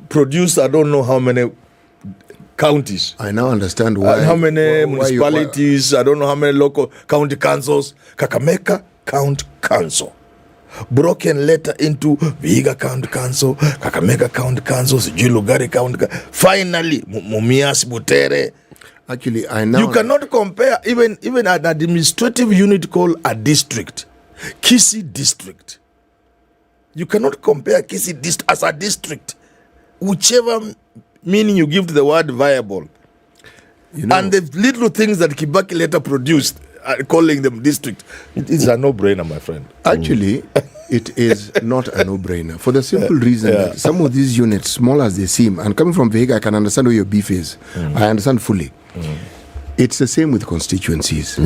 S4: produced I don't know how many counties.
S11: I now understand why.
S4: How many municipalities, I don't know how many local county councils. Kakamega County Council. Broken letter into Vihiga County Council, Kakamega County Council, Julugari County. Finally, Mumias, Butere.
S11: Actually, I know.
S4: You cannot compare even an administrative unit called a district, Kisi district. You cannot compare Kisi as a district, whichever meaning you give to the word viable. And the little things that Kibaki later produced, calling them district, it is a no-brainer, my friend.
S11: Actually, it is not a no-brainer for the simple reason that some of these units, small as they seem, and coming from Vihiga, I can understand where your beef is. I understand fully. It's the same with constituencies.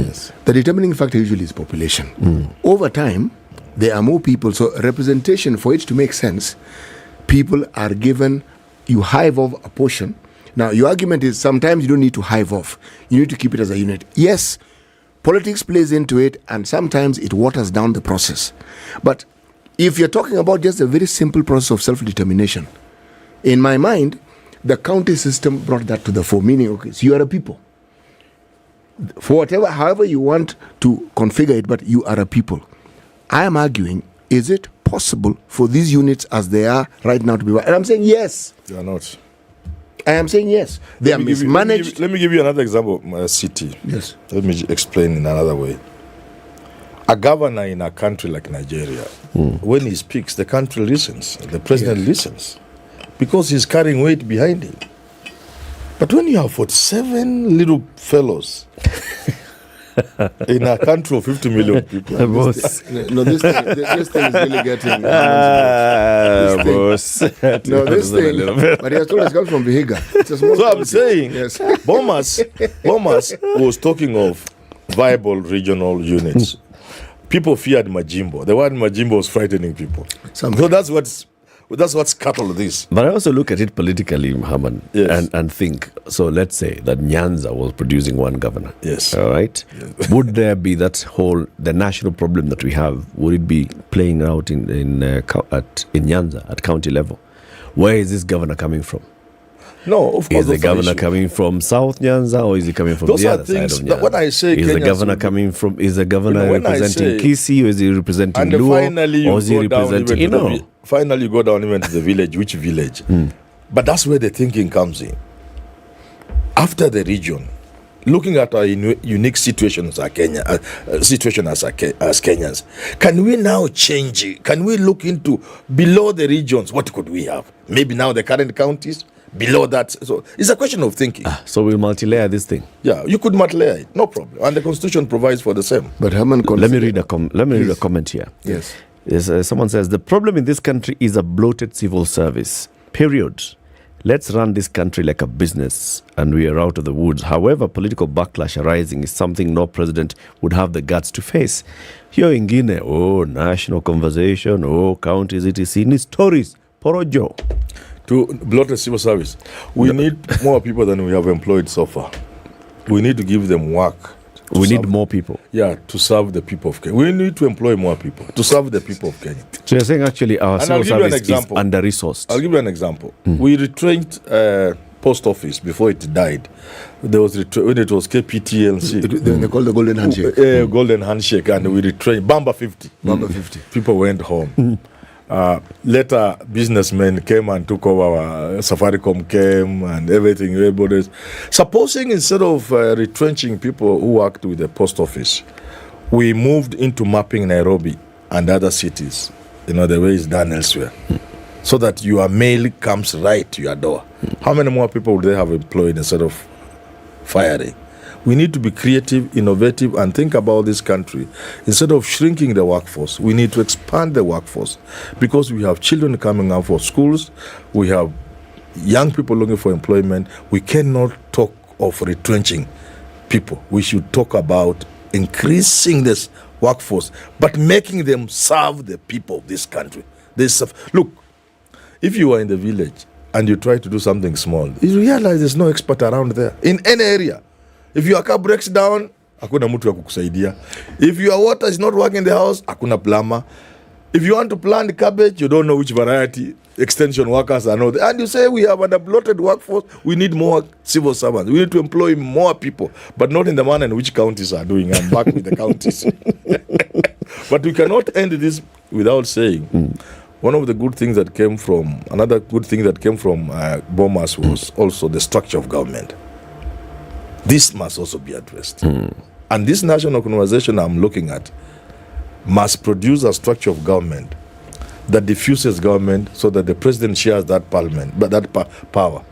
S11: The determining factor usually is population. Over time, there are more people, so representation, for it to make sense, people are given, you hive off a portion. Now, your argument is sometimes you don't need to hive off. You need to keep it as a unit. Yes, politics plays into it, and sometimes it waters down the process. But if you're talking about just a very simple process of self-determination, in my mind, the county system brought that to the fore, meaning, okay, so you are a people. For whatever, however you want to configure it, but you are a people. I am arguing, is it possible for these units as they are right now to be? And I'm saying yes.
S4: They are not.
S11: I am saying yes. They are mismanaged.
S4: Let me give you another example. A city.
S11: Yes.
S4: Let me explain in another way. A governor in a country like Nigeria, when he speaks, the country listens, the president listens, because he's carrying weight behind him. But when you have 47 little fellows in a country of 50 million people,
S11: this thing is really getting.
S10: Boss.
S11: This thing, but he has told us comes from Vihiga.
S4: So I'm saying, Bomas was talking of viable regional units. People feared Majimbo. The word Majimbo was frightening people. So that's what scuttled this.
S10: But I also look at it politically, Muhammad, and think, so let's say that Nyanza was producing one governor.
S4: Yes.
S10: All right? Yes. Would there be the national problem that we have, would it be playing out in Nyanza at county level? Where is this governor coming from?
S4: No, of course.
S10: Is the governor coming from South Nyanza, or is he coming from the other side of Nyanza?
S4: When I say
S10: is the governor coming from? Is the governor representing Kisii, or is he representing Luo, or is he representing?
S4: Finally, you go down even to the village. Which village? But that's where the thinking comes in. After the region, looking at our unique situation as Kenyans, can we now change it? Can we look into below the regions? What could we have? Maybe now the current counties. Below that, so it's a question of thinking.
S10: So we'll multi-layer this thing.
S4: Yeah, you could multi-layer it, no problem. And the constitution provides for the same.
S11: But Herman,
S10: let me read a comment here.
S11: Yes.
S10: Someone says the problem in this country is a bloated civil service. Period. Let's run this country like a business, and we are out of the woods. However, political backlash arising is something no president would have the guts to face. Here ingine, national conversation, counties, etc. Ni stories, porojo.
S4: To bloated civil service, we need more people than we have employed so far. We need to give them work.
S10: We need more people.
S4: Yeah, to serve the people of Kenya. We need to employ more people to serve the people of Kenya.
S10: So you're saying actually our civil service is under-resourced.
S4: I'll give you an example. We retrenched post office before it died. There was when it was KPTLC.
S11: They called the golden handshake.
S4: Golden handshake, and we retrenched. Bamba 50. People went home. Later, businessmen came and took over. Safaricom came and everything. Everybody's supposing instead of retrenching people who worked with the post office, we moved into mapping Nairobi and other cities. The way it's done elsewhere, so that your mail comes right to your door. How many more people would they have employed instead of firing? We need to be creative, innovative, and think about this country. Instead of shrinking the workforce, we need to expand the workforce, because we have children coming out for schools, we have young people looking for employment. We cannot talk of retrenching people. We should talk about increasing this workforce, but making them serve the people of this country. Look, if you are in the village and you try to do something small, you realize there's no expert around there in any area. If your car breaks down, hakuna mtu wa kukusaidia. If your water is not working in the house, hakuna plumber. If you want to plant cabbage, you don't know which variety. Extension workers are not there. And you say we have a bloated workforce, we need more civil servants. We need to employ more people, but not in the manner in which counties are doing. I'm back with the counties. But we cannot end this without saying one of the good things that came from, another good thing that came from Bomas was also the structure of government. This must also be addressed. And this national conversation I'm looking at must produce a structure of government that diffuses government, so that the president shares that parliament, but that power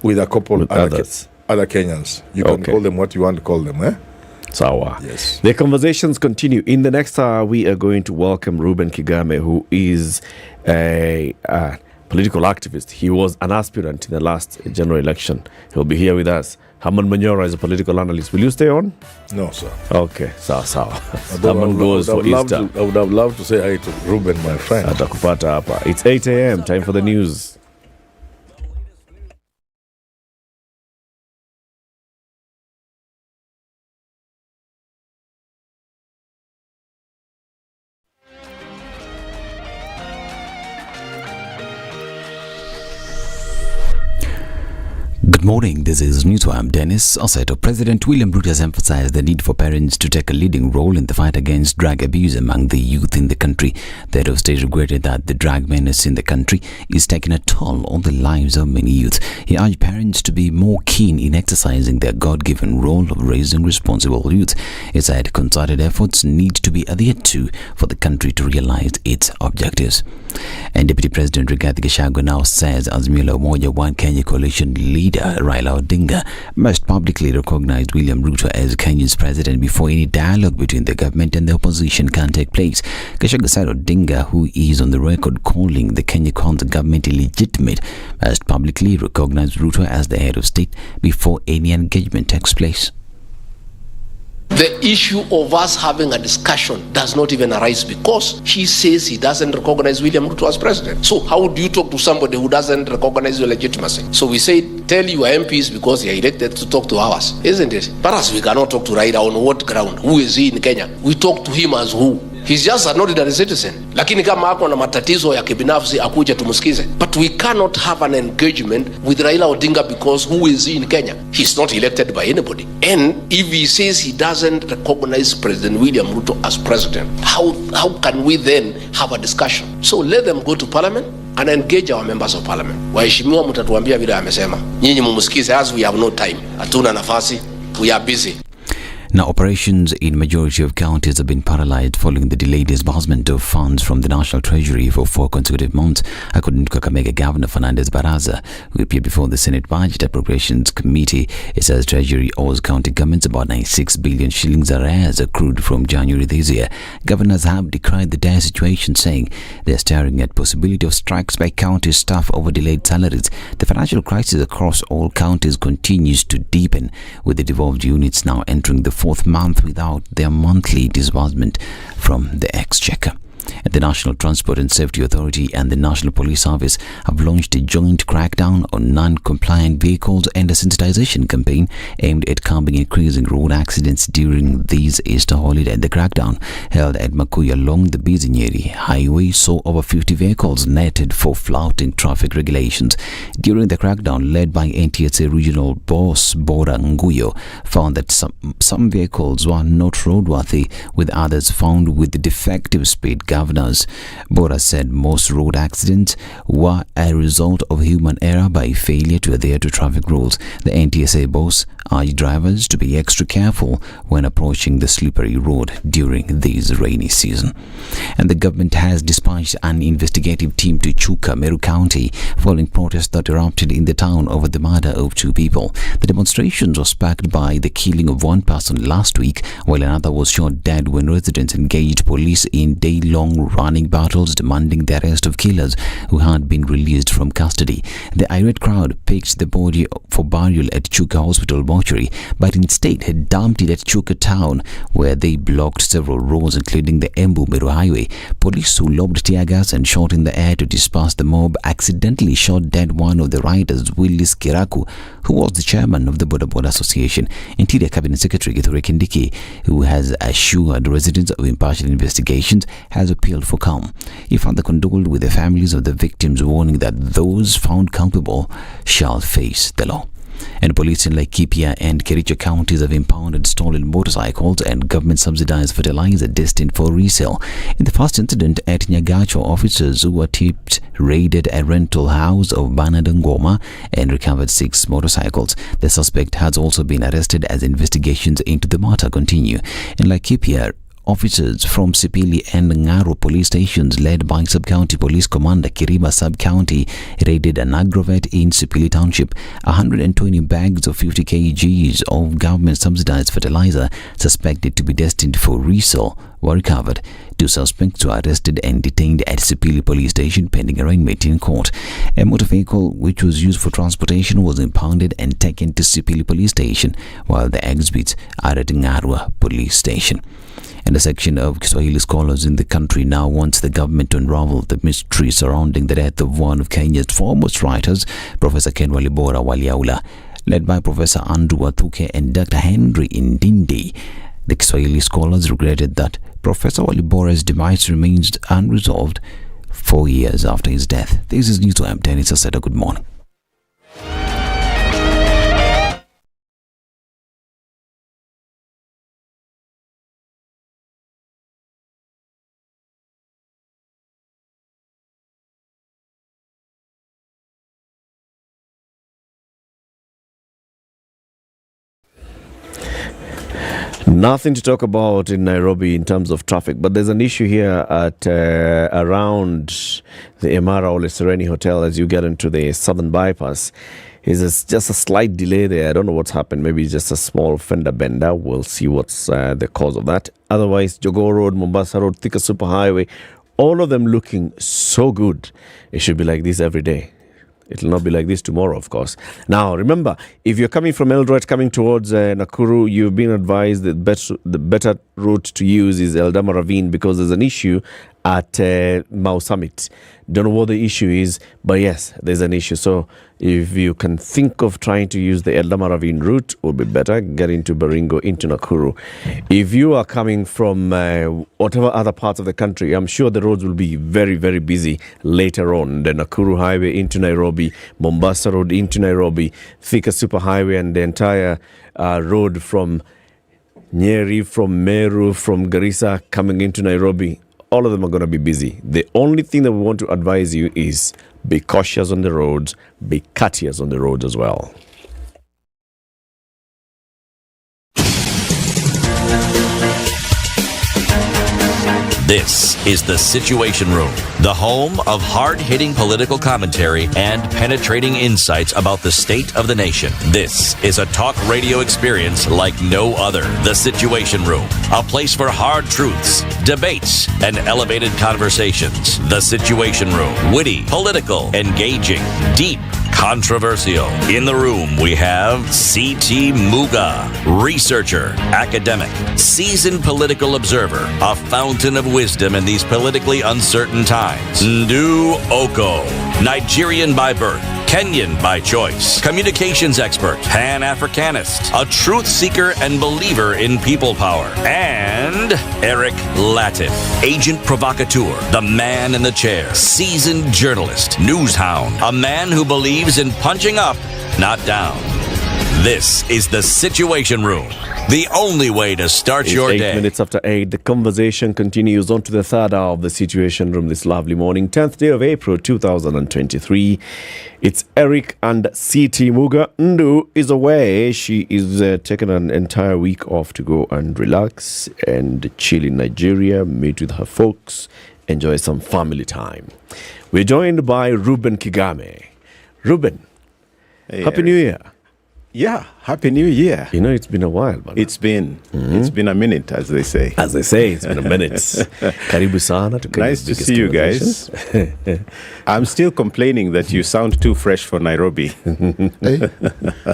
S4: with a couple of other Kenyans. You can call them what you want to call them, eh?
S10: Sawa.
S4: Yes.
S10: The conversations continue. In the next hour, we are going to welcome Reuben Kigame, who is a political activist. He was an aspirant in the last general election. He'll be here with us. Haman Manyora is a political analyst. Will you stay on?
S4: No, sir.
S10: Okay, sawa. Haman goes for Easter.
S4: I would have loved to say hi to Reuben, my friend.
S10: Atakupata hapa. It's 8 a.m. Time for the news.
S1: Good morning, this is News. I'm Dennis Oseto. President William Ruto has emphasized the need for parents to take a leading role in the fight against drug abuse among the youth in the country. The head of state regretted that the drug menace in the country is taking a toll on the lives of many youth. He urged parents to be more keen in exercising their God-given role of raising responsible youth. He said concerted efforts need to be adhered to for the country to realize its objectives. And Deputy President Rigathi Gachagua now says Azimio la Umoja One Kenya coalition leader Raila Odinga must publicly recognize William Ruto as Kenya's president before any dialogue between the government and the opposition can take place. Gachagua said Odinga, who is on the record calling the Kenya Kwanza government illegitimate, must publicly recognize Ruto as the head of state before any engagement takes place.
S2: The issue of us having a discussion does not even arise because he says he doesn't recognize William Ruto as president. So how do you talk to somebody who doesn't recognize your legitimacy? So we say, tell your MPs because they are elected to talk to ours, isn't it? But us, we cannot talk to Raila on what ground? Who is he in Kenya? We talk to him as who? He's just an ordinary citizen. Lakini kama ako na matatizo ya kibinafsi akuje tumusikize. But we cannot have an engagement with Raila Odinga because who is he in Kenya? He's not elected by anybody. And if he says he doesn't recognize President William Ruto as president, how can we then have a discussion? So let them go to parliament and engage our members of parliament. Waheshimiwa, mtatuambia vile amesema. Nyinyi mumusikize, as we have no time. Hatuna nafasi. We are busy.
S1: Now, operations in majority of counties have been paralyzed following the delayed disbursement of funds from the National Treasury for 4 consecutive months, according to Kakamega Governor Fernandez Baraza, who appeared before the Senate Budget Appropriations Committee. It says Treasury owes county governments about 96 billion shillings arrears accrued from January this year. Governors have decried the dire situation, saying they are staring at possibility of strikes by county staff over delayed salaries. The financial crisis across all counties continues to deepen, with the devolved units now entering the 4th month without their monthly disbursement from the Exchequer. The National Transport and Safety Authority and the National Police Service have launched a joint crackdown on non-compliant vehicles and a sensitization campaign aimed at curbing increasing road accidents during these Easter holiday. The crackdown, held at Makuyu along the busy Nyeri highway, saw over 50 vehicles netted for flouting traffic regulations. During the crackdown, led by NTSA Regional Boss Bora Nguyo, found that some vehicles were not roadworthy, with others found with defective speed governors. Bora said most road accidents were a result of human error by failure to adhere to traffic rules. The NTSA boss urged drivers to be extra careful when approaching the slippery road during this rainy season. And the government has dispatched an investigative team to Chuka, Meru County, following protests that erupted in the town over the murder of 2 people. The demonstrations were sparked by the killing of 1 person last week, while another was shot dead when residents engaged police in day-long running battles demanding the arrest of killers who had been released from custody. The irate crowd picked the body for burial at Chuka Hospital mortuary, but instead had dumped it at Chuka town, where they blocked several roads, including the Embu-Meru highway. Police, who lobbed tear gas and shot in the air to disperse the mob, accidentally shot dead one of the riders, Willis Kiraku, who was the chairman of the Boda Boda Association. Interior Cabinet Secretary Githure Kindiki, who has assured residents of impartial investigations, has appealed for calm. He further condoled with the families of the victims, warning that those found culpable shall face the law. And police in Laikipia and Kericho counties have impounded stolen motorcycles and government-subsidized fertilizer destined for resale. In the first incident at Nyagacho, officers who were tipped raided a rental house of Bernard Ngoma and recovered 6 motorcycles. The suspect has also been arrested as investigations into the matter continue. In Laikipia, officers from Sipili and Ngaro police stations, led by Sub-County Police Commander Kirima Sub-County, raided an agrovet in Sipili Township. 120 bags of 50 kgs of government-subsidized fertilizer, suspected to be destined for resale, were recovered. 2 suspects were arrested and detained at Sipili Police Station pending arraignment in court. A motor vehicle which was used for transportation was impounded and taken to Sipili Police Station, while the exhibits are at Ngarwa Police Station. And a section of Kiswahili scholars in the country now wants the government to unravel the mystery surrounding the death of one of Kenya's foremost writers, Professor Ken Walibora Waliaula. Led by Professor Andrew Wathuke and Dr. Henry Indindi, the Kiswahili scholars regretted that Professor Walibora's demise remains unresolved 4 years after his death. This is News. I'm Dennis Oseto. Good morning.
S10: Nothing to talk about in Nairobi in terms of traffic, but there's an issue here at around the Emara Ole Sereni Hotel as you get into the southern bypass. Is just a slight delay there. I don't know what's happened. Maybe it's just a small fender bender. We'll see what's the cause of that. Otherwise, Jogoo Road, Mombasa Road, Thika Superhighway, all of them looking so good. It should be like this every day. It will not be like this tomorrow, of course. Now, remember, if you're coming from Eldoret, coming towards Nakuru, you've been advised that the better route to use is Eldama Ravine because there's an issue at Mau Summit. Don't know what the issue is, but yes, there's an issue. So if you can think of trying to use the Eldama Ravine route, it would be better. Get into Baringo, into Nakuru. If you are coming from whatever other parts of the country, I'm sure the roads will be very, very busy later on. The Nakuru Highway into Nairobi, Mombasa Road into Nairobi, Thika Superhighway, and the entire road from Nyeri, from Meru, from Garissa coming into Nairobi. All of them are going to be busy. The only thing that we want to advise you is be cautious on the roads, be courteous on the roads as well.
S3: This is The Situation Room, the home of hard-hitting political commentary and penetrating insights about the state of the nation. This is a talk radio experience like no other. The Situation Room, a place for hard truths, debates, and elevated conversations. The Situation Room, witty, political, engaging, deep, controversial. In the room, we have C.T. Muga, researcher, academic, seasoned political observer, a fountain of wisdom in these politically uncertain times. Ndu Oko, Nigerian by birth, Kenyan by choice, communications expert, Pan-Africanist, a truth seeker and believer in people power, and Eric Latif, agent provocateur, the man in the chair, seasoned journalist, news hound, a man who believes in punching up, not down. This is The Situation Room, the only way to start
S10: It's
S3: your
S10: 8
S3: day.
S10: minutes after 8. The conversation continues on to the third hour of The Situation Room this lovely morning, 10th day of April 2023. It's Eric and C.T. Muga. Ndu is away. She is taking an entire week off to go and relax and chill in Nigeria, meet with her folks, enjoy some family time. We're joined by Ruben Kigame. Ruben, Happy New Year.
S16: Yeah, Happy New Year.
S10: You know, it's been a while. But
S16: it's been a minute, as they say.
S10: As they say, it's been a minute. Karibu sana to
S16: nice to see you guys. I'm still complaining that you sound too fresh for Nairobi.
S11: Hey.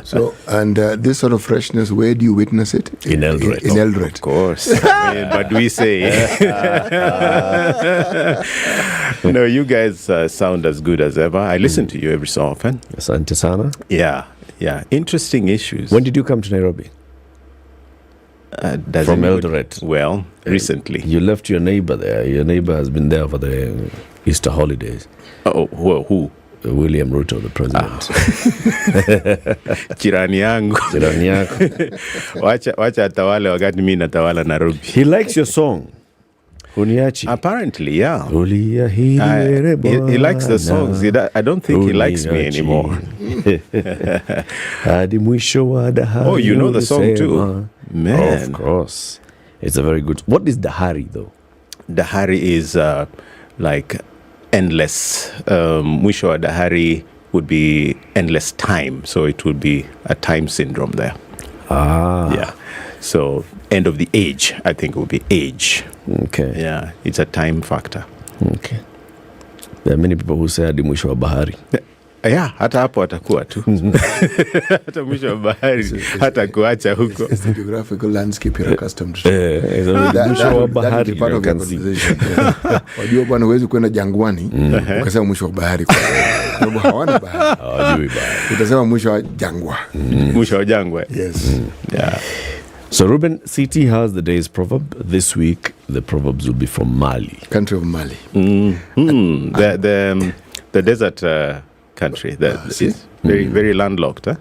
S11: So, and this sort of freshness, where do you witness it?
S10: In Eldoret.
S11: In Eldoret.
S16: Of course. But we say. No, you guys sound as good as ever. I listen to you every so often.
S10: Asante sana.
S16: Yeah, interesting issues.
S10: When did you come to Nairobi? From Eldoret.
S16: Well, recently.
S10: You left your neighbor there. Your neighbor has been there for the Easter holidays.
S16: Oh, who?
S10: William Ruto, the president.
S16: Jirani yangu. Wacha atawale wakati mimi natawala Nairobi.
S10: He likes your song. Uniachi.
S16: Apparently, yeah.
S10: He
S16: likes the songs. I don't think he likes me anymore. Oh, you know the song too? Man.
S10: Of course. It's a very good. What is Dahari though?
S16: Dahari is like endless. Mwisho wa Dahari would be endless time. So it would be a time syndrome there. Yeah. So end of the age, I think it would be age.
S10: Okay.
S16: Yeah, it's a time factor.
S10: Okay. There are many people who say hadi mwisho wa bahari.
S16: Yeah, hata hapo atakuwa tu. Hata mwisho wa bahari, hata kuacha huko.
S11: It's the geographical landscape you're accustomed to.
S10: Mwisho wa bahari.
S11: Part of the conversation. Wajua bwana, huwezi kwenda jangwani ukasema mwisho wa bahari kwa sababu hawana bahari.
S10: Hawajui bahari.
S11: Utasema mwisho wa jangwa.
S16: Mwisho wa jangwa.
S11: Yes.
S16: Yeah.
S10: So Ruben, CT has the day's proverb. This week, the proverbs will be from Mali.
S11: Country of Mali.
S16: The desert country. It's very landlocked. Huh?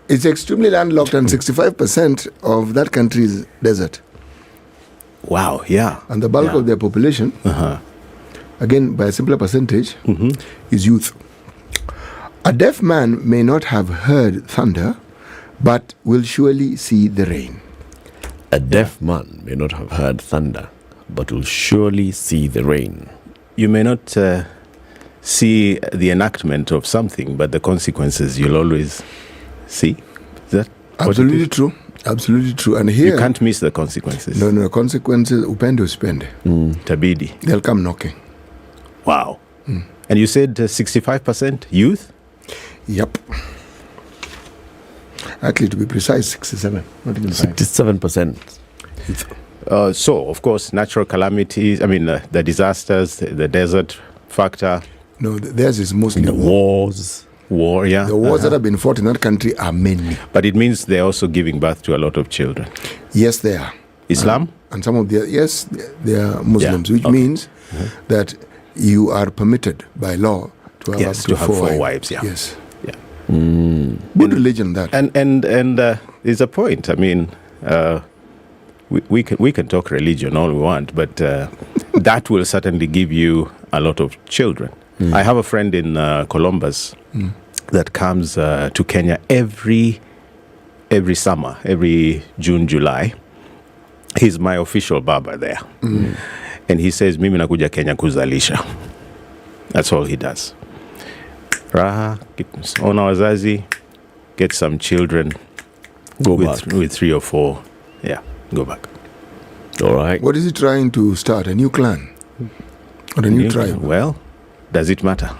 S11: It's extremely landlocked, and 65% of that country is desert.
S16: Wow, yeah.
S11: And the bulk of their population, again, by a simpler percentage, is youth. A deaf man may not have heard thunder, but will surely see the rain.
S10: A deaf man may not have heard thunder, but will surely see the rain.
S16: You may not see the enactment of something, but the consequences you'll always see. Is that
S11: absolutely true? Absolutely true. And here
S16: you can't miss the consequences.
S11: No, consequences. Upende uspende.
S16: Tabidi.
S11: They'll come knocking.
S16: Wow. And you said 65% youth?
S11: Yep. Actually, to be precise, 67. Not even
S10: 67%.
S16: So, of course, natural calamities, the disasters, the desert factor.
S11: No, theirs is mostly
S10: the wars.
S16: War, yeah.
S11: The wars that have been fought in that country are many.
S16: But it means they're also giving birth to a lot of children.
S11: Yes, they are.
S16: Islam?
S11: And some of the, yes, they are Muslims, which means that you are permitted by law to have up to four
S16: wives. Yeah.
S11: Yes.
S16: Yeah.
S11: Good religion, that.
S16: And there's a point. We can talk religion all we want, but that will certainly give you a lot of children. I have a friend in Columbus that comes to Kenya every summer, every June, July. He's my official barber there. And he says, mimi nakuja Kenya kuzalisha. That's all he does. Raha, ona wazazi, get some children,
S10: go back
S16: with 3 or 4. Yeah, go back.
S10: All right.
S11: What is he trying to start? A new clan? Or a new tribe?
S16: Well, does it matter?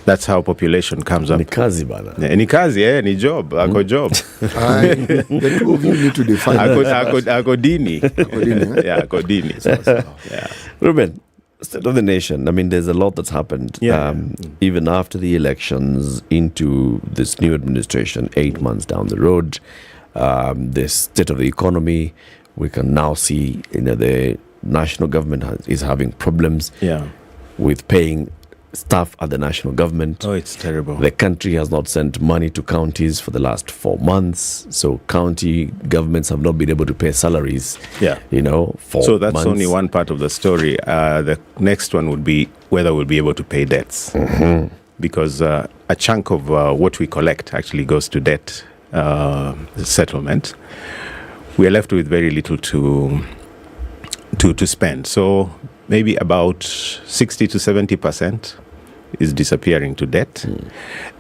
S16: That's how population comes up.
S10: Ni kazi bana.
S16: Ni kazi, ni job. Ako job.
S11: The two of you need to define
S16: Ako dini. Yeah, ako dini.
S10: Yeah. Ruben, state of the nation. There's a lot that's happened.
S16: Yeah.
S10: Even after the elections into this new administration, 8 months down the road, the state of the economy, we can now see, the national government is having problems with paying staff at the national government.
S16: Oh, it's terrible.
S10: The country has not sent money to counties for the last 4 months, so county governments have not been able to pay salaries.
S16: Yeah,
S10: for
S16: so that's
S10: months.
S16: only one part of the story. The next one would be whether we'll be able to pay debts, because a chunk of what we collect actually goes to debt settlement. We are left with very little to spend. So maybe about 60 to 70% is disappearing to debt.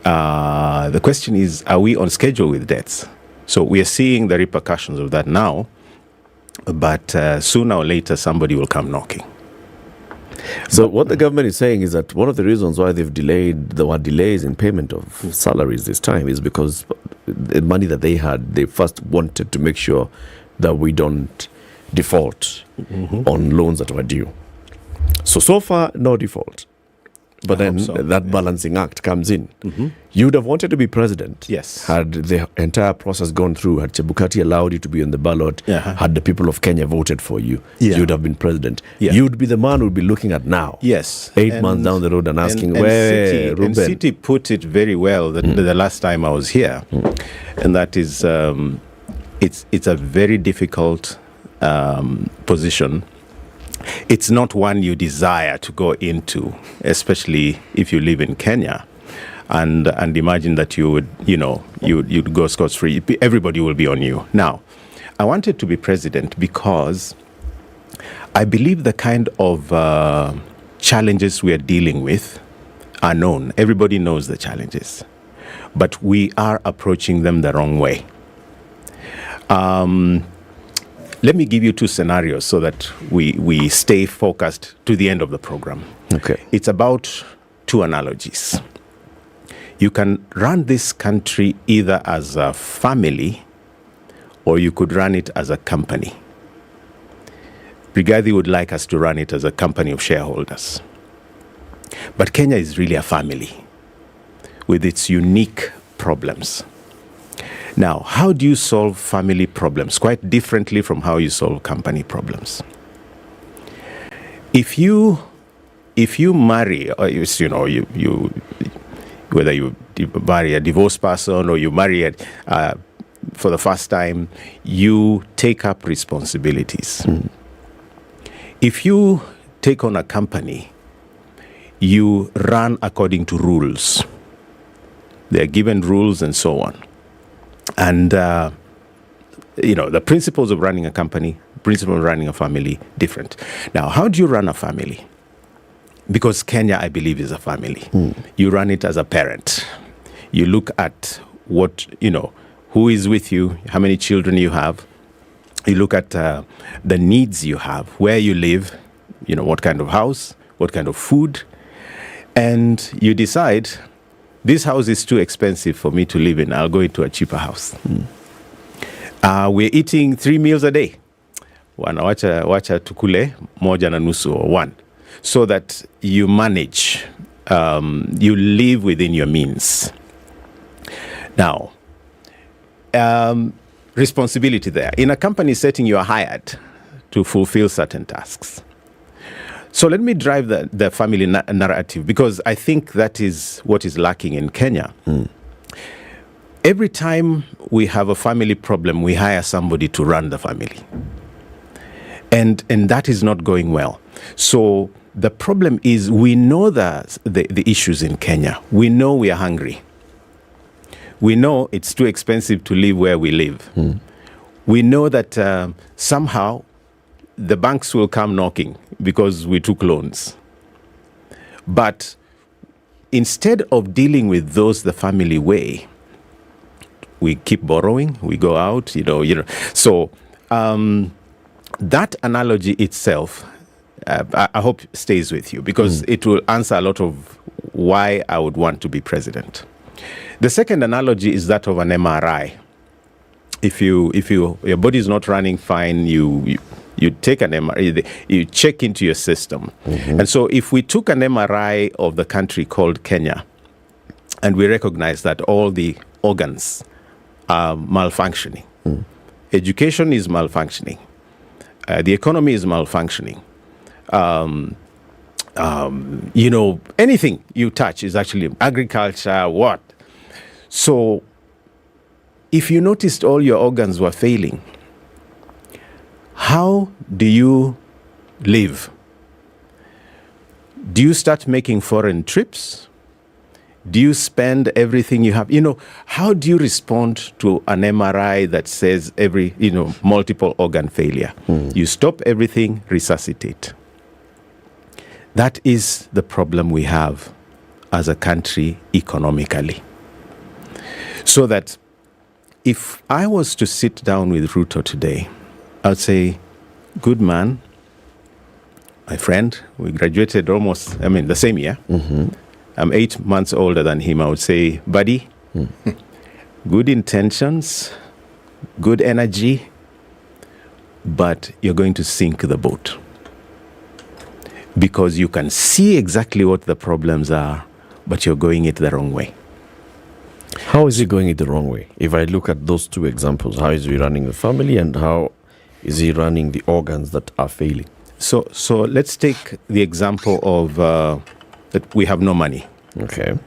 S16: The question is, are we on schedule with debts? So we are seeing the repercussions of that now, but sooner or later somebody will come knocking.
S10: So what the government is saying is that one of the reasons why there were delays in payment of salaries this time is because the money that they had, they first wanted to make sure that we don't default on loans that were due. So far, no default. But then that balancing act comes in. You would have wanted to be president.
S16: Yes.
S10: Had the entire process gone through, had Chebukati allowed you to be on the ballot, had the people of Kenya voted for you, you would have been president. You would be the man who would be looking at now.
S16: Yes.
S10: 8 months down the road and asking, where Ruben?
S16: And City put it very well the last time I was here. And that is, it's a very difficult position. It's not one you desire to go into, especially if you live in Kenya, and imagine that you would, you'd go scot-free. Everybody will be on you. Now, I wanted to be president because I believe the kind of challenges we are dealing with are known. Everybody knows the challenges, but we are approaching them the wrong way. Let me give you 2 scenarios so that we stay focused to the end of the program.
S10: Okay.
S16: It's about 2 analogies. You can run this country either as a family or you could run it as a company. Brigadi would like us to run it as a company of shareholders. But Kenya is really a family with its unique problems. Now, how do you solve family problems? Quite differently from how you solve company problems. If you marry, or whether you marry a divorced person or you marry for the first time, you take up responsibilities. If you take on a company, you run according to rules. They are given rules and so on. And the principles of running a company, principles of running a family, different. Now, how do you run a family? Because Kenya, I believe, is a family. You run it as a parent. You look at what, who is with you, how many children you have. You look at the needs you have, where you live, what kind of house, what kind of food. And you decide, this house is too expensive for me to live in. I'll go into a cheaper house. We're eating 3 meals a day. Wacha tukule moja na nusu or one. So that you manage, you live within your means. Now, responsibility there. In a company setting, you are hired to fulfill certain tasks. So let me drive the family narrative, because I think that is what is lacking in Kenya. Every time we have a family problem, we hire somebody to run the family. And that is not going well. So the problem is, we know the issues in Kenya. We know we are hungry. We know it's too expensive to live where we live. We know that somehow the banks will come knocking because we took loans. But instead of dealing with those the family way, we keep borrowing, we go out, So that analogy itself, I hope stays with you, because it will answer a lot of why I would want to be president. The second analogy is that of an MRI. If your body is not running fine, you take an MRI, you check into your system. And so if we took an MRI of the country called Kenya, and we recognize that all the organs are malfunctioning, education is malfunctioning, the economy is malfunctioning, anything you touch is actually agriculture, what? So if you noticed all your organs were failing, how do you live? Do you start making foreign trips? Do you spend everything you have? How do you respond to an MRI that says multiple organ failure? You stop everything, resuscitate. That is the problem we have as a country economically. So that if I was to sit down with Ruto today, I'd say, good man, my friend, we graduated almost, the same year. I'm 8 months older than him. I would say, buddy, good intentions, good energy, but you're going to sink the boat. Because you can see exactly what the problems are, but you're going it the wrong way.
S10: How is he going it the wrong way? If I look at those two examples, how is he running the family and how is he running the organs that are failing?
S16: So let's take the example of that we have no money.
S10: Okay.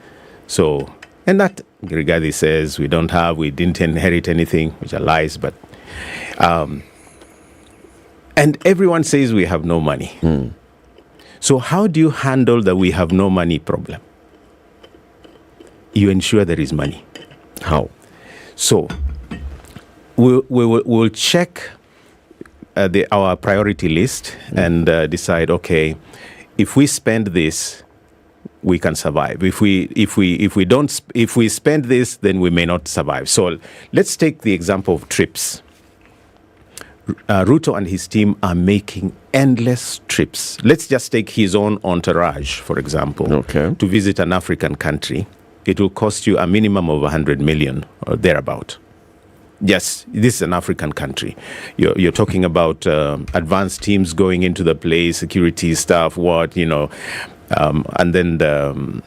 S16: So, and that Grigadi says we didn't inherit anything, which are lies, but, and everyone says we have no money. So how do you handle the we have no money problem? You ensure there is money.
S10: How?
S16: So we'll check our priority list and decide, okay, if we spend this, we can survive. If we spend this, then we may not survive. So let's take the example of trips. Ruto and his team are making endless trips. Let's just take his own entourage, for example, to visit an African country. It will cost you a minimum of 100 million or thereabout. Yes, this is an African country. You're talking about advanced teams going into the place, security staff, and then the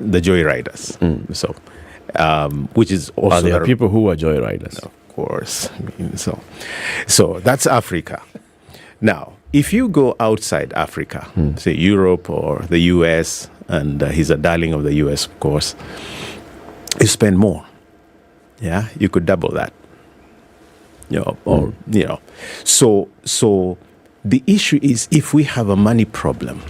S16: joyriders. So, which is also
S10: are there people who are joyriders?
S16: Of course. So that's Africa. Now, if you go outside Africa, say Europe or the US, and he's a darling of the US, of course, you spend more. Yeah, you could double that. So the issue is, if we have a money problem,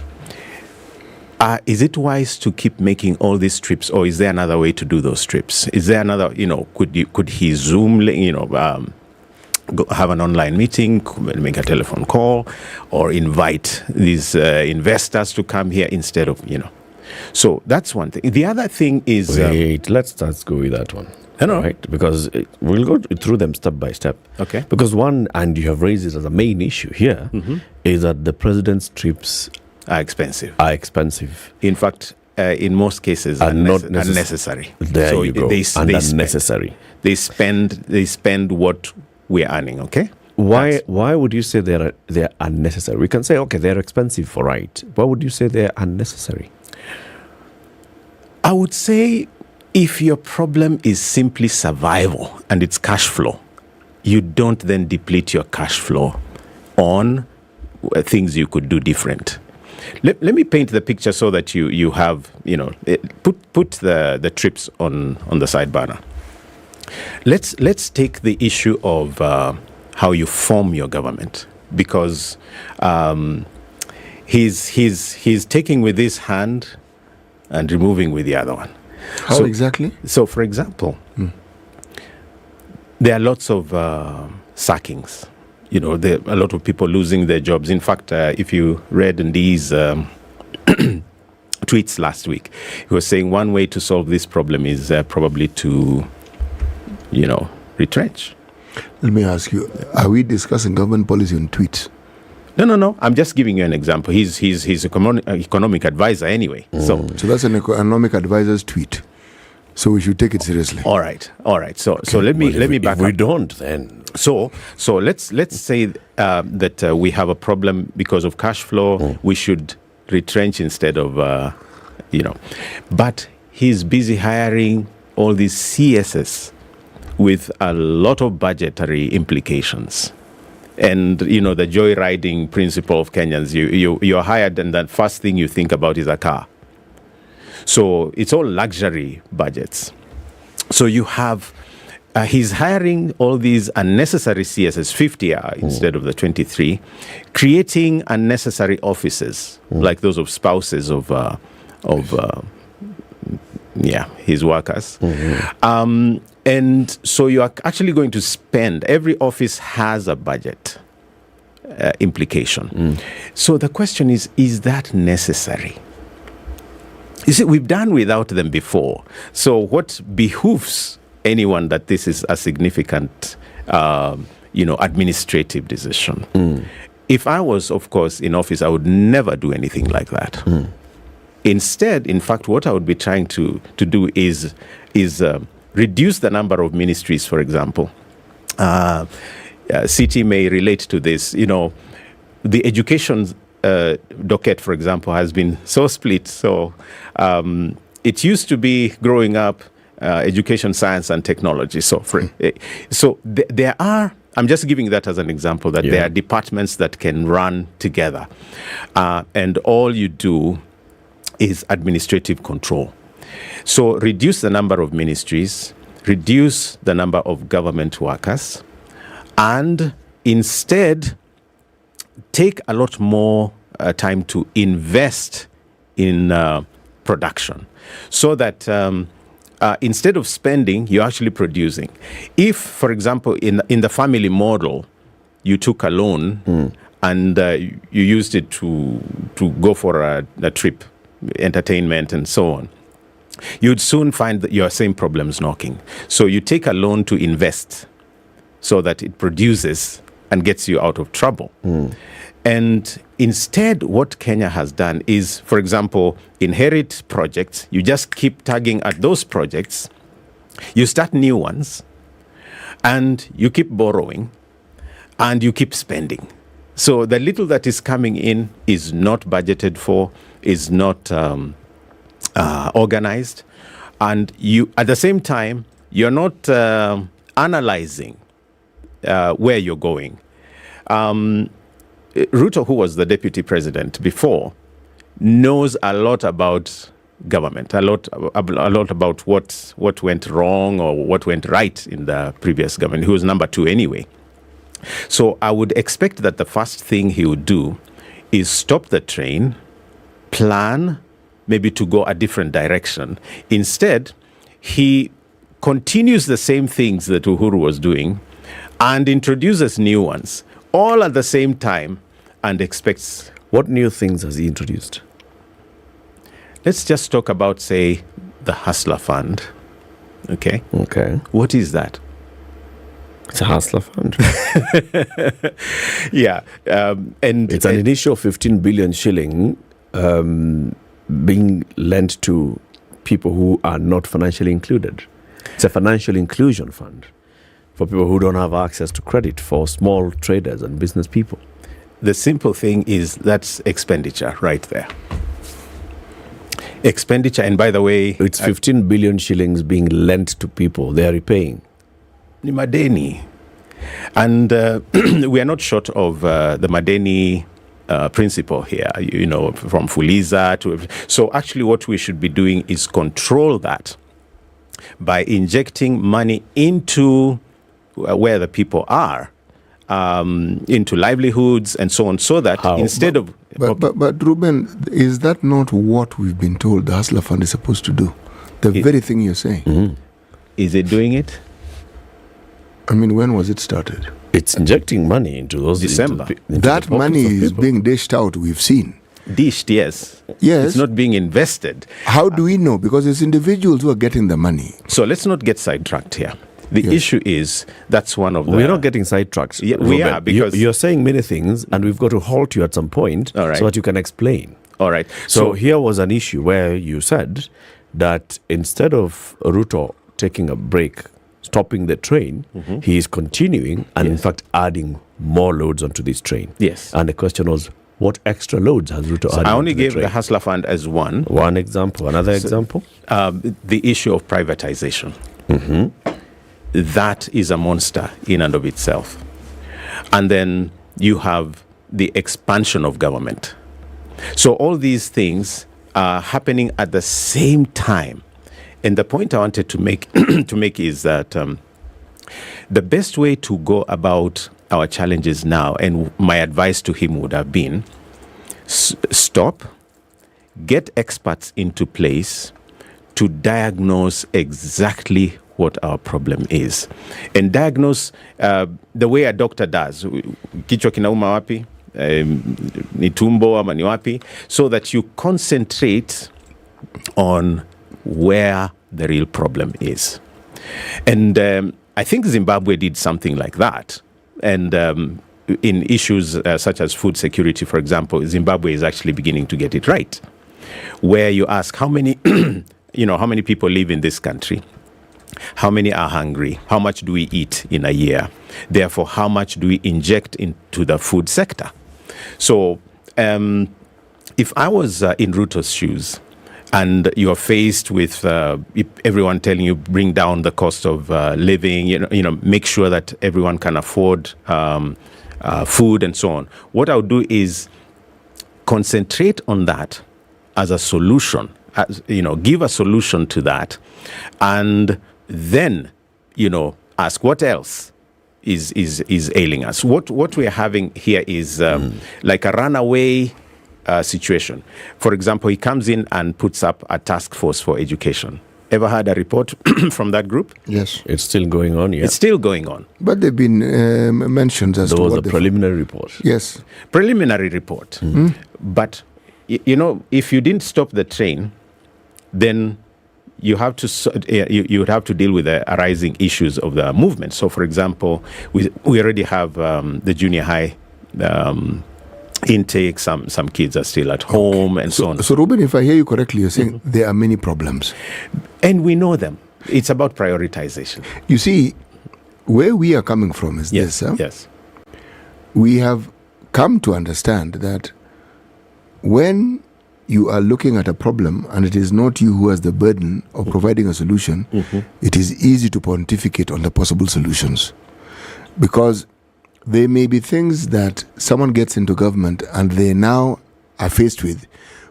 S16: Is it wise to keep making all these trips, or is there another way to do those trips? Is there another, could he Zoom, have an online meeting, make a telephone call, or invite these investors to come here instead of, So that's one thing. The other thing is...
S10: Wait, let's go with that one. Right? Because we'll go through them step by step.
S16: Okay.
S10: Because one, and you have raised it as a main issue here, is that the president's trips
S16: are expensive.
S10: In
S16: fact, in most cases,
S10: are not
S16: unnecessary.
S10: There you go. Unnecessary.
S16: They spend what we're earning. Okay.
S10: Why would you say they're unnecessary? We can say, okay, they're expensive, right? Why would you say they're unnecessary?
S16: I would say if your problem is simply survival and it's cash flow, you don't then deplete your cash flow on things you could do different. Let me paint the picture so that you have, put the trips on the side burner. Let's take the issue of how you form your government, because he's taking with this hand and removing with the other one.
S11: How exactly?
S16: So, for example, there are lots of sackings. There are a lot of people losing their jobs. In fact, if you read these tweets last week, he was saying one way to solve this problem is probably to, retrench.
S11: Let me ask you, are we discussing government policy on tweets?
S16: No. I'm just giving you an example. He's economic advisor anyway. So
S11: that's an economic advisor's tweet. So we should take it seriously.
S16: All right. So let me back up.
S10: We don't then.
S16: So let's say that we have a problem because of cash flow. We should retrench instead of But he's busy hiring all these CSS with a lot of budgetary implications. And, the joyriding principle of Kenyans, you're hired and the first thing you think about is a car. So it's all luxury budgets. So you have, he's hiring all these unnecessary CSS, 50 instead of the 23, creating unnecessary offices, like those of spouses of his workers. And so you are actually going to spend, every office has a budget implication. So the question is that necessary? You see, we've done without them before. So what behooves anyone that this is a significant, administrative decision? If I was, of course, in office, I would never do anything like that. Instead, in fact, what I would be trying to do is reduce the number of ministries, for example. City may relate to this. The education docket, for example, has been so split. So it used to be, growing up, education, science, and technology. So there are, I'm just giving that as an example, that there are departments that can run together. And all you do is administrative control. So reduce the number of ministries, reduce the number of government workers, and instead take a lot more time to invest in production, so that instead of spending, you're actually producing. If, for example, in the family model, you took a loan and you used it to go for a trip, entertainment, and so on, you'd soon find that your same problems knocking. So you take a loan to invest so that it produces and gets you out of trouble. And instead, what Kenya has done is, for example, inherit projects. You just keep tagging at those projects. You start new ones, and you keep borrowing, and you keep spending. So the little that is coming in is not budgeted for, is not organized, and you, at the same time, you're not analyzing where you're going. Ruto, who was the deputy president before, knows a lot about government, a lot about what went wrong or what went right in the previous government. He was number 2 anyway. So I would expect that the first thing he would do is stop the train, plan, maybe to go a different direction. Instead, he continues the same things that Uhuru was doing and introduces new ones, all at the same time, and expects...
S10: What new things has he introduced?
S16: Let's just talk about, say, the Hustler Fund. Okay?
S10: Okay.
S16: What is that?
S10: It's a Hustler Fund.
S16: Yeah. And
S10: it's an initial 15 billion shilling being lent to people who are not financially included. It's a financial inclusion fund for people who don't have access to credit, for small traders and business people.
S16: The simple thing is that's expenditure right there. Expenditure, and by the way...
S10: It's 15 billion shillings being lent to people. They are repaying.
S16: Ni madeni. And we are not short of the madeni principle here, from Fuliza to... So actually what we should be doing is control that by injecting money into where the people are, into livelihoods and so on, so that instead of...
S11: But Ruben, is that not what we've been told the Hustler Fund is supposed to do? The very thing you're saying.
S10: Mm-hmm.
S16: Is it doing it?
S11: I mean, when was it started?
S10: It's injecting money into those...
S16: December.
S10: Into
S11: that money is being dished out, we've seen.
S16: Dished, yes.
S11: Yes.
S16: It's not being invested.
S11: How do we know? Because it's individuals who are getting the money.
S16: So let's not get sidetracked here. The issue is, that's one of the...
S10: We're not getting sidetracked.
S16: Yeah, we are, because...
S10: You're saying many things, and we've got to halt you at some point so that you can explain.
S16: All right.
S10: So here was an issue where you said that instead of Ruto taking a break, stopping the train, he is continuing and in fact adding more loads onto this train.
S16: Yes.
S10: And the question was, what extra loads has Ruto added?
S16: I only gave the Hustler Fund as one.
S10: One example. Another example?
S16: The issue of privatization. That is a monster in and of itself. And then you have the expansion of government. So all these things are happening at the same time. And the point I wanted to make is that the best way to go about our challenges now, and my advice to him would have been, stop, get experts into place to diagnose exactly what our problem is. And diagnose the way a doctor does. Kichwa kinauma wapi? Ni tumbo ama ni wapi? So that you concentrate on where the real problem is. And I think Zimbabwe did something like that. And in issues such as food security, for example, Zimbabwe is actually beginning to get it right. Where you ask how many, how many people live in this country? How many are hungry? How much do we eat in a year? Therefore, how much do we inject into the food sector? So if I was in Ruto's shoes, and you're faced with everyone telling you bring down the cost of living, make sure that everyone can afford food and so on. What I would do is concentrate on that as a solution, give a solution to that, and then, ask what else is ailing us. What we're having here is like a runaway situation. For example, he comes in and puts up a task force for education. Ever had a report from that group?
S11: Yes.
S10: It's still going on, yeah.
S16: It's still going on.
S11: But they've been mentioned as
S10: there
S11: to
S10: was
S11: what
S10: a preliminary report.
S11: Yes.
S16: Preliminary report. But, if you didn't stop the train, then you have to you would have to deal with the arising issues of the movement. So, for example, we already have the junior high intake. Some kids are still at home and so on.
S11: So, Ruben, if I hear you correctly, you're saying there are many problems.
S16: And we know them. It's about prioritization.
S11: You see, where we are coming from is this.
S16: Yes.
S11: We have come to understand that when you are looking at a problem and it is not you who has the burden of providing a solution, it is easy to pontificate on the possible solutions. Because there may be things that someone gets into government and they now are faced with,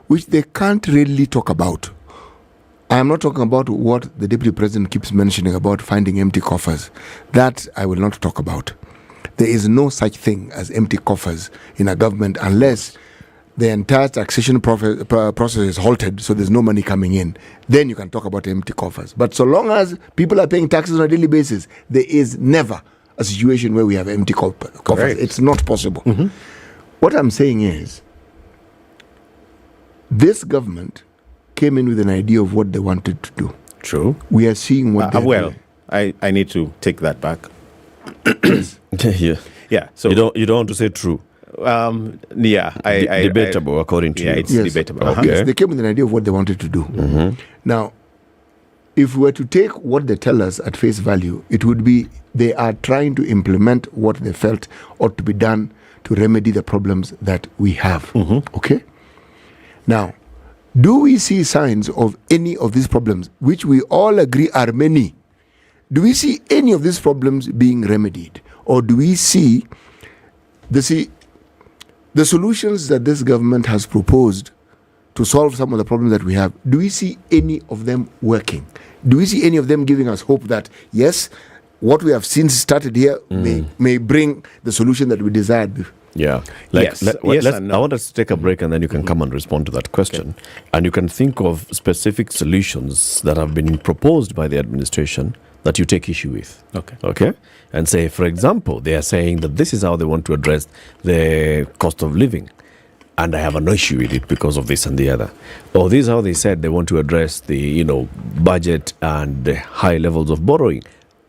S11: which they can't really talk about. I am not talking about what the Deputy President keeps mentioning about finding empty coffers. That I will not talk about. There is no such thing as empty coffers in a government unless the entire taxation process is halted, so there's no money coming in, then you can talk about empty coffers. But so long as people are paying taxes on a daily basis, there is never a situation where we have empty coffers.
S10: Correct.
S11: It's not possible. What I'm saying is, this government came in with an idea of what they wanted to do.
S16: True.
S11: We are seeing what they're
S16: well,
S11: doing.
S16: I need to take that back.
S10: Yeah.
S16: So
S10: you don't want to say true. Debatable, according to you.
S16: It's debatable.
S11: Yes, they came with an idea of what they wanted to do. Now, if we were to take what they tell us at face value, it would be they are trying to implement what they felt ought to be done to remedy the problems that we have. Okay? Now, do we see signs of any of these problems, which we all agree are many? Do we see any of these problems being remedied? Or do we see the solutions that this government has proposed to solve some of the problems that we have? Do we see any of them working? Do we see any of them giving us hope that, yes, what we have seen started here may bring the solution that we desired?
S10: Yeah. I want us to take a break and then you can come and respond to that question. Okay. And you can think of specific solutions that have been proposed by the administration that you take issue with. Okay. And say, for example, they are saying that this is how they want to address the cost of living. And I have an issue with it because of this and the other. Or this is how they said they want to address the, budget and the high levels of borrowing.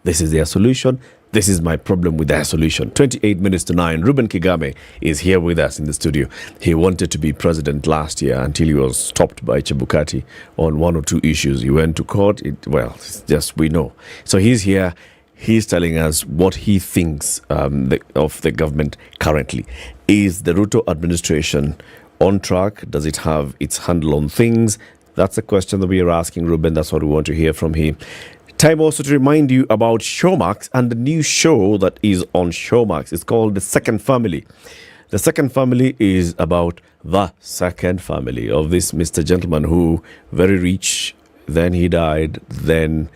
S10: This is their solution. This is my problem with their solution. 28 minutes to 9. Ruben Kigame is here with us in the studio. He wanted to be president last year until he was stopped by Chebukati on one or two issues. He went to court. It's just we know. So he's here. He's telling us what he thinks of the government currently. Is the Ruto administration on track? Does it have its handle on things? That's a question that we are asking Ruben. That's what we want to hear from him. Time also to remind you about Showmax and the new show that is on Showmax. It's called The Second Family. The Second Family is about the second family of this Mr. Gentleman who very rich, then he died, then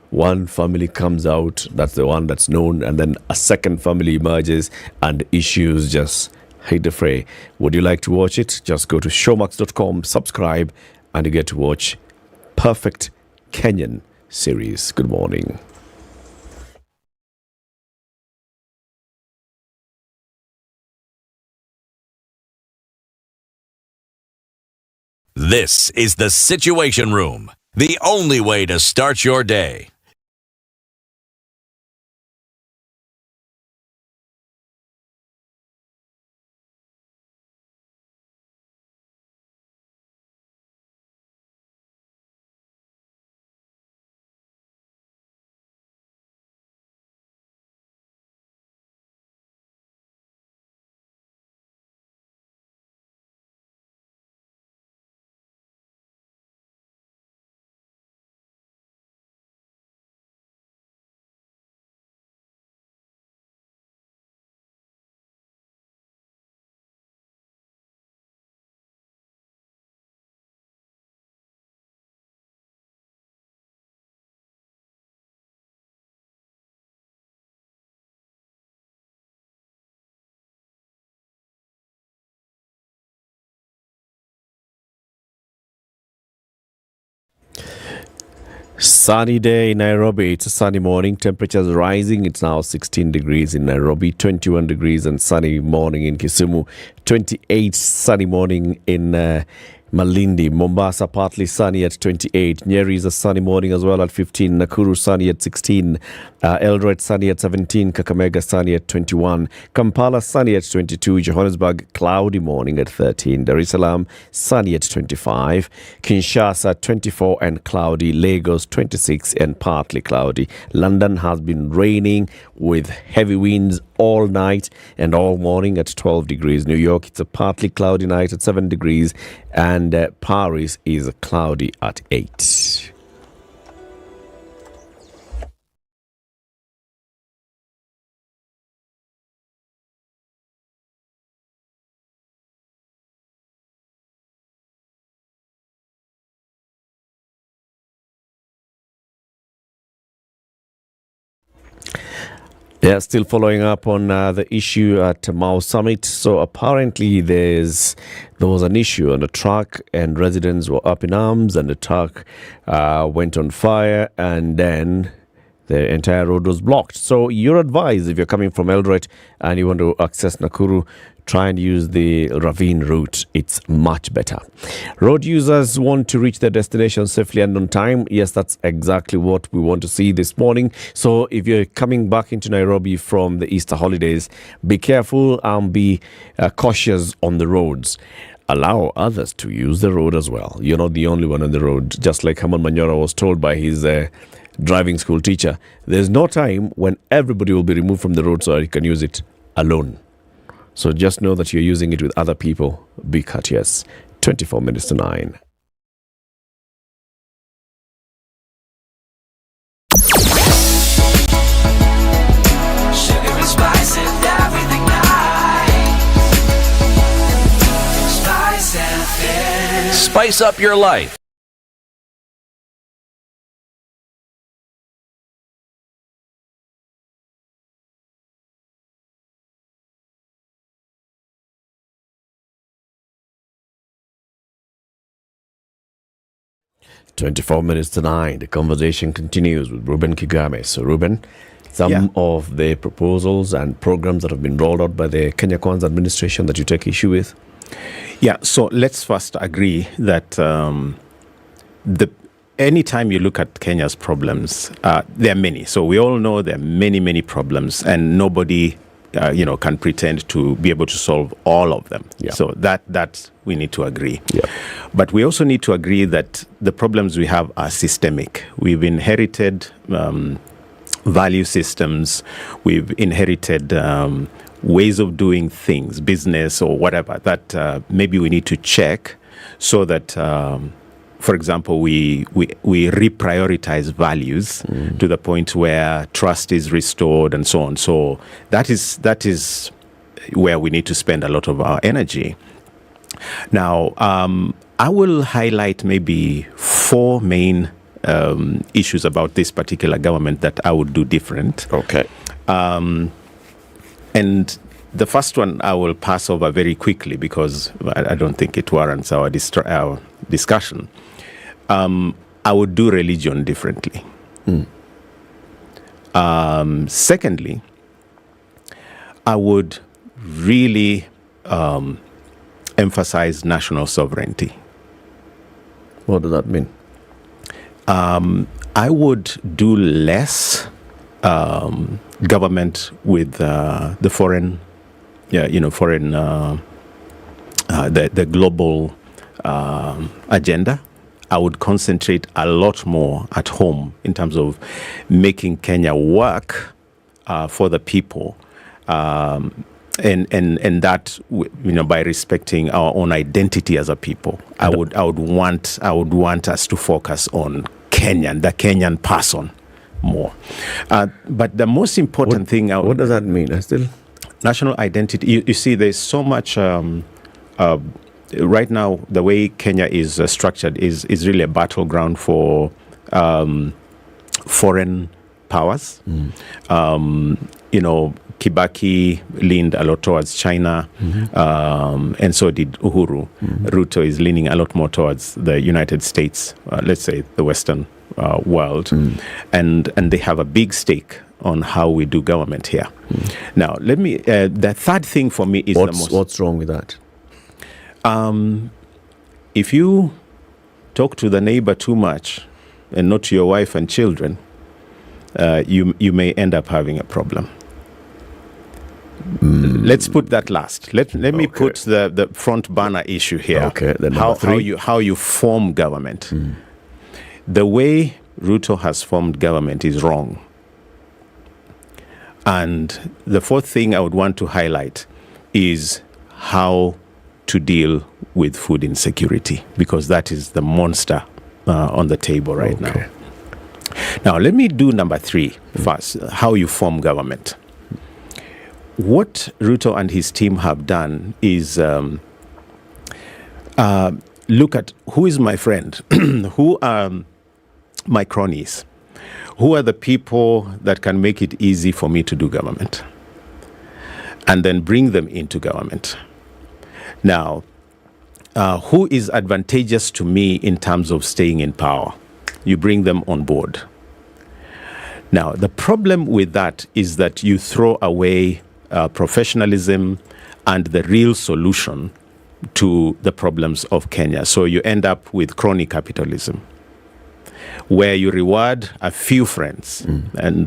S10: one family comes out, that's the one that's known, and then a second family emerges and issues just hit the fray. Would you like to watch it? Just go to showmax.com, subscribe, and you get to watch perfect Kenyan series. Good morning.
S3: This is the Situation Room, the only way to start your day.
S10: Sunny day in Nairobi. It's a sunny morning. Temperatures rising. It's now 16 degrees in Nairobi, 21 degrees and sunny morning in Kisumu, 28 sunny morning in Malindi. Mombasa partly sunny at 28. Nyeri is a sunny morning as well at 15. Nakuru sunny at 16. Eldoret sunny at 17. Kakamega sunny at 21. Kampala sunny at 22. Johannesburg cloudy morning at 13. Dar es Salaam sunny at 25. Kinshasa 24 and cloudy. Lagos 26 and partly cloudy. London has been raining with heavy winds all night and all morning at 12 degrees. New York, it's a partly cloudy night at 7 degrees. And Paris is cloudy at 8. Yeah, still following up on the issue at Mao Summit. So apparently there was an issue on a truck and residents were up in arms and the truck went on fire and then the entire road was blocked. So you're advised, if you're coming from Eldoret and you want to access Nakuru, try and use the ravine route. It's much better. Road users want to reach their destination safely and on time. Yes, that's exactly what we want to see this morning. So if you're coming back into Nairobi from the Easter holidays, be careful and be cautious on the roads. Allow others to use the road as well. You're not the only one on the road. Just like Haman Manyora was told by his driving school teacher, there's no time when everybody will be removed from the road so you can use it alone. So just know that you're using it with other people. Be courteous. 24 minutes to 9.
S12: Sugar and spice and everything nice. Spice FM.
S3: Spice up your life.
S10: Twenty-four minutes to 9. The conversation continues with Ruben Kigame. So, Ruben, some of the proposals and programs that have been rolled out by the Kenya Kwanza administration that you take issue with?
S16: Yeah, so let's first agree that anytime you look at Kenya's problems, there are many. So we all know there are many, many problems, and nobody can pretend to be able to solve all of them. Yeah. So that we need to agree. Yeah. But we also need to agree that the problems we have are systemic. We've inherited value systems. We've inherited ways of doing things, business or whatever, that maybe we need to check so that, for example, we reprioritize values to the point where trust is restored and so on. So that is where we need to spend a lot of our energy. Now, I will highlight maybe 4 main issues about this particular government that I would do different.
S10: Okay.
S16: And the first one I will pass over very quickly because I don't think it warrants our discussion. I would do religion differently. Secondly, I would really emphasize national sovereignty.
S10: What does that mean?
S16: I would do less government with the foreign, the global agenda. I would concentrate a lot more at home in terms of making Kenya work for the people, and that by respecting our own identity as a people. I would want us to focus on the Kenyan person more. But the most important thing.
S10: What does that mean?
S16: National identity. You see, there's so much. Right now, the way Kenya is structured is really a battleground for foreign powers. Kibaki leaned a lot towards China, and so did Uhuru. Ruto is leaning a lot more towards the United States, let's say the Western world, and they have a big stake on how we do government here. Now, let me. The third thing for me is
S10: what's wrong with that?
S16: If you talk to the neighbor too much and not to your wife and children, you may end up having a problem. Let's put that last. Let me put the front burner issue here.
S10: Okay, then
S16: how you form government. The way Ruto has formed government is wrong. And the fourth thing I would want to highlight is how to deal with food insecurity, because that is the monster on the table right now. Now, let me do number 3 first, how you form government. What Ruto and his team have done is look at who is my friend, who are my cronies, who are the people that can make it easy for me to do government, and then bring them into government. Now, who is advantageous to me in terms of staying in power? You bring them on board. Now, the problem with that is that you throw away professionalism and the real solution to the problems of Kenya. So you end up with crony capitalism, where you reward a few friends. And,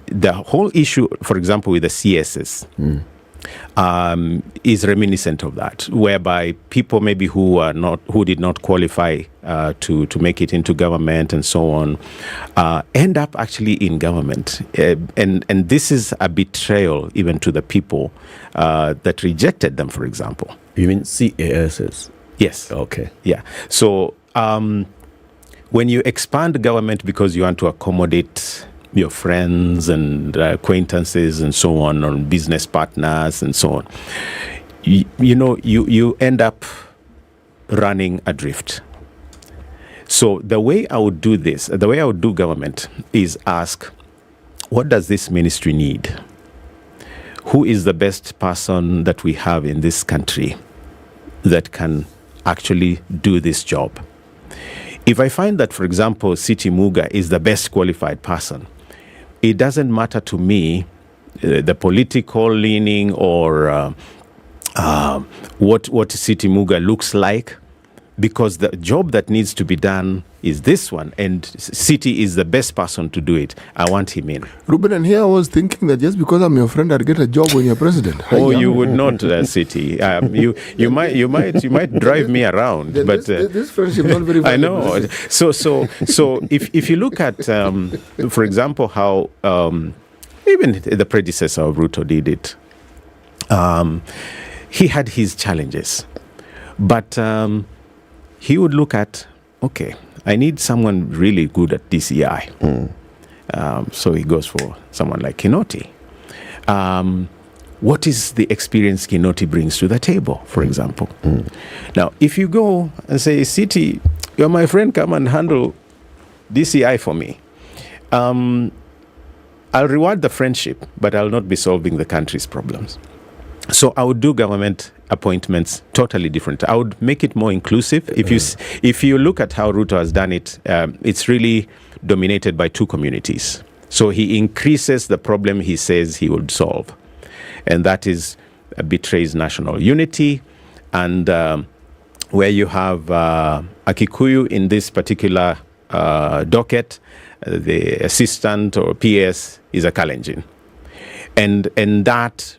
S16: the whole issue, for example, with the CSS, is reminiscent of that, whereby people maybe who did not qualify to make it into government and so on, end up actually in government, and this is a betrayal even to the people that rejected them. For example,
S10: you mean CASs?
S16: Yes.
S10: Okay.
S16: Yeah. So when you expand government because you want to accommodate your friends and acquaintances and so on business partners and so on, you end up running adrift. So the way I would do this, the way I would do government is ask, what does this ministry need? Who is the best person that we have in this country that can actually do this job? If I find that, for example, City Muga is the best qualified person, it doesn't matter to me the political leaning or what City Muga looks like, because the job that needs to be done is this one, and City is the best person to do it. I want him in.
S11: Ruben, and here I was thinking that just because I'm your friend, I'd get a job when you're president.
S16: Oh, you would not, City. You might drive me around, but
S11: this friendship not very.
S16: I know. So if you look at, for example, how even the predecessor of Ruto did it, he had his challenges, but he would look at, okay, I need someone really good at DCI. So he goes for someone like Kinoti. What is the experience Kinoti brings to the table, for example? Now, if you go and say, City, you're my friend, come and handle DCI for me. I'll reward the friendship, but I'll not be solving the country's problems. So I would do government appointments totally different. I would make it more inclusive. If you look at how Ruto has done it, it's really dominated by two communities. So he increases the problem he says he would solve, and that is betrays national unity. And where you have a Kikuyu in this particular docket, the assistant or PS is a Kalenjin, and that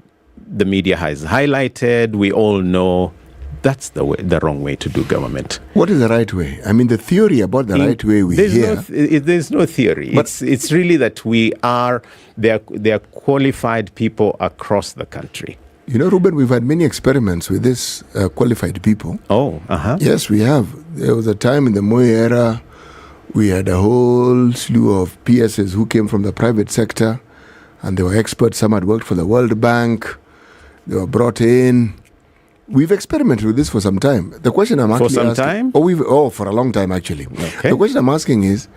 S16: the media has highlighted. We all know that's the wrong way to do government.
S11: What is the right way? I mean, the theory about the right way we hear.
S16: There's no theory. But it's really that they are qualified people across the country.
S11: You know, Ruben, we've had many experiments with this qualified people.
S16: Oh,
S11: Yes, we have. There was a time in the Moi era, we had a whole slew of PSs who came from the private sector, and they were experts. Some had worked for the World Bank. They were brought in. We've experimented with this for some time. The question I'm actually asking... For some time? For a long time, actually.
S16: Okay.
S11: The question I'm asking is,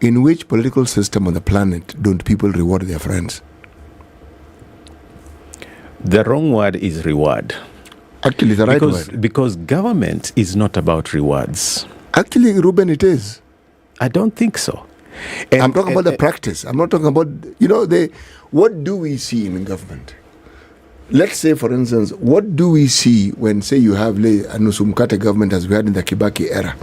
S11: in which political system on the planet don't people reward their friends?
S16: The wrong word is reward.
S11: Actually, the right word.
S16: Because government is not about rewards.
S11: Actually, Ruben, it is.
S16: I don't think so.
S11: I'm talking about the practice. I'm not talking about, what do we see in government? Let's say, for instance, what do we see when, say, you have a Nusumkate government as we had in the Kibaki era,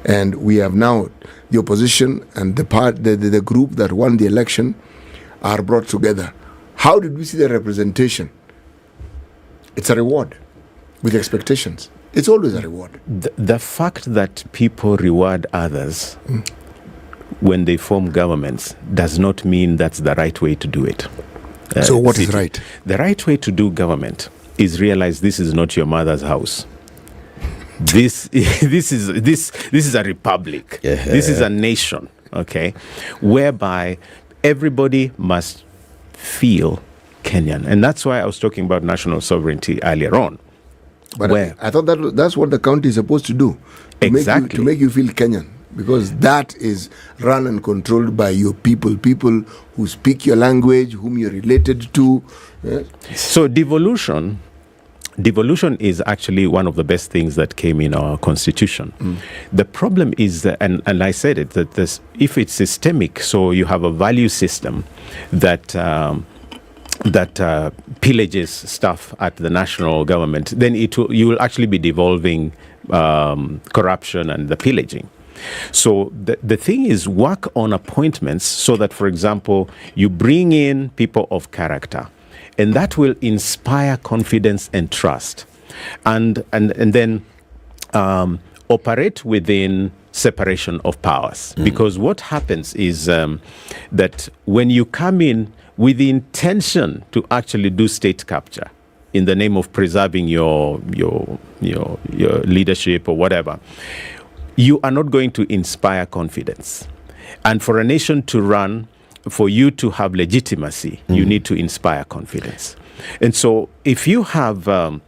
S11: and we have now the opposition and the group that won the election are brought together. How did we see the representation? It's a reward with expectations. It's always a reward.
S16: The fact that people reward others when they form governments does not mean that's the right way to do it.
S11: So what is right?
S16: The right way to do government is realize this is not your mother's house. This is a republic.
S10: Yeah.
S16: This is a nation, okay, whereby everybody must feel Kenyan, and that's why I was talking about national sovereignty earlier on.
S11: But I thought that's what the county is supposed to do.
S16: Exactly.
S11: To make you feel Kenyan. because that is run and controlled by your people who speak your language, whom you're related to.
S16: So devolution is actually one of the best things that came in our constitution. The problem is, and I said it, that if it's systemic, so you have a value system that pillages stuff at the national government, then you will actually be devolving corruption and the pillaging. So the thing is, work on appointments so that, for example, you bring in people of character, and that will inspire confidence and trust, and then operate within separation of powers. Because what happens is that when you come in with the intention to actually do state capture in the name of preserving your leadership or whatever, you are not going to inspire confidence. And for a nation to run, for you to have legitimacy, you need to inspire confidence. And so if you have a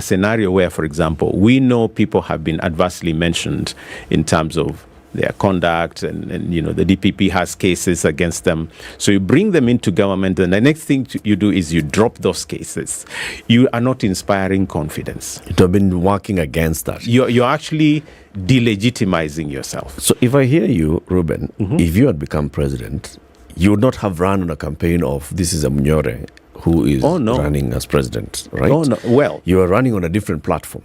S16: scenario where, for example, we know people have been adversely mentioned in terms of their conduct, and the DPP has cases against them. So you bring them into government, and the next thing you do is you drop those cases. You are not inspiring confidence.
S10: You have been working against that.
S16: You're actually delegitimizing yourself.
S10: So if I hear you, Ruben, if you had become president, you would not have run on a campaign of this is a Nyeri who is running as president, right?
S16: Oh, no. Well,
S10: you are running on a different platform,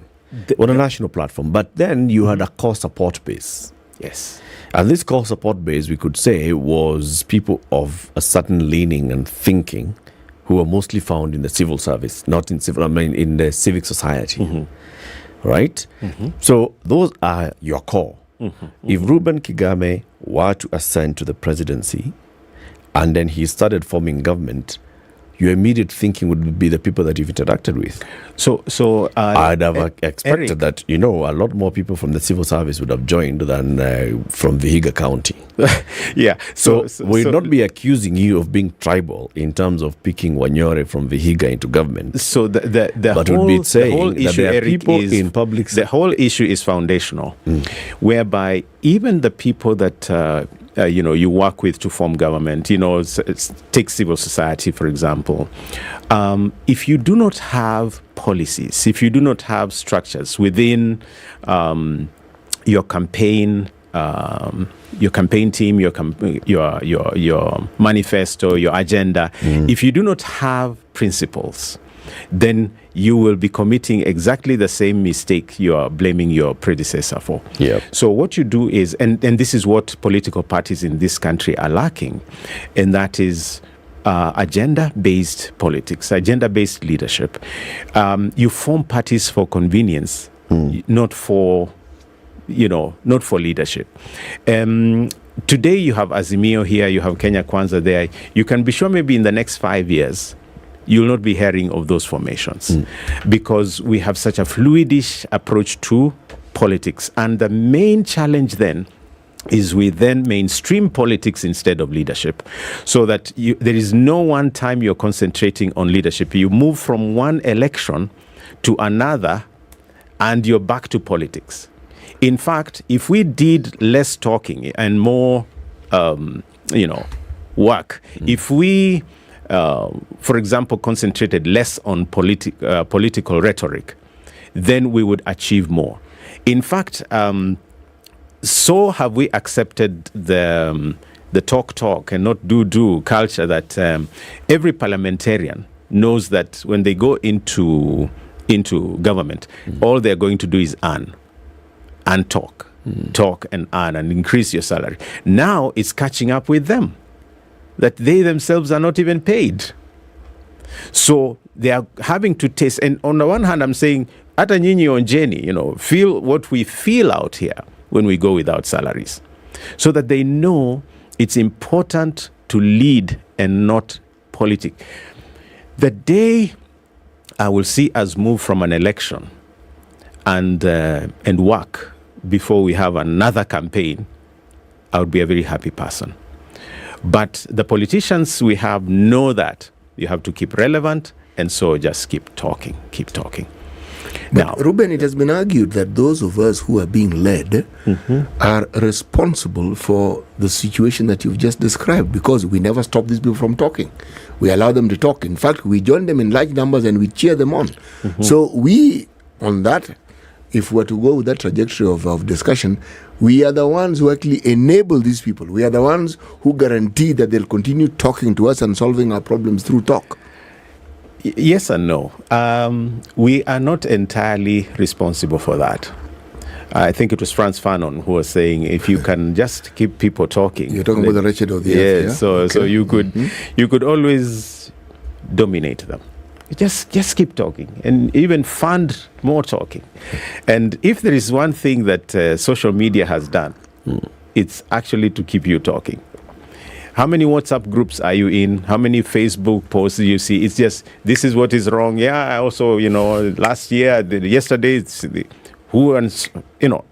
S10: on a national platform, but then you had a core support base.
S16: Yes.
S10: And this core support base, we could say, was people of a certain leaning and thinking who were mostly found in the civil service, not in in the civic society. Right? So those are your core. If Reuben Kigame were to ascend to the presidency and then he started forming government, your immediate thinking would be the people that you've interacted with.
S16: So
S10: I'd have expected that, a lot more people from the civil service would have joined than from Vihiga County.
S16: Yeah.
S10: So we'll not be accusing you of being tribal in terms of picking Wanyore from Vihiga into government.
S16: So the
S10: whole
S16: issue,
S10: that there are
S16: Eric,
S10: people
S16: is
S10: in public.
S16: The whole issue is foundational, whereby even the people that you work with to form government, take civil society, for example. If you do not have policies, if you do not have structures within your campaign team, your manifesto, your agenda, if you do not have principles, then you will be committing exactly the same mistake you are blaming your predecessor for.
S10: Yep.
S16: So what you do is, and this is what political parties in this country are lacking, and that is agenda-based politics, agenda-based leadership. You form parties for convenience, not for leadership. Today you have Azimio here, you have Kenya Kwanza there. You can be sure maybe in the next 5 years, you'll not be hearing of those formations because we have such a fluidish approach to politics. And the main challenge then is we then mainstream politics instead of leadership, so that there is no one time you're concentrating on leadership. You move from one election to another and you're back to politics. In fact, if we did less talking and more, work, if we for example, concentrated less on political rhetoric, then we would achieve more. In fact, so have we accepted the talk and not do culture that every parliamentarian knows that when they go into government, all they're going to do is earn and talk and earn and increase your salary. Now it's catching up with them, that they themselves are not even paid. So they are having to taste. And on the one hand, I'm saying, ata nyinyi onjeni, feel what we feel out here when we go without salaries. So that they know it's important to lead and not politics. The day I will see us move from an election and work before we have another campaign, I would be a very happy person. But the politicians we have know that you have to keep relevant, and so just keep talking.
S11: But Ruben, it has been argued that those of us who are being led are responsible for the situation that you've just described, because we never stop these people from talking. We allow them to talk. In fact, we join them in large numbers and we cheer them on. So we, on that, if we're to go with that trajectory of discussion, we are the ones who actually enable these people. We are the ones who guarantee that they'll continue talking to us and solving our problems through talk.
S16: Yes and no. We are not entirely responsible for that. I think it was Franz Fanon who was saying, if you can just keep people talking.
S11: You're talking about the wretched of the earth, yeah?
S16: So you could always dominate them. Just keep talking and even fund more talking. And if there is one thing that social media has done, it's actually to keep you talking. How many WhatsApp groups are you in? How many Facebook posts do you see? It's just, this is what is wrong. Yeah, I also, last year, yesterday, it's it's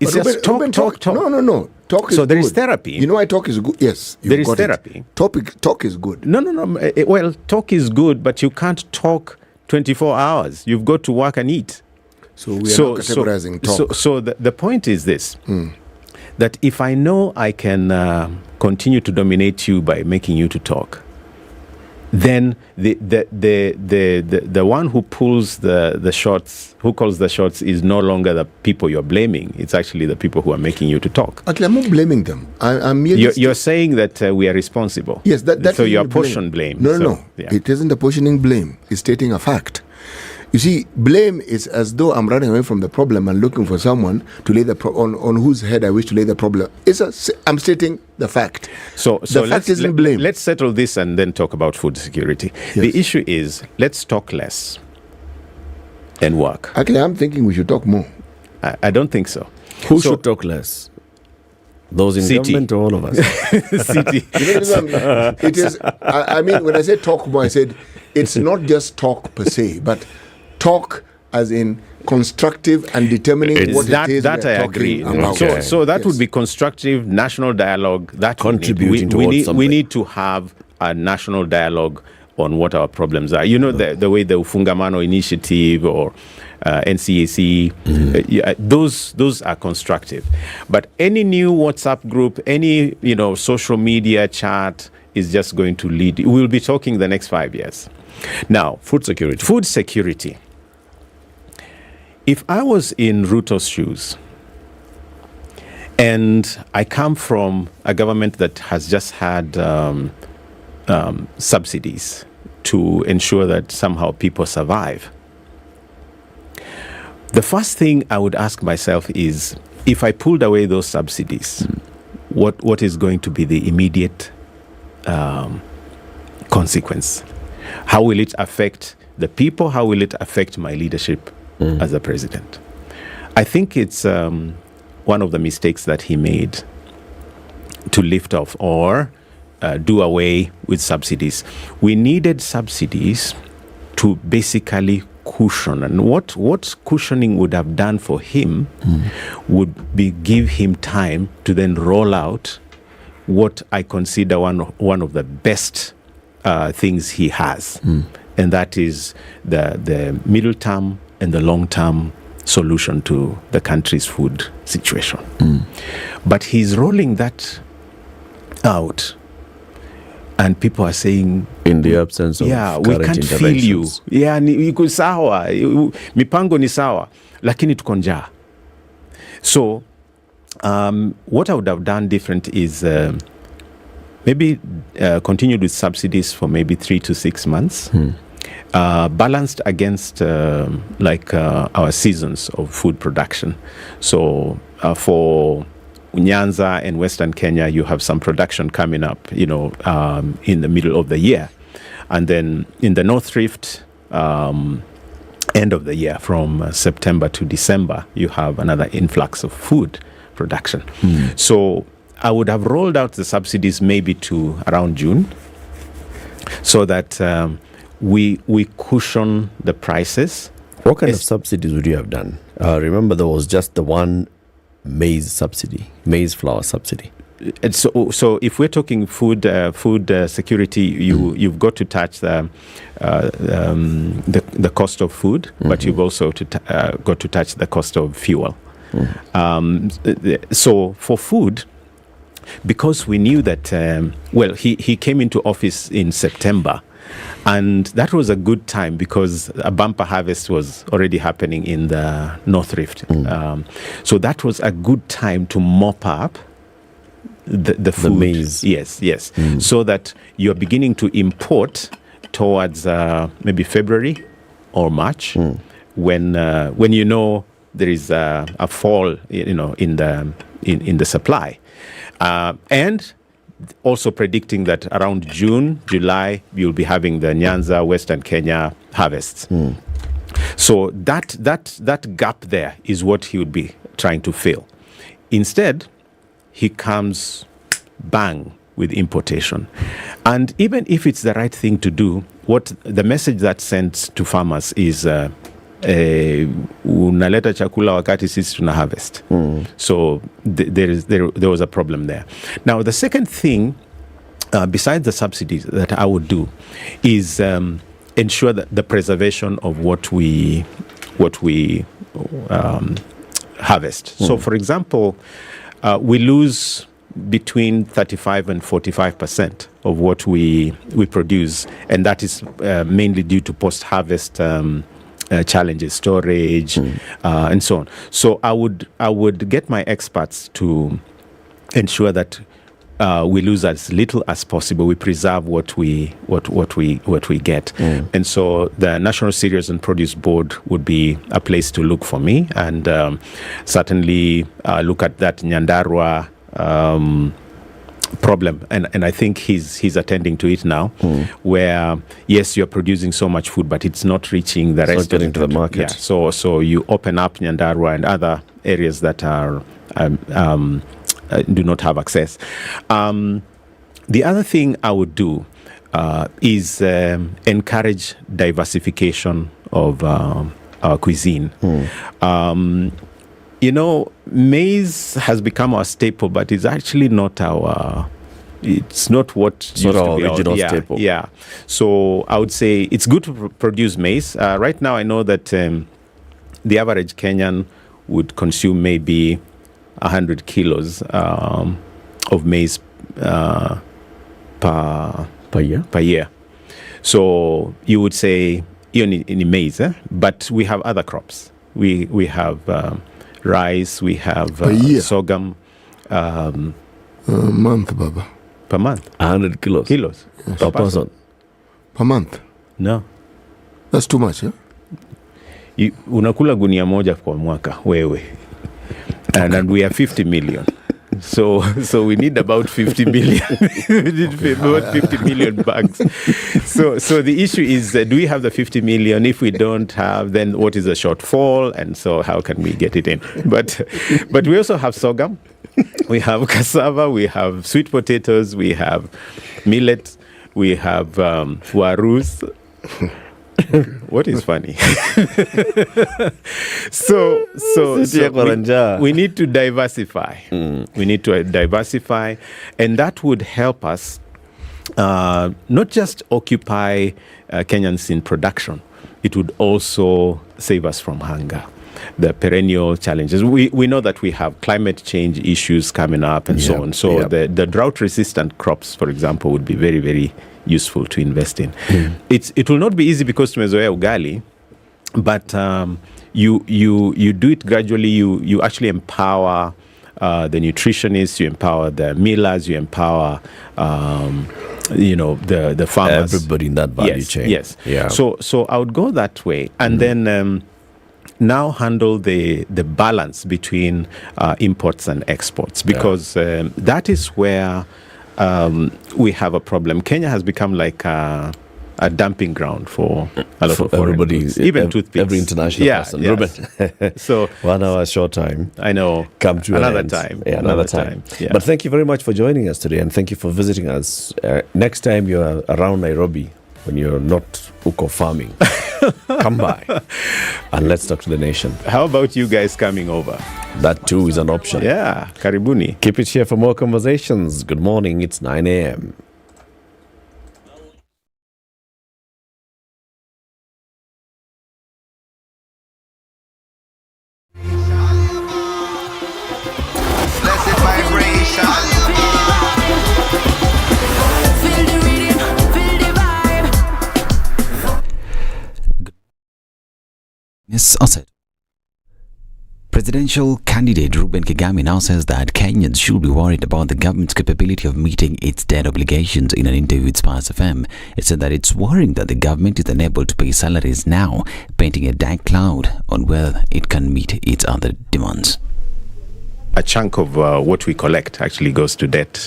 S16: just talk.
S11: No. Talk is
S16: so there
S11: good.
S16: Is therapy.
S11: You know why talk is good? Yes.
S16: There is therapy.
S11: Talk is good.
S16: No. Well, talk is good, but you can't talk 24 hours. You've got to work and eat.
S11: So we are not categorizing talk.
S16: So the point is this, that if I know I can continue to dominate you by making you to talk, then the one who pulls the shots, who calls the shots, is no longer the people you're blaming. It's actually the people who are making you to talk.
S11: Actually, I'm not blaming them. I'm
S16: you're saying that we are responsible.
S11: Yes, that
S16: so you apportion blame.
S11: No. Yeah. It isn't apportioning blame. It's stating a fact. You see, blame is as though I'm running away from the problem and looking for someone to lay the on whose head I wish to lay the problem. I'm stating the fact.
S16: So
S11: the fact isn't blame.
S16: Let's settle this and then talk about food security. Yes. The issue is, let's talk less and work.
S11: Actually, I'm thinking we should talk more.
S16: I don't think so.
S10: Who should talk less? Those in government or all of us?
S16: City.
S11: It is. I mean, when I say talk more, I said it's not just talk per se, but talk as in constructive and determining what it is
S16: that I agree about. So that would be constructive national dialogue. That
S10: contributing towards something.
S16: We need to have a national dialogue on what our problems are. The way the Ufungamano Initiative or NCAC, those are constructive. But any new WhatsApp group, any social media chat is just going to lead. We'll be talking the next 5 years. Now, food security. If I was in Ruto's shoes and I come from a government that has just had subsidies to ensure that somehow people survive, the first thing I would ask myself is, if I pulled away those subsidies, what is going to be the immediate consequence? How will it affect the people? How will it affect my leadership as a president? I think it's one of the mistakes that he made to lift off or do away with subsidies. We needed subsidies to basically cushion, and what cushioning would have done for him would be give him time to then roll out what I consider one of the best things he has, and that is the middle term and the long term solution to the country's food situation. But he's rolling that out, and people are saying,
S10: in the absence of
S16: we can't feel you. Yeah, iko sawa, mipango ni sawa, lakini tuko njaa. So what I would have done different is maybe continued with subsidies for maybe 3 to 6 months, balanced against our seasons of food production. So for Nyanza and Western Kenya, you have some production coming up, in the middle of the year. And then in the North Rift, end of the year, from September to December, you have another influx of food production. So I would have rolled out the subsidies maybe to around June, so that we cushion the prices.
S10: What kind of subsidies would you have done? Remember, there was just the one maize flour subsidy.
S16: and so if we're talking food security, you've got to touch the cost of food, but you've also got to touch the cost of fuel. So for food, because we knew that he came into office in September, and that was a good time because a bumper harvest was already happening in the North Rift. So that was a good time to mop up the food.
S10: The maize.
S16: Yes. So that you're beginning to import towards maybe February or March, when you know there is a fall, in the supply, and also predicting that around June, July, you'll be having the Nyanza, Western Kenya harvests. So that gap there is what he would be trying to fill. Instead, he comes bang with importation. And even if it's the right thing to do, what the message that sends to farmers is unaleta chakula wakati sisi tuna harvest. So there was a problem there. Now the second thing, besides the subsidies, that I would do is ensure that the preservation of what we harvest. So for example, we lose between 35 and 45% of what we produce, and that is mainly due to post-harvest challenges, storage, and so on. So I would get my experts to ensure that we lose as little as possible. We preserve what we get, and so the National Cereals and Produce Board would be a place to look for me, and certainly look at that Nyandarua problem, and I think he's attending to it now, where yes, you're producing so much food, but it's not reaching the rest
S10: getting to the market.
S16: Yeah, so you open up Nyandarua and other areas that are do not have access. The other thing I would do is encourage diversification of our cuisine. Maize has become our staple, but it's actually not it's not what
S10: it's not our original staple.
S16: Yeah. So I would say it's good to produce maize. Right now, I know that the average Kenyan would consume maybe 100 kilos of maize per year. So you would say in maize, but we have other crops. We have rice, we have sorghum.
S11: Month, Baba.
S16: Per month.
S10: 100 kilos.
S11: Yes.
S10: Per person.
S11: Per month.
S16: No.
S11: That's too much,
S16: Unakula gunia moja kwa mwaka, wewe. And we are 50 million. So we need about 50 million. We need about 50 million bags. So the issue is, do we have the 50 million? If we don't have, then what is the shortfall? And so how can we get it in? But we also have sorghum. We have cassava. We have sweet potatoes. We have millet. We have warus. What is funny? So we need to diversify. We need to diversify, and that would help us not just occupy Kenyans in production. It would also save us from hunger. The perennial challenges. We know that we have climate change issues coming up and so on. So the drought-resistant crops, for example, would be very, very useful to invest in. It will not be easy because tumezoea ugali, but you do it gradually. You actually empower the nutritionists, you empower the millers, you empower the farmers.
S10: Everybody in that value chain.
S16: Yes.
S10: Yeah.
S16: So I would go that way, and then now handle the balance between imports and exports, because that is where we have a problem. Kenya has become like a dumping ground for a lot of everybody, even toothpicks.
S10: Every international person.
S16: Yes.
S10: Ruben,
S16: so
S10: 1 hour short time.
S16: I know.
S10: Come to
S16: another time.
S10: Yeah, another time.
S16: Yeah.
S10: But thank you very much for joining us today, and thank you for visiting us. Next time you're around Nairobi, when you're not uko farming. Come by and let's talk to the nation.
S16: How about you guys coming over?
S10: That too is an option.
S16: Yeah, karibuni.
S10: Keep it here for more conversations. Good morning, it's 9 a.m.
S1: Yes, Asad. Presidential candidate Reuben Kigame now says that Kenyans should be worried about the government's capability of meeting its debt obligations. In an interview with Spice FM, it said that it's worrying that the government is unable to pay salaries now, painting a dark cloud on whether it can meet its other demands.
S16: A chunk of what we collect actually goes to debt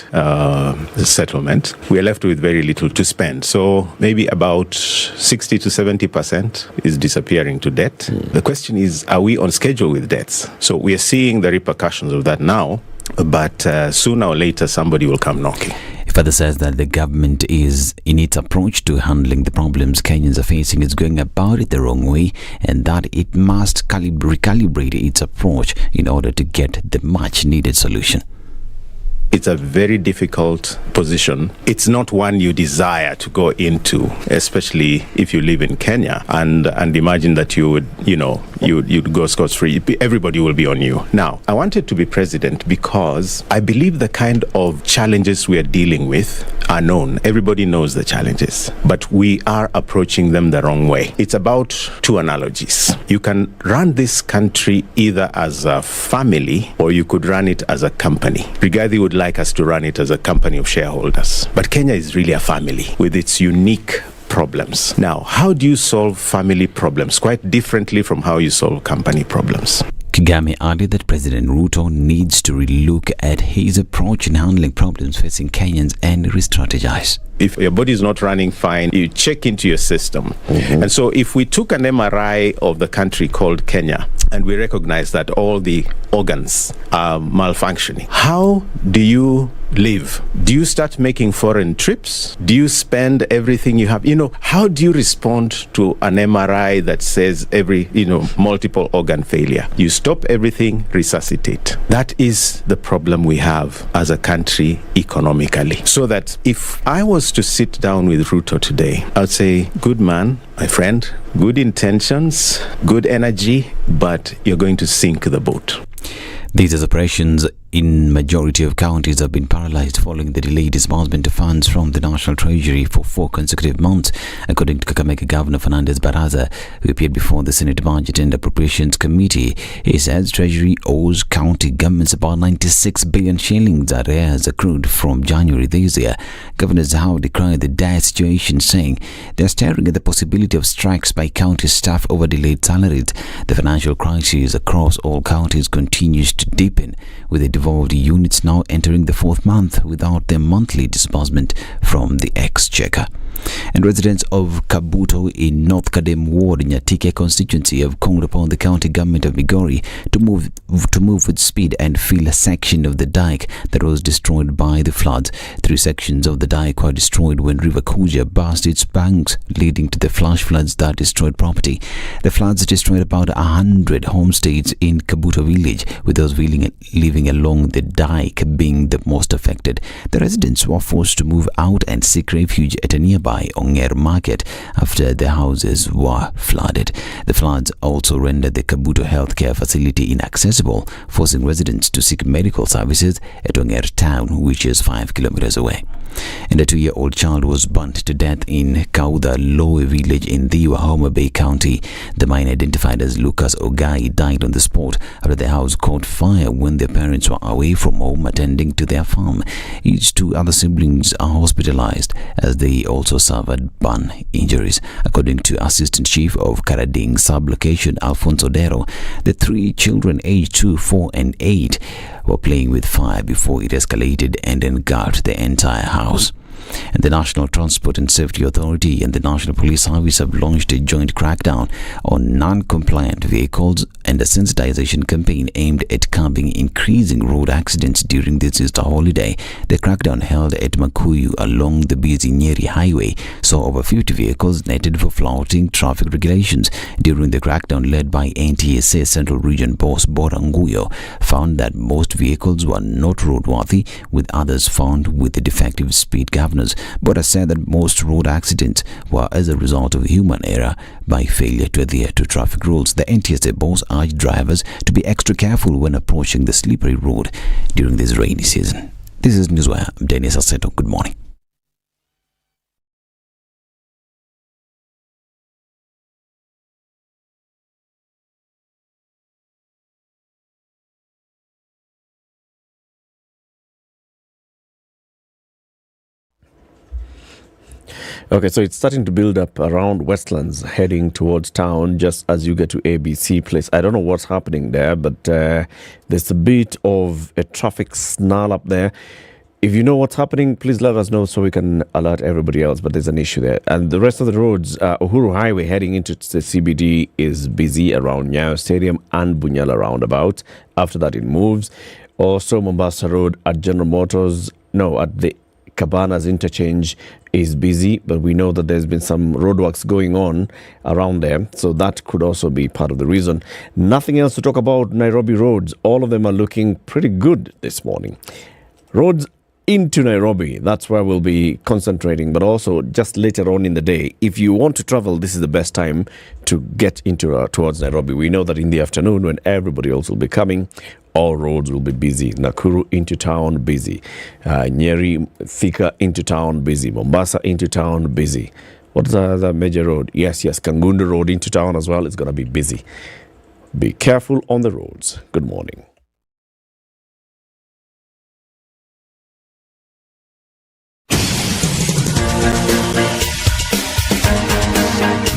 S16: settlement. We are left with very little to spend. So maybe about 60 to 70% is disappearing to debt. The question is, are we on schedule with debts? So we are seeing the repercussions of that now, but sooner or later somebody will come knocking.
S1: It further says that the government is, in its approach to handling the problems Kenyans are facing, is going about it the wrong way, and that it must recalibrate its approach in order to get the much needed solution.
S16: It's a very difficult position. It's not one you desire to go into, especially if you live in Kenya and imagine that you would, you'd go scot-free. Everybody will be on you. Now, I wanted to be president because I believe the kind of challenges we are dealing with are known. Everybody knows the challenges, but we are approaching them the wrong way. It's about two analogies. You can run this country either as a family or you could run it as a company. Rigathi would like us to run it as a company of shareholders. But Kenya is really a family with its unique problems. Now, how do you solve family problems? Quite differently from how you solve company problems.
S1: Kigame added that President Ruto needs to relook at his approach in handling problems facing Kenyans and re-strategize.
S16: If your body is not running fine, you check into your system. And so if we took an MRI of the country called Kenya and we recognize that all the organs are malfunctioning, how do you live? Do you start making foreign trips? Do you spend everything you have? How do you respond to an MRI that says multiple organ failure? You stop everything, resuscitate. That is the problem we have as a country economically. So that if I was to sit down with Ruto today, I would say, good man, my friend, good intentions, good energy, but you're going to sink the boat.
S1: These operations in majority of counties have been paralyzed following the delayed disbursement of funds from the National Treasury for 4 consecutive months, according to Kakamega Governor Fernandez Baraza, who appeared before the Senate Budget and Appropriations Committee. He says Treasury owes county governments about 96 billion shillings arrears accrued from January this year. Governors have decried the dire situation, saying they're staring at the possibility of strikes by county staff over delayed salaries. The financial crisis across all counties continues to deepen, with the devolved units now entering the 4th month without their monthly disbursement from the exchequer. And residents of Kabuto in North Kadem Ward, Nyatike constituency, have called upon the county government of Migori to move with speed and fill a section of the dike that was destroyed by the floods. 3 sections of the dike were destroyed when River Kuja burst its banks, leading to the flash floods that destroyed property. The floods destroyed about 100 homestays in Kabuto village, with those living along the dike being the most affected. The residents were forced to move out and seek refuge at a nearby Nyeri market after their houses were flooded. The floods also rendered the Kabuto healthcare facility inaccessible, forcing residents to seek medical services at Nyeri town, which is 5 kilometers away. And a 2-year-old child was burnt to death in Kauda Lowe village in Thiwa, Homa Bay County. The man, identified as Lucas Ogai, died on the spot after the house caught fire when their parents were away from home attending to their farm. His 2 other siblings are hospitalized as they also suffered burn injuries. According to Assistant Chief of Karading Sub-Location Alfonso Dero, the 3 children aged 2, 4 and 8 were playing with fire before it escalated and engulfed the entire house. And the National Transport and Safety Authority and the National Police Service have launched a joint crackdown on non-compliant vehicles and a sensitization campaign aimed at curbing increasing road accidents during this Easter holiday. The crackdown held at Nakuru along the busy Nyeri highway saw over 50 vehicles netted for flouting traffic regulations. During the crackdown led by NTSA Central Region boss Bora Nguyo found that most vehicles were not roadworthy, with others found with defective speed governors. Bora said that most road accidents were as a result of human error by failure to adhere to traffic rules. The NTSA boss urged drivers to be extra careful when approaching the slippery road during this rainy season. This is Newswire. I'm Dennis Aseto. Good morning.
S10: Okay, so it's starting to build up around Westlands, heading towards town, just as you get to ABC Place. I don't know what's happening there, but there's a bit of a traffic snarl up there. If you know what's happening, please let us know so we can alert everybody else, but there's an issue there. And the rest of the roads, Uhuru Highway heading into the CBD is busy around Nyayo Stadium and Bunyala roundabout. After that, it moves. Also, Mombasa Road at General Motors, at the Cabanas interchange is busy, but we know that there's been some roadworks going on around there, so that could also be part of the reason. Nothing else to talk about. Nairobi roads, all of them are looking pretty good this morning. Roads into Nairobi, that's where we'll be concentrating, but also just later on in the day. If you want to travel, this is the best time to get into towards Nairobi. We know that in the afternoon, when everybody else will be coming, all roads will be busy. Nakuru into town, busy. Nyeri, Thika into town, busy. Mombasa into town, busy. What's the other major road? Yes, Kangundu Road into town as well. It's going to be busy. Be careful on the roads. Good morning.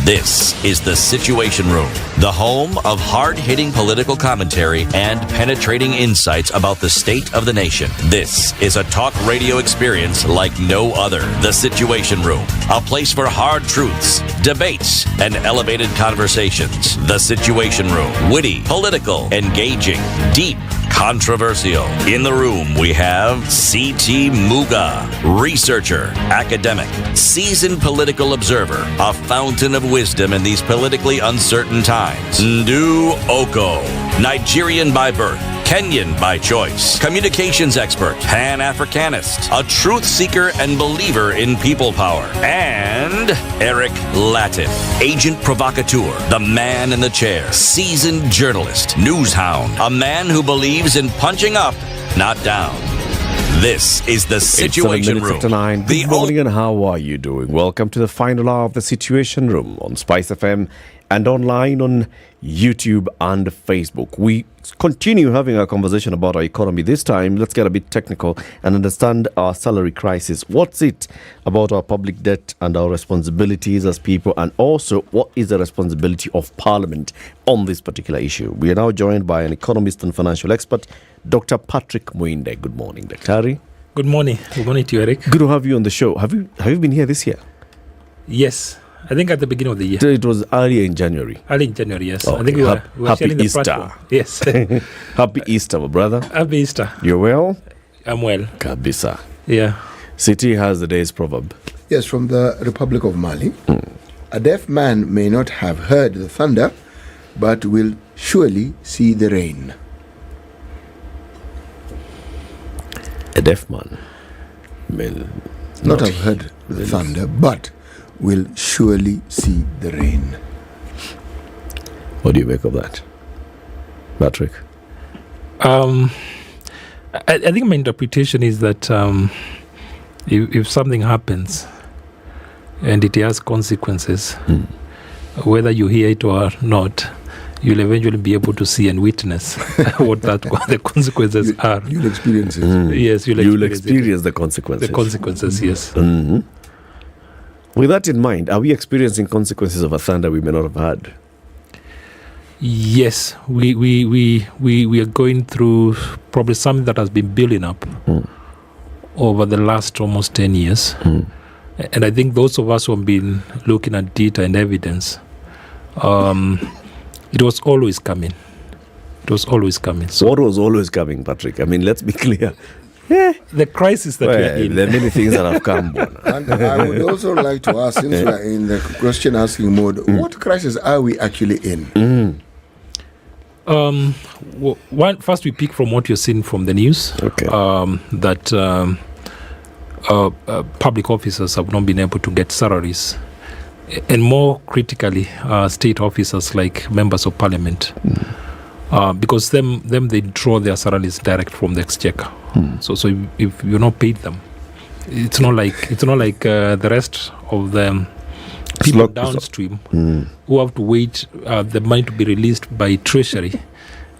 S3: This is The Situation Room, the home of hard-hitting political commentary and penetrating insights about the state of the nation. This is a talk radio experience like no other. The Situation Room, a place for hard truths, debates, and elevated conversations. The Situation Room, witty, political, engaging, deep, controversial. In the room, we have C.T. Muga, researcher, academic, seasoned political observer, a fountain of wisdom in these politically uncertain times. Ndu Oko, Nigerian by birth, Kenyan by choice, communications expert, Pan-Africanist, a truth seeker and believer in people power, and Eric Latif, agent provocateur, the man in the chair, seasoned journalist, news hound, a man who believes in punching up, not down. This is The Situation Room.
S10: After 9. Good morning, and how are you doing? Welcome to the final hour of The Situation Room on Spice FM and online on YouTube and Facebook. We continue having a conversation about our economy. This time, let's get a bit technical and understand our salary crisis. What's it about our public debt and our responsibilities as people, and also what is the responsibility of Parliament on this particular issue? We are now joined by an economist and financial expert, Dr. Patrick Mwinde. Good morning, Dr.
S7: Good morning. Good morning to you, Eric.
S10: Good to have you on the show. Have you been here this year?
S7: Yes. I think at the beginning of the year.
S10: It was earlier in January.
S7: Early in January, yes.
S10: Okay.
S7: I think we were
S10: Happy
S7: sharing the
S10: Easter.
S7: platform. Yes.
S10: Happy Easter, my brother.
S7: Happy Easter.
S10: You're well?
S7: I'm well.
S10: Kabisa.
S7: Yeah.
S10: City has the day's proverb.
S11: Yes, from the Republic of Mali. A deaf man may not have heard the thunder, but will surely see the rain.
S10: A deaf man may
S11: not have heard the thunder, but will surely see the rain.
S10: What do you make of that, Patrick?
S7: I think my interpretation is that if something happens and it has consequences, whether you hear it or not, you'll eventually be able to see and witness what the consequences are.
S11: You'll experience it.
S7: Yes,
S10: you'll experience the consequences.
S7: The consequences, yes.
S10: Mm-hmm. With that in mind, are we experiencing consequences of a thunder we may not have had?
S7: Yes, we are going through probably something that has been building up over the last almost 10 years. And I think those of us who have been looking at data and evidence, it was always coming. It was always coming. So
S10: what was always coming, Patrick? I mean, let's be clear.
S7: the crisis that we are in.
S10: There are many things that have come.
S11: And I would also like to ask, since we are in the question asking mode, what crisis are we actually in?
S7: First we pick from what you're seeing from the news.
S10: Okay.
S7: That public officers have not been able to get salaries, and more critically, state officers like members of parliament, because them they draw their salaries direct from the exchequer. So if you're not paid them, it's not like the rest of the people downstream who have to wait the money to be released by treasury.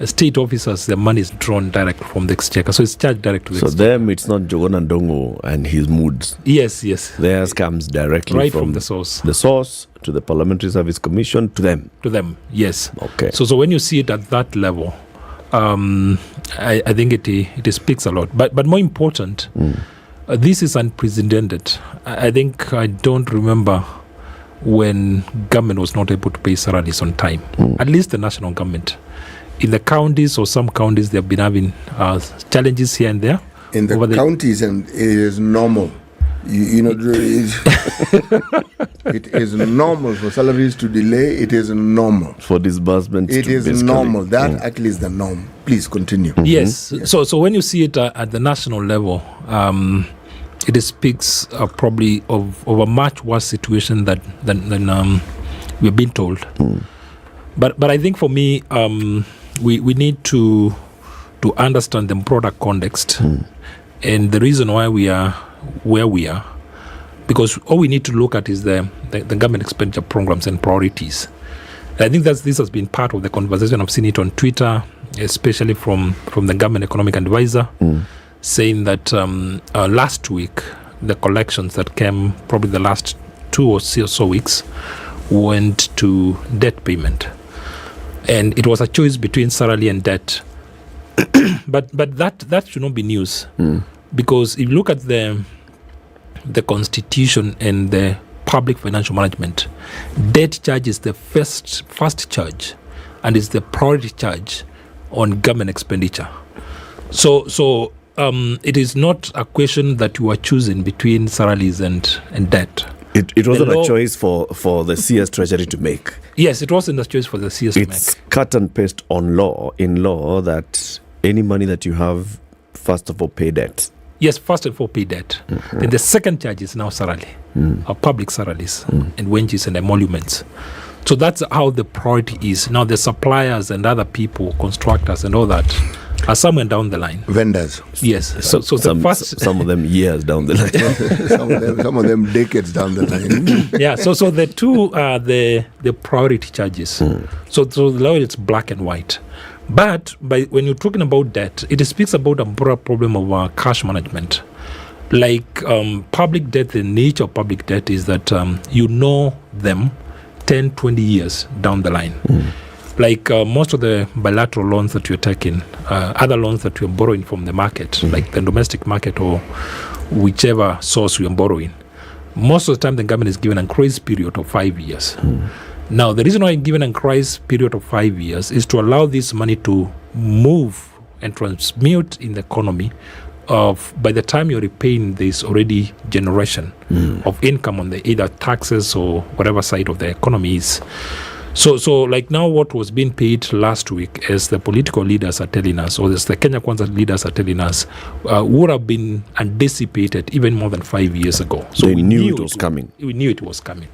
S7: State officers, the money is drawn direct from the exchequer, so it's charged direct to the exchequer.
S10: So them, it's not Jogon Ndongo and his moods.
S7: Yes.
S10: Theirs comes directly
S7: right from the source.
S10: The source to the Parliamentary Service Commission to them.
S7: To them, yes.
S10: Okay.
S7: So when you see it at that level, I think it speaks a lot. But more important, this is unprecedented. I think I don't remember when government was not able to pay salaries on time. At least the national government. In the counties or some counties, they have been having challenges here and there.
S11: In the counties, and it is normal. You know, it is normal for salaries to delay. It is normal
S10: for disbursements.
S11: It is normal. That actually is the norm. Please continue.
S7: Yes. So when you see it at the national level, it speaks probably of a much worse situation than we've been told. But I think for me, we need to understand the broader context and the reason why we are where we are, because all we need to look at is the government expenditure programs and priorities. I think this has been part of the conversation. I've seen it on Twitter, especially from the government economic advisor, saying that last week the collections that came, probably the last 2 or so weeks, went to debt payment. And it was a choice between salary and debt. but that should not be news. Because if you look at the constitution and the public financial management, debt charge is the first charge and is the priority charge on government expenditure. So it is not a question that you are choosing between salaries and debt.
S10: It wasn't a choice for the CS Treasury to make.
S7: Yes, it wasn't a choice for the CS to make.
S10: It's cut and paste in law that any money that you have, first of all, pay debt.
S7: Yes, first of all, pay debt. Then the second charge is now salary, or public salaries, and wages and emoluments. So that's how the priority is. Now the suppliers and other people, constructors and all that, are somewhere down the line.
S11: Vendors.
S7: Yes. So
S10: some of them years down the line.
S11: some of them decades down the line.
S7: Yeah. So the two are the priority charges. So the law is black and white. But when you're talking about debt, it speaks about a broader problem of cash management. Like public debt, the nature of public debt is that you know them 10, 20 years down the line. Like most of the bilateral loans that you're taking, other loans that you're borrowing from the market, like the domestic market or whichever source you're borrowing, most of the time the government is given a grace period of 5 years. Now, the reason why I'm given a grace period of 5 years is to allow this money to move and transmute in the economy. By the time you're repaying this already generation of income on the either taxes or whatever side of the economy is. So like now what was being paid last week, as the political leaders are telling us, or as the Kenya Kwanza leaders are telling us, would have been anticipated even more than 5 years ago. So
S10: we knew it was coming.
S7: We knew it was coming.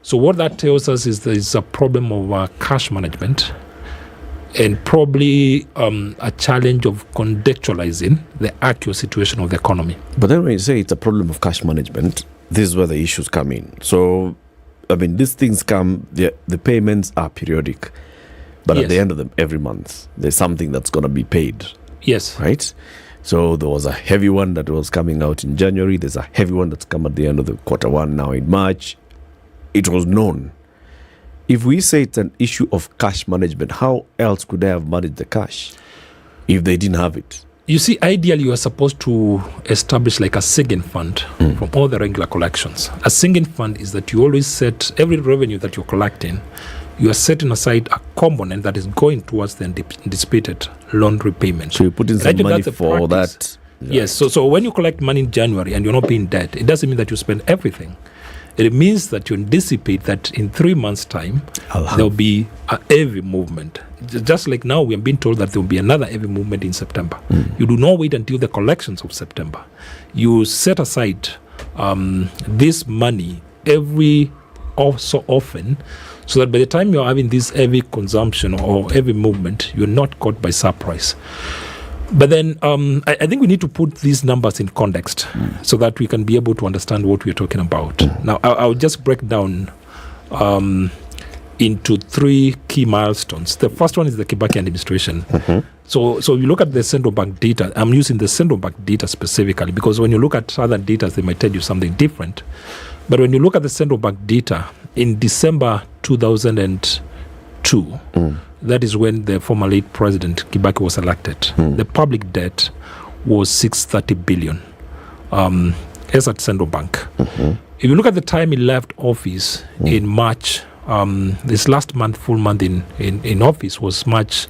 S7: So what that tells us is there is a problem of cash management and probably a challenge of contextualizing the actual situation of the economy.
S10: But then when you say it's a problem of cash management, this is where the issues come in. So, I mean, these things come, the payments are periodic, but at the end of them, every month, there's something that's going to be paid.
S7: Yes.
S10: Right? So there was a heavy one that was coming out in January. There's a heavy one that's come at the end of the quarter one now in March. It was known. If we say it's an issue of cash management, how else could they have managed the cash if they didn't have it?
S7: You see, ideally, you are supposed to establish like a sinking fund from all the regular collections. A sinking fund is that you always set every revenue that you're collecting, you are setting aside a component that is going towards the anticipated loan repayment.
S10: So you put in
S7: And
S10: some
S7: actually,
S10: money
S7: that's a
S10: for
S7: practice.
S10: that.
S7: Yes. So when you collect money in January and you're not paying debt, it doesn't mean that you spend everything. It means that you anticipate that in 3 months' time, there will be a heavy movement. Just like now, we have been told that there will be another heavy movement in September. You do not wait until the collections of September. You set aside this money every so often, so that by the time you're having this heavy consumption or heavy movement, you're not caught by surprise. But then I think we need to put these numbers in context so that we can be able to understand what we're talking about. Now, I'll just break down into 3 key milestones. The first one is the Kibaki administration. So you look at the central bank data. I'm using the central bank data specifically because when you look at other data, they might tell you something different. But when you look at the central bank data, in December 2002, that is when the former late president Kibaki was elected. The public debt was 630 billion as at central bank. If you look at the time he left office in March, this last month, full month in office was March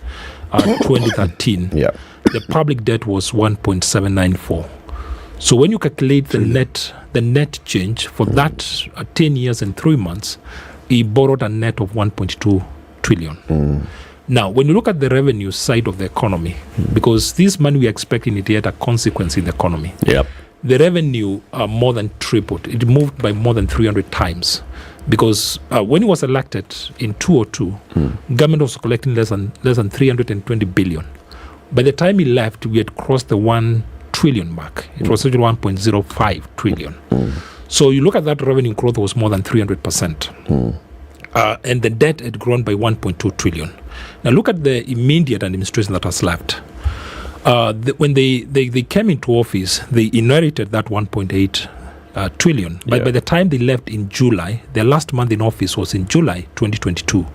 S7: 2013. The public debt was 1.794. So when you calculate the net change for that 10 years and 3 months, he borrowed a net of 1.2 trillion. Now, when you look at the revenue side of the economy, because this money we are expecting it had a consequence in the economy. The revenue more than tripled. It moved by more than 300 times. Because when he was elected in 2002, government was collecting less than 320 billion. By the time he left, we had crossed the 1 trillion mark. It was actually 1.05 trillion. So you look at that revenue growth was more than 300%. And the debt had grown by 1.2 trillion. Now look at the immediate administration that was left. When they came into office, they inherited that 1.8 trillion. But by the time they left in July, their last month in office was in July 2022.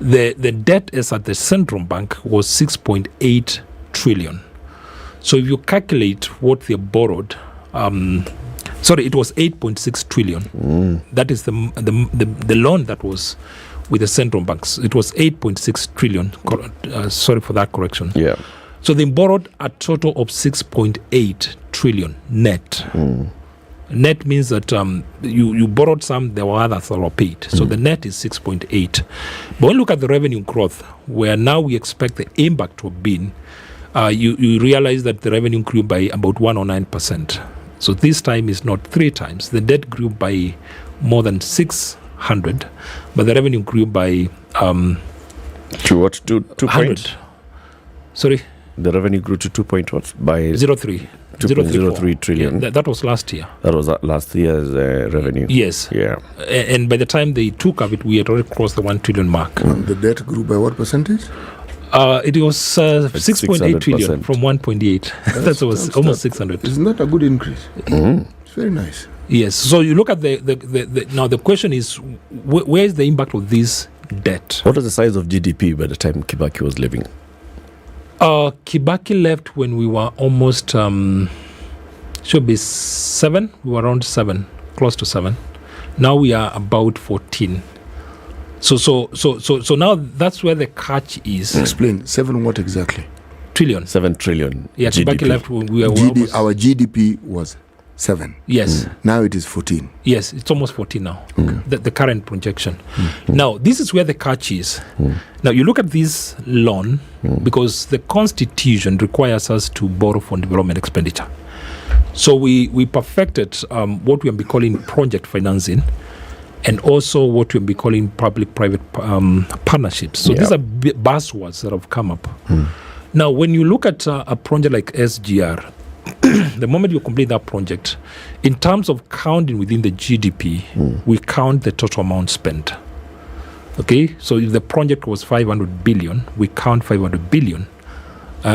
S7: The debt as at the central bank was 6.8 trillion. So if you calculate what they borrowed, it was 8.6 trillion. That is the loan that was with the central banks. It was 8.6 trillion. Sorry for that correction. So they borrowed a total of 6.8 trillion net. Net means that you borrowed some, there were others that were paid. So the net is 6.8. But when you look at the revenue growth, where now we expect the impact to have been, you realize that the revenue grew by about 109%. So this time is not 3 times. The debt grew by more than 600, but the revenue grew by
S10: to what? 200.
S7: Sorry.
S10: The revenue grew to 2 point what? By
S7: 03.
S10: 2.03 trillion.
S7: Yeah, that was last year.
S10: That was last year's revenue.
S7: Yes.
S10: Yeah.
S7: And by the time they took of it, we had already crossed the 1 trillion mark.
S11: And the debt grew by what percentage?
S7: It was 6.8 trillion from 1.8. That was almost 600.
S11: Isn't that a good increase? It's very nice.
S7: Yes. So you look at now the question is, where is the impact of this debt?
S10: What was the size of GDP by the time Kibaki was living?
S7: Kibaki left when we were almost should be 7. We were around 7, close to 7. Now we are about 14. So now that's where the catch is.
S11: Explain 7 what exactly?
S7: Trillion.
S10: 7 trillion.
S7: Yeah,
S10: GDP.
S7: Kibaki left when we were
S11: our GDP was 7.
S7: Yes.
S11: Now it is 14.
S7: Yes, it's almost 14 now. The current projection. Now this is where the catch is. Now you look at this loan because the constitution requires us to borrow for development expenditure. So we perfected what we will be calling project financing, and also what we'll be calling public-private partnerships. So these are buzzwords that have come up. Now, when you look at a project like SGR, the moment you complete that project, in terms of counting within the GDP, we count the total amount spent. Okay? So if the project was 500 billion, we count 500 billion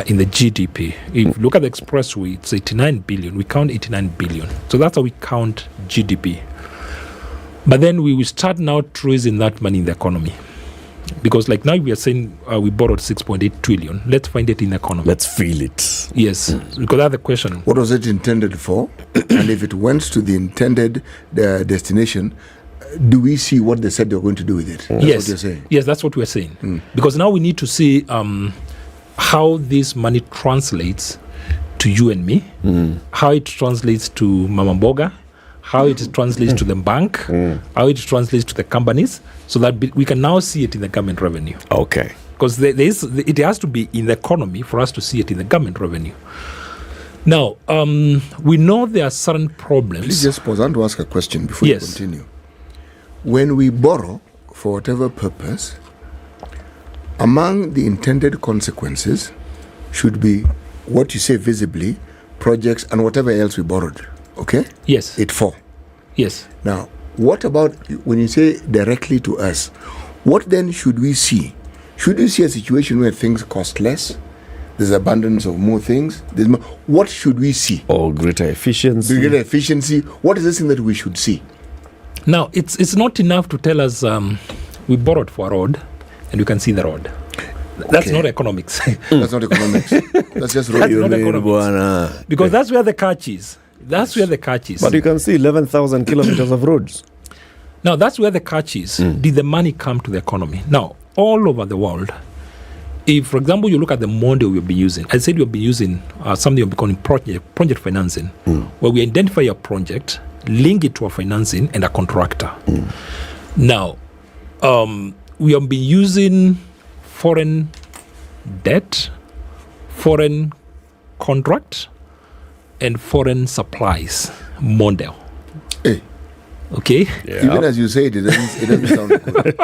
S7: in the GDP. If you look at the expressway, it's 89 billion. We count 89 billion. So that's how we count GDP. But then we will start now tracing that money in the economy. Because like now we are saying we borrowed 6.8 trillion. Let's find it in the economy.
S10: Let's feel it.
S7: Yes. Because that's the question.
S11: What was it intended for? And if it went to the intended destination, do we see what they said they were going to do with it? That's
S7: Yes.
S11: what you're saying.
S7: Yes, that's what we're saying. Because now we need to see how this money translates to you and me, how it translates to Mama Mboga, how it translates to the bank, how it translates to the companies, so that we can now see it in the government revenue.
S10: Okay.
S7: Because it has to be in the economy for us to see it in the government revenue. Now, we know there are certain problems.
S11: Please just pause. I want to ask a question before
S7: Yes.
S11: you continue. When we borrow for whatever purpose, among the intended consequences should be what you say visibly, projects and whatever else we borrowed. Okay?
S7: Yes.
S11: It for.
S7: Yes.
S11: Now, what about when you say directly to us? What then should we see? Should we see a situation where things cost less? There's abundance of more things. What should we see?
S10: Or greater efficiency.
S11: Greater efficiency. What is this thing that we should see?
S7: Now, it's not enough to tell us we borrowed for a road and you can see the road. That's not economics.
S11: That's not economics. That's just road.
S7: That's not economics. Because that's where the catch is. That's where the catch is.
S10: But you can see 11,000 kilometers of roads.
S7: Now, that's where the catch is. Did the money come to the economy? Now, all over the world, if, for example, you look at the model we've been using, I said we've been using something we're calling project financing, where we identify a project, link it to a financing and a contractor. Now, we have been using foreign debt, foreign contract, and foreign supplies model.
S11: Hey.
S7: Okay?
S11: Yeah. Even as you say it, it doesn't sound good.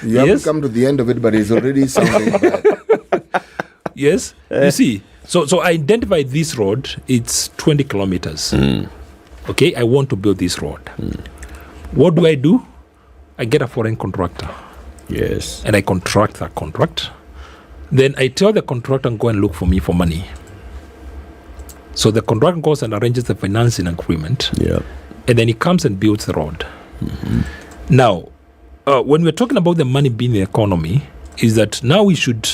S11: You haven't come to the end of it, but it's already sounding bad.
S7: Yes? You see, so I identified this road, it's 20 kilometers. Okay, I want to build this road. What do? I get a foreign contractor.
S10: Yes.
S7: And I contract that contract. Then I tell the contractor go and look for me for money. So the contractor goes and arranges the financing agreement.
S10: Yeah.
S7: And then he comes and builds the road. Now, when we're talking about the money being in the economy, is that now we should,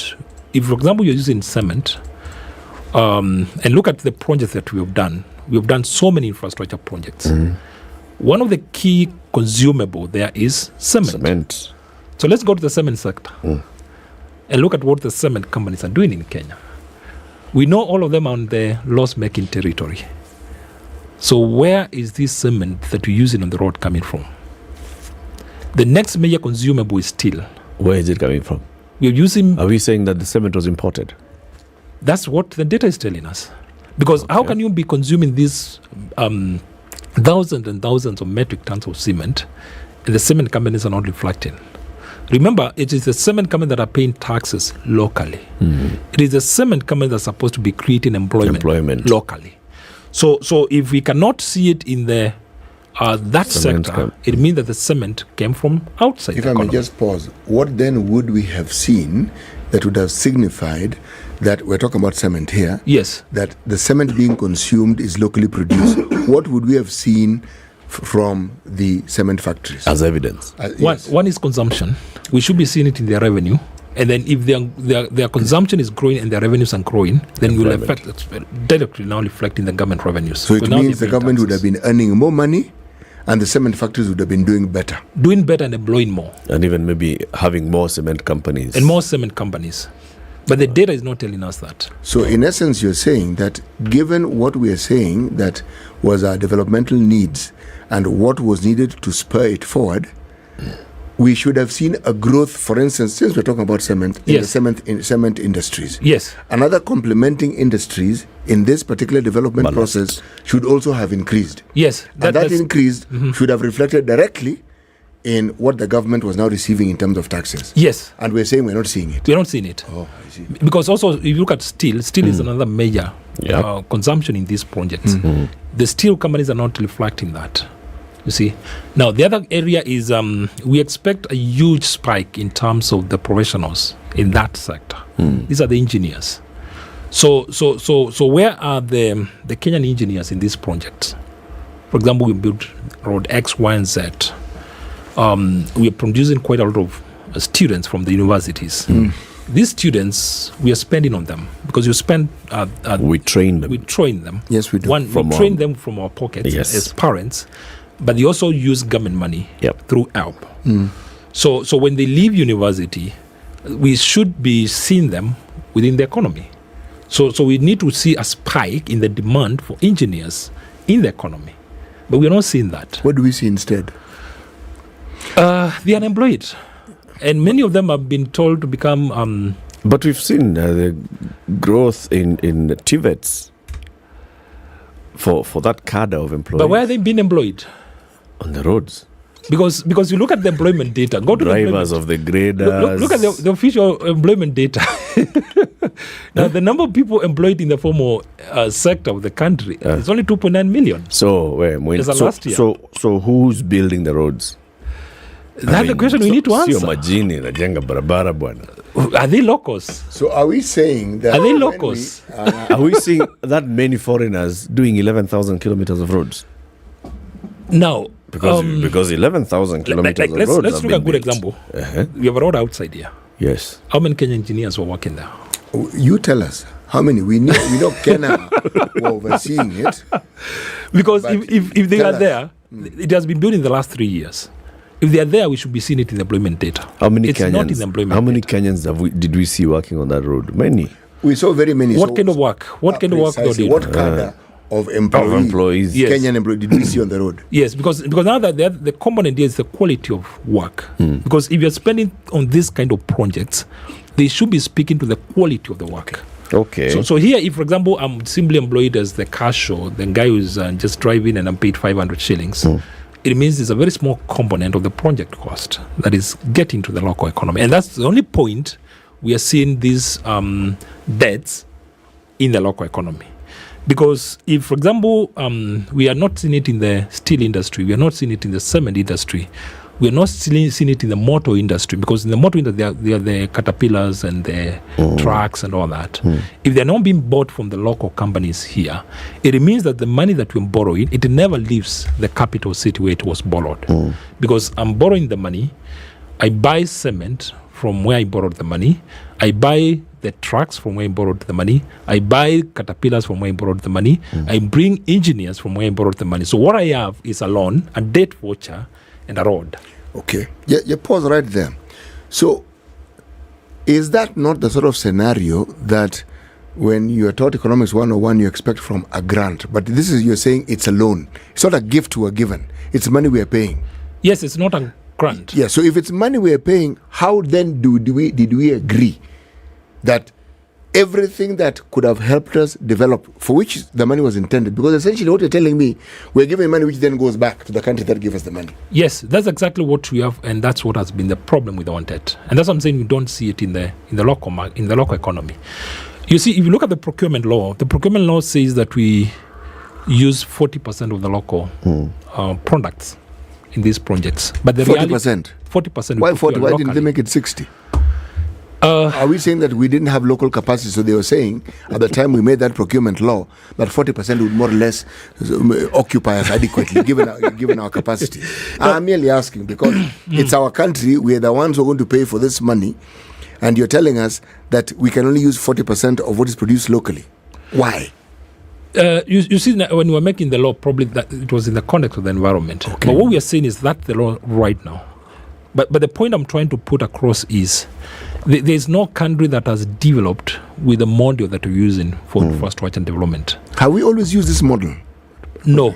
S7: if for example you're using cement, and look at the projects that we have done so many infrastructure projects. One of the key consumable there is cement. So let's go to the cement sector and look at what the cement companies are doing in Kenya. We know all of them are on the loss-making territory. So where is this cement that we're using on the road coming from? The next major consumable is steel.
S10: Where is it coming from?
S7: We're using...
S10: Are we saying that the cement was imported?
S7: That's what the data is telling us. Because how can you be consuming these thousands and thousands of metric tons of cement and the cement companies are not reflecting? Remember, it is the cement companies that are paying taxes locally. It is the cement companies that are supposed to be creating employment. Locally. So if we cannot see it in the that sector, it means that the cement came from outside
S11: If
S7: the
S11: I may
S7: economy.
S11: just pause, what then would we have seen that would have signified that we're talking about cement here?
S7: Yes.
S11: That the cement being consumed is locally produced. What would we have seen from the cement factories?
S10: As evidence.
S7: One is consumption. We should be seeing it in their revenue. And then if their consumption is growing and their revenues are growing, then we will affect directly now reflecting the government revenues.
S11: So it means the government would have been earning more money and the cement factories would have been doing better.
S7: Doing better and employing more.
S10: And even maybe having more cement companies.
S7: And more cement companies. But the data is not telling us that.
S11: So in essence, you're saying that given what we are saying that was our developmental needs and what was needed to spur it forward, we should have seen a growth, for instance, since we're talking about cement, in the cement industries.
S7: Yes.
S11: Another complementing industries in this particular development process should also have increased.
S7: Yes.
S11: And that increase should have reflected directly in what the government was now receiving in terms of taxes.
S7: Yes.
S11: And we're saying we're not seeing it.
S7: We're not seeing it.
S11: Oh, I see.
S7: Because also, if you look at steel is another major consumption in these projects. The steel companies are not reflecting that. You see. Now, the other area is we expect a huge spike in terms of the professionals in that sector. These are the engineers. So where are the Kenyan engineers in this project? For example, we built road X, Y, and Z. We are producing quite a lot of students from the universities. These students, we are spending on them because you spend...
S10: we train them.
S7: We train them.
S11: Yes, we do.
S7: We train them from our pockets as parents. but they also use government money through help. So when they leave university, we should be seeing them within the economy. So we need to see a spike in the demand for engineers in the economy. But we're not seeing that.
S11: What do we see instead?
S7: The unemployed. And many of them have been told to become...
S10: but we've seen the growth in TVETs for that cadre of employees.
S7: But where are they being employed?
S10: On the roads.
S7: Because you look at the employment data. Go to
S10: drivers of the graders.
S7: Look at the official employment data. Now, the number of people employed in the formal sector of the country is only 2.9 million.
S10: So,
S7: last year.
S10: So who's building the roads?
S7: That's the question we need to answer. Are they locals?
S11: So are we saying that...
S7: Are they locals?
S10: Are we seeing that many foreigners doing 11,000 kilometers of roads?
S7: No.
S10: Because 11,000 kilometers of roads.
S7: Let's look at a good example. We have a road outside here.
S10: Yes.
S7: How many Kenyan engineers were working there?
S11: You tell us. How many? We know Kenya were overseeing it.
S7: Because if they are there, it has been built in the last 3 years. If they are there, we should be seeing it in the employment data.
S10: How many
S7: it's
S10: Kenyans?
S7: Not in the employment
S10: How many
S7: data.
S10: Kenyans did we see working on that road? Many.
S11: We saw very many.
S7: What kind of work? What kind of work they did?
S11: What kind of employees?
S7: Yes.
S11: Kenyan employees did we see on the road?
S7: Yes, because now that the component is the quality of work. Because if you're spending on this kind of projects, they should be speaking to the quality of the work.
S10: Okay.
S7: So here, if for example I'm simply employed as the cash or the guy who's just driving and I'm paid 500 shillings, it means it's a very small component of the project cost that is getting to the local economy. And that's the only point we are seeing these debts in the local economy. Because if, for example, we are not seeing it in the steel industry, we are not seeing it in the cement industry, we are not seeing it in the motor industry, because in the motor industry, they are the caterpillars and the trucks and all that. If they're not being bought from the local companies here, it means that the money that we're borrowing, it never leaves the capital city where it was borrowed. Because I'm borrowing the money, I buy cement from where I borrowed the money, I buy the trucks from where I borrowed the money, I buy caterpillars from where I borrowed the money, I bring engineers from where I borrowed the money. So what I have is a loan, a debt voucher, and a road.
S11: Okay. You pause right there. So is that not the sort of scenario that when you are taught economics 101 you expect from a grant? But this is, you're saying it's a loan. It's not a gift we are given. It's money we are paying.
S7: Yes, it's not a grant.
S11: Yeah, so if it's money we are paying, how then did we agree that everything that could have helped us develop, for which the money was intended? Because essentially what you're telling me, we're giving money which then goes back to the country that gave us the money.
S7: Yes, that's exactly what we have, and that's what has been the problem with the wanted. And that's what I'm saying, we don't see it in the local economy. You see, if you look at the procurement law says that we use 40% of the local products in these projects. But the
S11: 40%?
S7: 40%.
S11: Why 40? Why didn't they make it 60? Are we saying that we didn't have local capacity? So they were saying at the time we made that procurement law that 40% would more or less occupy us adequately given our capacity. I'm merely asking because it's our country. We're the ones who are going to pay for this money, and you're telling us that we can only use 40% of what is produced locally. Why?
S7: You see, when we were making the law, probably that it was in the context of the environment. Okay. But what we are saying is that the law right now. But the point I'm trying to put across is there's no country that has developed with the model that we're using for infrastructure and development.
S11: Have we always used this model?
S7: No.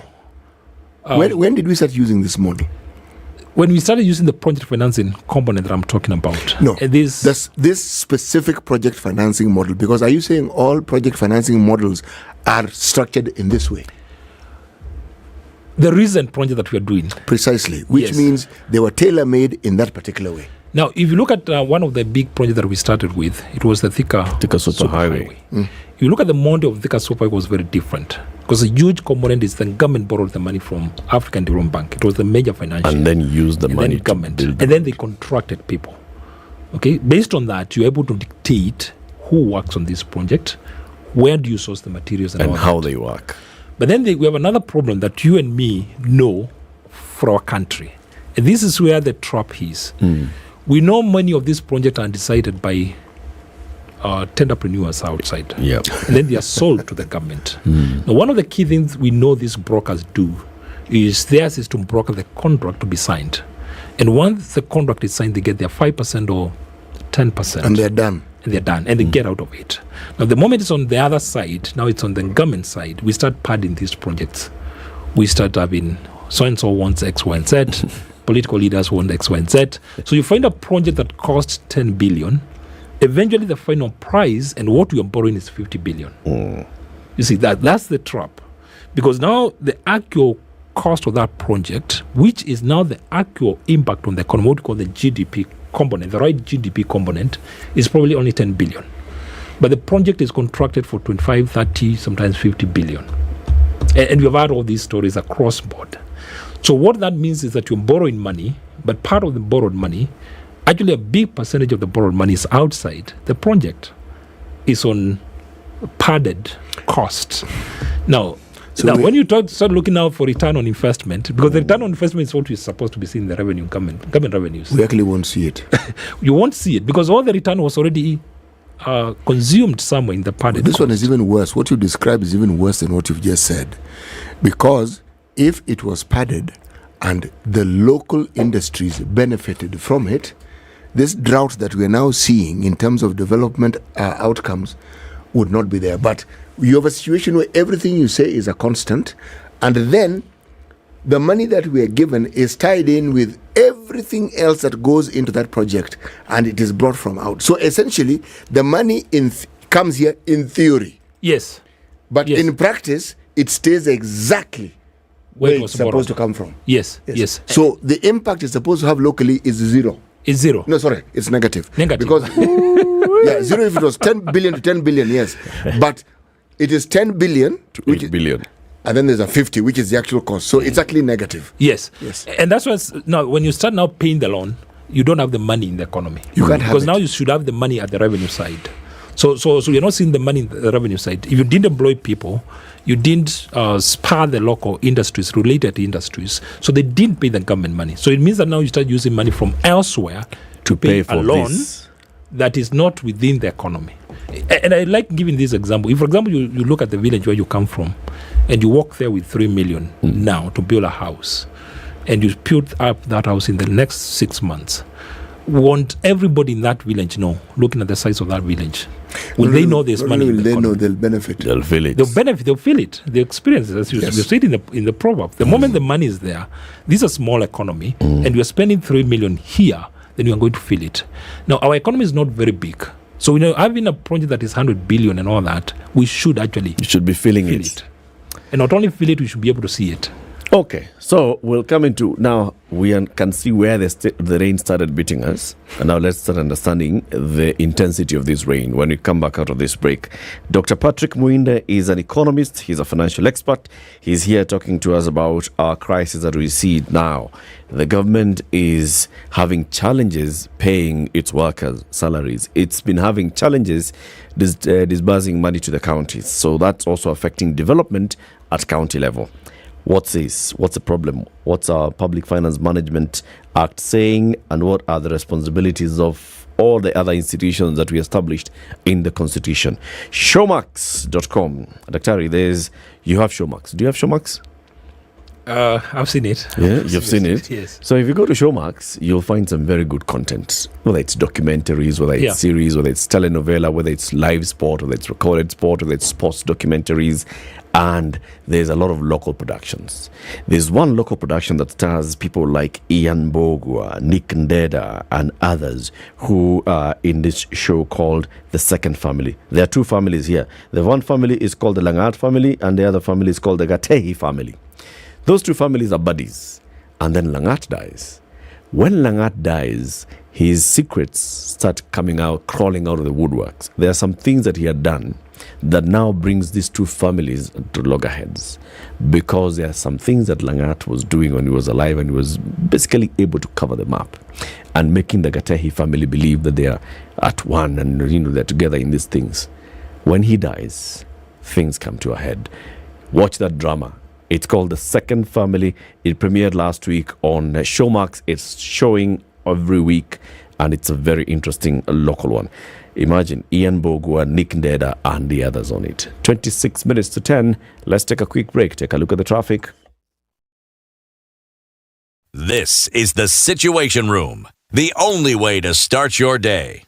S11: When did we start using this model?
S7: When we started using the project financing component that I'm talking about.
S11: No, this specific project financing model. Because are you saying all project financing models are structured in this way?
S7: The recent project that we are doing.
S11: Precisely, which means they were tailor-made in that particular way.
S7: Now, if you look at one of the big projects that we started with, it was the Thika Super Highway. If you look at the model of Thika Super Highway, it was very different. Because a huge component is the government borrowed the money from African Development Bank. It was the major financial.
S10: And then used the money.
S7: Then government. And then they contracted people. Okay? Based on that, you're able to dictate who works on this project, where do you source the materials, and all
S10: how
S7: that.
S10: they work.
S7: But then we have another problem that you and me know for our country. And this is where the trap is. We know many of these projects are decided by tenderpreneurs outside.
S10: Yep.
S7: And then they are sold to the government. Now, one of the key things we know these brokers do is theirs is to broker the contract to be signed. And once the contract is signed, they get their 5% or 10%.
S11: And they're done.
S7: And they're done, and they get out of it. Now, the moment it's on the other side, now it's on the government side, we start padding these projects. We start having so-and-so wants X, Y, and Z. Political leaders want X, Y, and Z. So you find a project that costs 10 billion. Eventually, the final price and what you're borrowing is 50 billion. You see, that's the trap. Because now the actual cost of that project, which is now the actual impact on the economy, what we call the GDP component, the right GDP component, is probably only 10 billion. But the project is contracted for 25, 30, sometimes 50 billion. And we've had all these stories across board. So what that means is that you're borrowing money, but part of the borrowed money, actually a big percentage of the borrowed money is outside the project. It's on padded costs. Now, when you start looking now for return on investment, because the return on investment is what is supposed to be seen in the government revenues.
S11: We actually won't see it.
S7: You won't see it because all the return was already consumed somewhere in the padded.
S11: This one is even worse. What you describe is even worse than what you've just said. Because if it was padded and the local industries benefited from it, this drought that we are now seeing in terms of development outcomes would not be there. But you have a situation where everything you say is a constant, and then the money that we are given is tied in with everything else that goes into that project, and it is brought from out. So essentially, the money comes here in theory.
S7: Yes.
S11: But in practice, it stays exactly where it's supposed to come from.
S7: Yes.
S11: So the impact it's supposed to have locally is zero.
S7: It's zero.
S11: No, sorry, it's negative.
S7: Because
S11: zero if it was 10 billion to 10 billion, yes. But it is 10 billion
S10: to 8 billion.
S11: And then there's a 50, which is the actual cost. So it's actually negative.
S7: Yes. And that's why now when you start now paying the loan, you don't have the money in the economy.
S11: You can't have
S7: because now you should have the money at the revenue side. So you're not seeing the money in the revenue side. If you didn't employ people, you didn't spur the local industries, related industries, so they didn't pay the government money. So it means that now you start using money from elsewhere to pay for a loan that is not within the economy. And I like giving this example. If, for example, you look at the village where you come from, and you walk there with 3 million now to build a house, and you build up that house in the next 6 months, won't everybody in that village know, looking at the size of that village? Will they know there's money in the economy?
S11: They know they'll benefit.
S10: They'll feel it.
S7: They'll benefit. They'll feel it. They experience it. As you said in the proverb, the moment the money is there, this is a small economy, and you're spending 3 million here, then you are going to feel it. Now, our economy is not very big. So, having a project that is 100 billion and all that, we should actually
S10: be feeling it.
S7: And not only feel it, we should be able to see it.
S10: Okay, so we'll come into now. We can see where the rain started beating us, and now let's start understanding the intensity of this rain when we come back out of this break. Dr. Patrick Muinde is an economist. He's a financial expert. He's here talking to us about our crisis that we see now. The government is having challenges paying its workers' salaries. It's been having challenges disbursing money to the counties, so that's also affecting development at county level. What's this? What's the problem? What's our Public Finance Management Act saying? And what are the responsibilities of all the other institutions that we established in the Constitution? Showmax.com. Daktari, you have Showmax. Do you have Showmax?
S7: I've seen it.
S10: Yeah, you've seen it?
S7: Yes.
S10: So if you go to Showmax, you'll find some very good content, whether it's documentaries, whether it's series, whether it's telenovela, whether it's live sport, whether it's recorded sport, whether it's sports documentaries, and there's a lot of local productions. There's one local production that stars people like Ian Bogwa, Nick Ndeda, and others who are in this show called The Second Family. There are two families here. The one family is called the Langat family, and the other family is called the Gatehi family. Those two families are buddies, and then Langat dies. When Langat dies, his secrets start coming out, crawling out of the woodworks. There are some things that he had done that now brings these two families to loggerheads, because there are some things that Langat was doing when he was alive, and he was basically able to cover them up and making the Gatehi family believe that they are at one and they're together in these things. When he dies, things come to a head. Watch that drama. It's called The Second Family. It premiered last week on Showmax. It's showing every week, and it's a very interesting local one. Imagine Ian Bogwa, Nick Ndeda, and the others on it. 26 minutes to 10. Let's take a quick break. Take a look at the traffic.
S3: This is the Situation Room, the only way to start your day.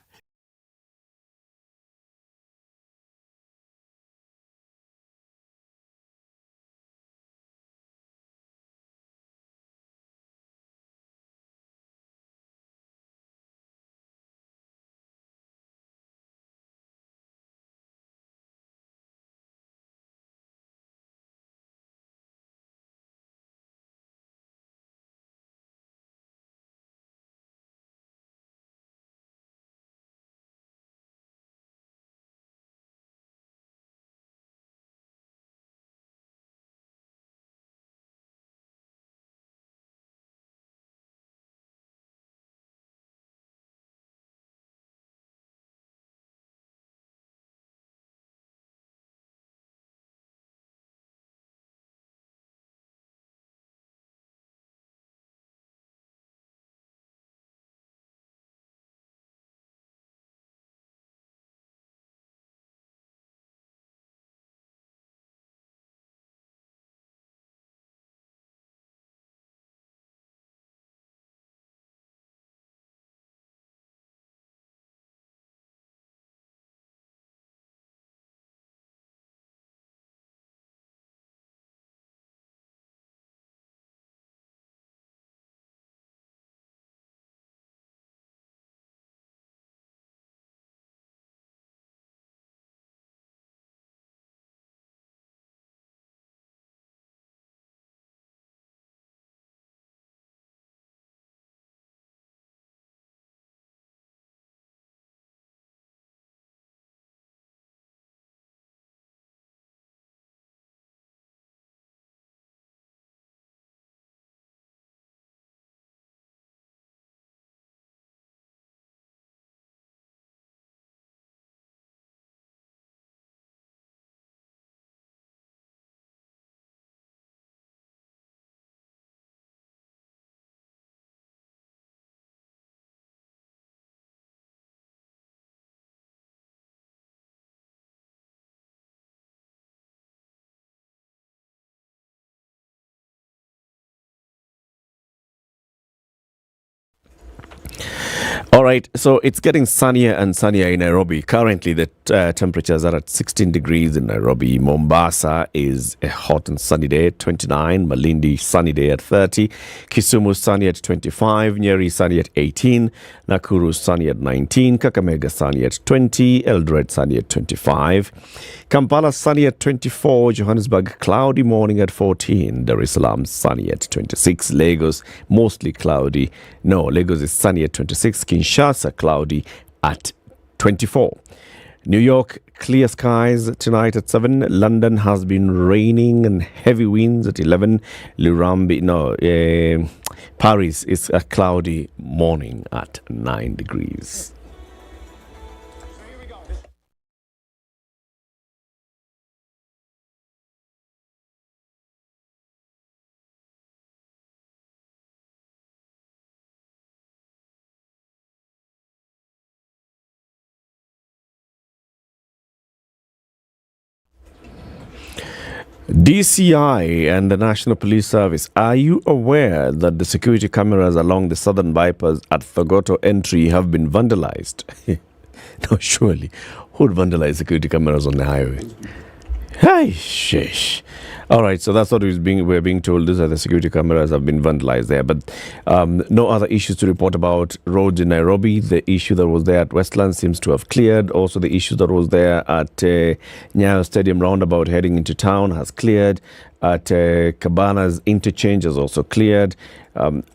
S10: All right, so it's getting sunnier and sunnier in Nairobi. Currently, the temperatures are at 16 degrees in Nairobi. Mombasa is a hot and sunny day at 29. Malindi, sunny day at 30. Kisumu, sunny at 25. Nyeri, sunny at 18. Nakuru, sunny at 19. Kakamega, sunny at 20. Eldoret, sunny at 25. Kampala, sunny at 24. Johannesburg, cloudy morning at 14. Dar es Salaam, sunny at 26. Lagos, mostly cloudy. No, Lagos is sunny at 26. Kinshasa, cloudy at 24. New York, clear skies tonight at 7. London has been raining and heavy winds at 11. Paris is a cloudy morning at 9 degrees. DCI and the National Police Service, are you aware that the security cameras along the southern bypass at Thogoto entry have been vandalized? No, surely. Who would vandalize security cameras on the highway? Hey, sheesh. All right, so that's what we're being told. These are the security cameras have been vandalized there. But no other issues to report about roads in Nairobi. The issue that was there at Westland seems to have cleared. Also, the issue that was there at Nyayo Stadium roundabout heading into town has cleared. At Cabana's interchange has also cleared.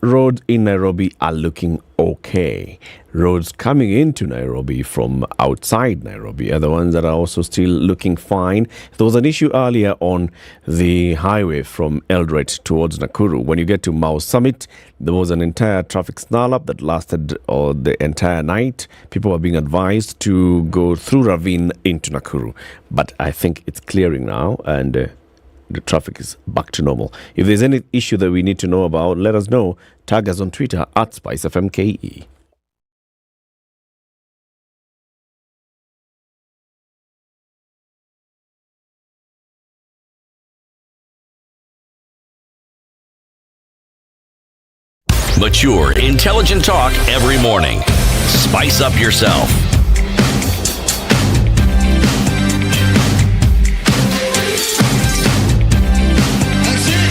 S10: Roads in Nairobi are looking okay. Roads coming into Nairobi from outside Nairobi are the ones that are also still looking fine. There was an issue earlier on the highway from Eldoret towards Nakuru. When you get to Mau Summit, there was an entire traffic snarl-up that lasted the entire night. People were being advised to go through Ravine into Nakuru. But I think it's clearing now, and the traffic is back to normal. If there's any issue that we need to know about, let us know. Tag us on Twitter at SpiceFMKE.
S3: Mature, intelligent talk every morning. Spice up yourself.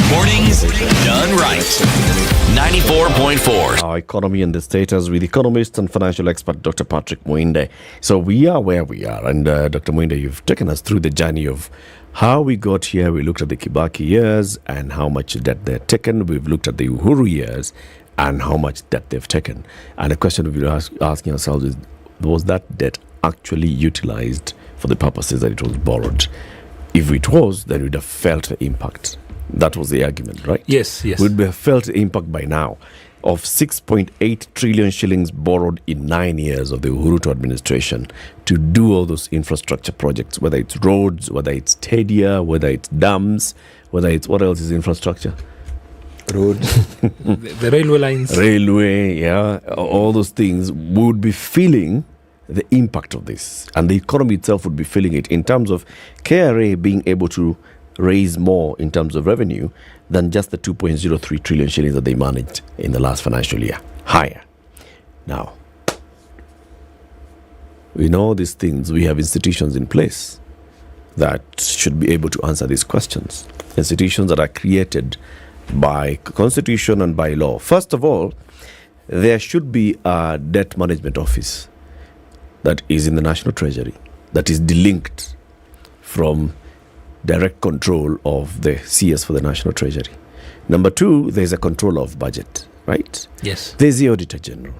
S3: Mornings done right. 94.4.
S10: Our economy and the status with economist and financial expert Dr. Patrick Muinde. So we are where we are. And Dr. Muinde, you've taken us through the journey of how we got here. We looked at the Kibaki years and how much debt they've taken. We've looked at the Uhuru years and how much debt they've taken. And the question we've been asking ourselves is, was that debt actually utilized for the purposes that it was borrowed? If it was, then we'd have felt the impact. That was the argument, right?
S7: Yes.
S10: We'd have felt the impact by now of 6.8 trillion shillings borrowed in 9 years of the Uhuru administration to do all those infrastructure projects, whether it's roads, whether it's stadia, whether it's dams, whether it's, what else is infrastructure?
S11: Roads.
S7: the railway lines.
S10: Railway, yeah. All those things would be feeling the impact of this. And the economy itself would be feeling it in terms of KRA being able to raise more in terms of revenue than just the 2.03 trillion shillings that they managed in the last financial year. Higher. Now, we know these things. We have institutions in place that should be able to answer these questions. Institutions that are created by constitution and by law. First of all, there should be a debt management office that is in the National Treasury, that is delinked from direct control of the CS for the National Treasury. Number two, there's a control of budget, right?
S7: Yes.
S10: There's the Auditor General.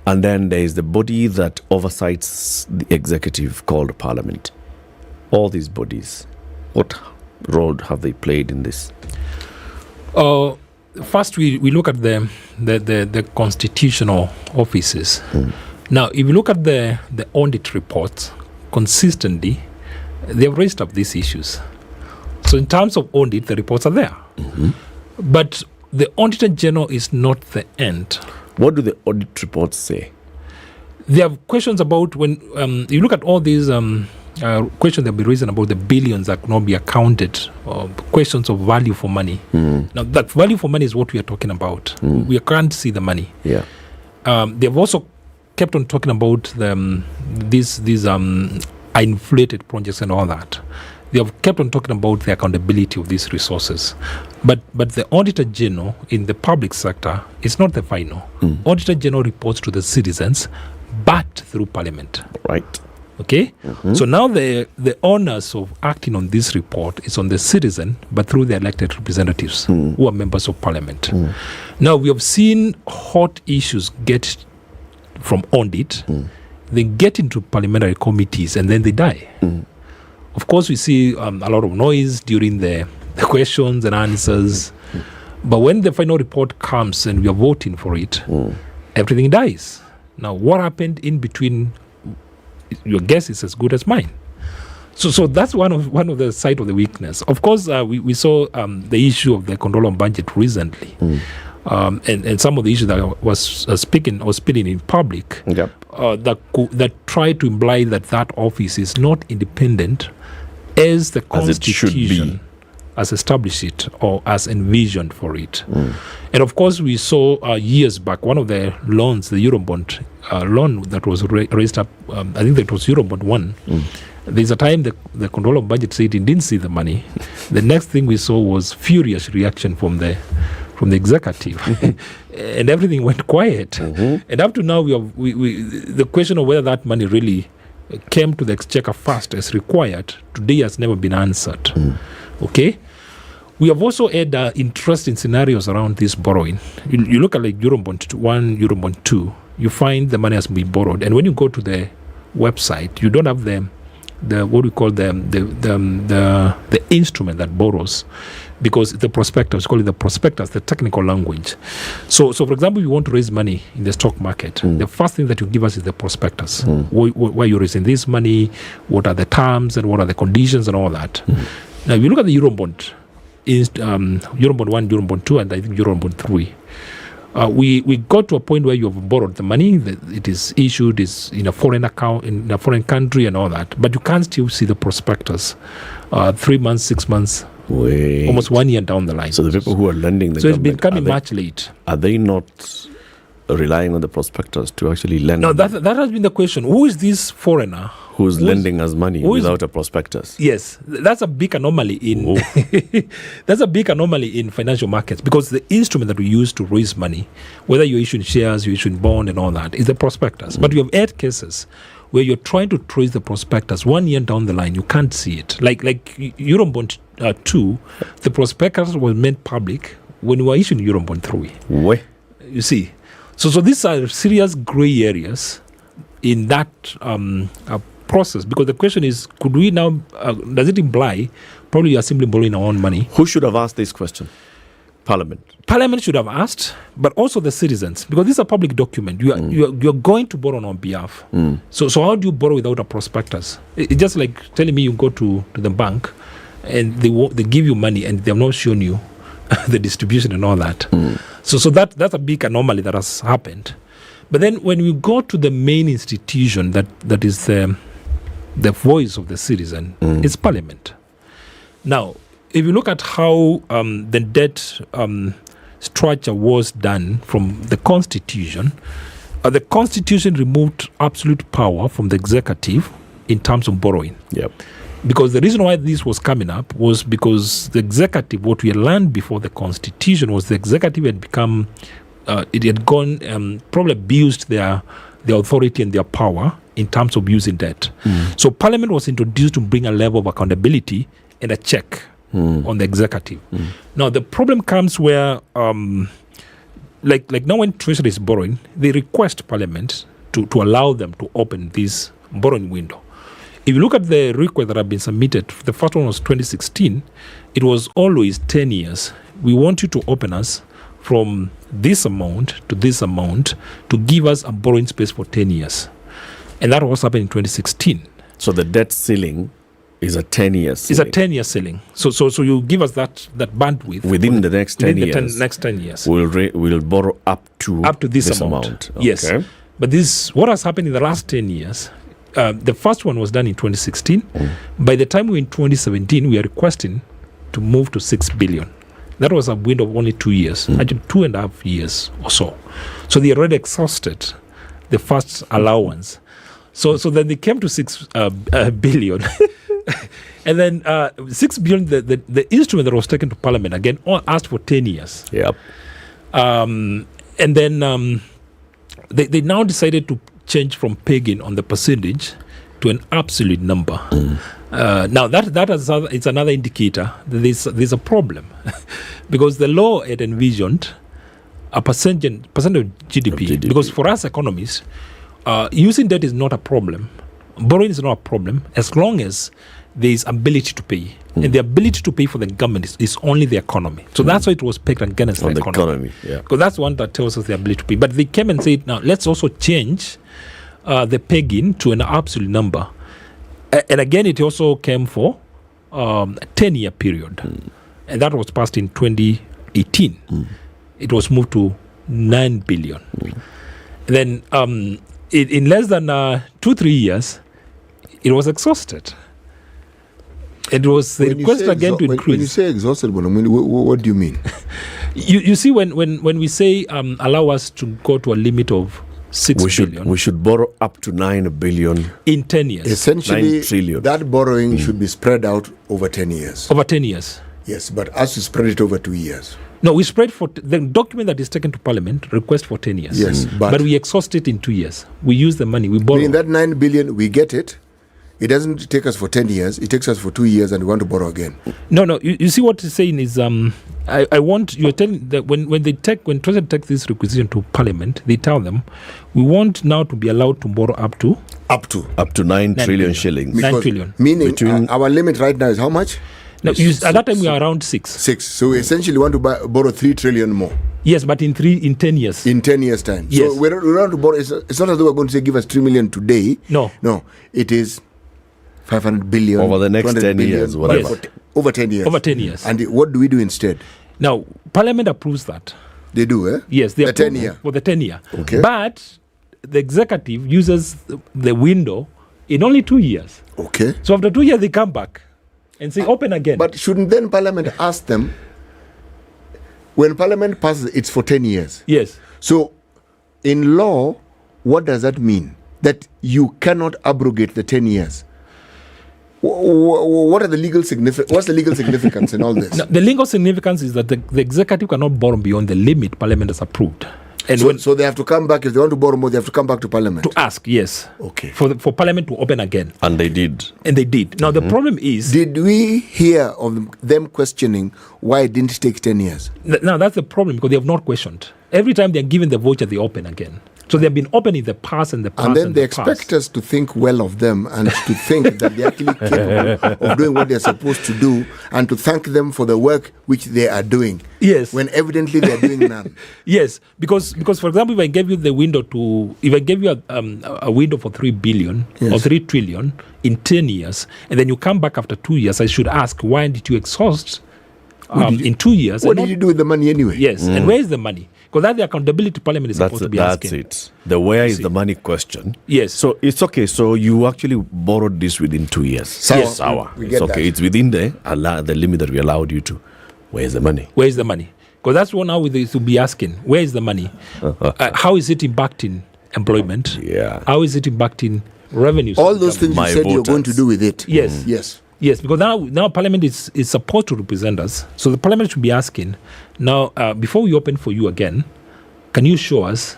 S10: And then there's the body that oversights the executive called Parliament. All these bodies, what role have they played in this?
S7: First, we look at the constitutional offices. Now, if you look at the audit reports, consistently, they have raised up these issues. So in terms of audit, the reports are there. But the Auditor General is not the end.
S10: What do the audit reports say?
S7: They have questions about when you look at all these questions that have been raised about the billions that could not be accounted, questions of value for money. Now, that value for money is what we are talking about. We can't see the money.
S10: Yeah.
S7: They have also kept on talking about these inflated projects and all that. They have kept on talking about the accountability of these resources. But the Auditor General in the public sector is not the final. Auditor General reports to the citizens, but through Parliament.
S10: Right.
S7: Okay? So now the onus of acting on this report is on the citizen, but through the elected representatives who are members of Parliament. Now, we have seen hot issues get from audit, they get into parliamentary committees, and then they die. Of course, we see a lot of noise during the questions and answers. But when the final report comes and we are voting for it, everything dies. Now, what happened in between, your guess is as good as mine. So that's one of the side of the weakness. Of course, we saw the issue of the control on budget recently. And some of the issues that I was speaking or spilling in public that try to imply that office is not independent as the Constitution as established it or as envisioned for it. And of course, we saw years back one of the loans, the Eurobond loan that was raised up, I think that was Eurobond 1. There's a time the control of budget said it didn't see the money. The next thing we saw was furious reaction from the executive, and everything went quiet. And up to now, the question of whether that money really came to the exchequer fast as required today has never been answered. Okay, we have also had interesting scenarios around this borrowing. You look at like Eurobond 1, Eurobond 2, you find the money has been borrowed, and when you go to the website, you don't have the what we call the instrument that borrows, because the prospectus, call it the prospectus, the technical language. So for example, if you want to raise money in the stock market, the first thing that you give us is the prospectus. Why you're raising this money, what are the terms and what are the conditions and all that. Now, if you look at the Eurobond, Eurobond 1, Eurobond 2, and I think Eurobond 3, we got to a point where you have borrowed the money, it is issued, is in a foreign account, in a foreign country and all that, but you can't still see the prospectus 3 months, 6 months
S10: Wait.
S7: Almost 1 year down the line.
S10: So the people who are lending the
S7: so it's
S10: government,
S7: been coming much late.
S10: Are they not relying on the prospectors to actually lend?
S7: No, that has been the question. Who is this foreigner
S10: who's lending us money without a prospectus?
S7: Yes, that's a big anomaly in that's a big anomaly in financial markets, because the instrument that we use to raise money, whether you're issuing shares, you're issuing bond and all that, is the prospectus. But you have had cases where you're trying to trace the prospectus 1 year down the line, you can't see it. Like Eurobond 2, the prospectus was made public when we were issuing Eurobond 3.
S10: Where?
S7: You see. So these are serious grey areas in that process, because the question is, could we now, does it imply probably you are simply borrowing our own money?
S10: Who should have asked this question? Parliament.
S7: Parliament should have asked, but also the citizens, because this is a public document. You're going to borrow on our behalf. So how do you borrow without a prospectus? It's just like telling me you go to the bank and they give you money and they have not shown you the distribution and all that. So that's a big anomaly that has happened. But then when we go to the main institution that is the voice of the citizen, it's Parliament. Now, if you look at how the debt structure was done from the Constitution removed absolute power from the executive in terms of borrowing.
S10: Yep.
S7: Because the reason why this was coming up was because the executive, what we had learned before the Constitution was the executive had become, it had gone, probably abused their authority and their power in terms of using debt. So Parliament was introduced to bring a level of accountability and a check on the executive. Now the problem comes where, like now when Treasury is borrowing, they request Parliament to allow them to open this borrowing window. If you look at the requests that have been submitted, the first one was 2016. It was always 10 years. We want you to open us from this amount to this amount to give us a borrowing space for 10 years. And that was happened in 2016.
S10: So the debt ceiling is a 10-year ceiling.
S7: It's a 10-year ceiling. So you give us that bandwidth.
S10: Within the next 10 years.
S7: Next 10 years.
S10: We'll borrow up to
S7: this amount.
S10: Okay.
S7: Yes. But what has happened in the last 10 years, the first one was done in 2016. By the time we were in 2017, we are requesting to move to 6 billion. That was a window of only 2 years, actually 2.5 years or so. So they already exhausted the first allowance. So then they came to 6 billion. And then 6 billion, the instrument that was taken to Parliament, again, all asked for 10 years.
S10: Yep.
S7: And then they now decided to change from pegging on the percentage to an absolute number. Now it's another indicator that there's a problem because the law had envisioned a percent of GDP. Because for us economists, using debt is not a problem. Borrowing is not a problem as long as there is ability to pay. And the ability to pay for the government is only the economy. So that's why it was pegged against the economy. Because that's one that tells us the ability to pay. But they came and said, now let's also change the pegging to an absolute number. And again, it also came for a 10-year period. And that was passed in 2018. It was moved to 9 billion. Then in less than 2-3 years, it was exhausted. It was requested again to increase.
S11: When you say exhausted, what do you mean?
S7: You see, when we say allow us to go to a limit of 6 billion.
S10: We should borrow up to 9 billion
S7: in 10 years.
S11: Essentially,
S10: 9 trillion.
S11: That borrowing should be spread out over 10 years.
S7: Over 10 years.
S11: Yes, but us to spread it over 2 years.
S7: No, we spread for the document that is taken to Parliament request for 10 years.
S11: Yes,
S7: but we exhaust it in 2 years. We use the money, we borrow.
S11: In that 9 billion, we get it. It doesn't take us for 10 years. It takes us for 2 years, and we want to borrow again.
S7: No. You see what he's saying is, I want you're telling that when Treasury takes this requisition to Parliament, they tell them, we want now to be allowed to borrow up to
S10: 9 trillion shillings.
S7: 9 trillion.
S11: Meaning our limit right now is how much?
S7: No, at that time we are around 6.
S11: 6. So we essentially want to borrow 3 trillion more.
S7: Yes, but in 10 years.
S11: In 10 years' time.
S7: Yes.
S11: So we're not to borrow. It's not as though we're going to say give us 3 million today.
S7: No.
S11: It is 500 billion
S10: over the next 10 years, whatever.
S7: Yes.
S11: Over 10 years.
S7: Over 10 years.
S11: And what do we do instead?
S7: Now, Parliament approves that.
S11: They do, eh?
S7: Yes, they
S11: approve 10 year.
S7: For the 10 year.
S11: Okay.
S7: But the executive uses the window in only 2 years.
S11: Okay.
S7: So after 2 years, they come back. and say open again.
S11: But shouldn't then Parliament ask them, when Parliament passes, it's for 10 years?
S7: Yes.
S11: So, in law, what does that mean? That you cannot abrogate the 10 years? What are the legal what's the legal significance in all this?
S7: No, the legal significance is that the executive cannot borrow beyond the limit Parliament has approved. And
S11: so they have to come back, if they want to borrow more, they have to come back to Parliament?
S7: To ask, yes.
S11: Okay.
S7: For Parliament to open again.
S10: And they did.
S7: Now, the problem is...
S11: Did we hear of them questioning why it didn't take 10 years?
S7: Now, that's the problem, because they have not questioned. Every time they're given the voucher, they open again. So they've been open in the past and the past.
S11: And then they expect us to think well of them and to think that they're actually capable of doing what they're supposed to do, and to thank them for the work which they are doing.
S7: Yes.
S11: When evidently they're doing none.
S7: Yes, because for example, if I gave you a window for 3 billion or 3 trillion in 10 years, and then you come back after 2 years, I should ask, why did you exhaust in 2 years?
S11: What did you do with the money anyway?
S7: Yes, and where is the money? Because that's the accountability Parliament is supposed to be asking.
S10: That's it. The where is the money question.
S7: Yes.
S10: So it's okay. So you actually borrowed this within 2 years.
S7: Yes.
S10: It's okay. That. It's within the limit that we allowed you to. Where is the money?
S7: Where is the money? Because that's what now we should be asking. Where is the money? How is it impacting employment?
S10: Yeah.
S7: How is it impacting revenues?
S11: All those things you said you're going to do with it.
S7: Yes.
S11: Yes.
S7: Yes, because now Parliament is supposed to represent us. So the Parliament should be asking, now, before we open for you again, can you show us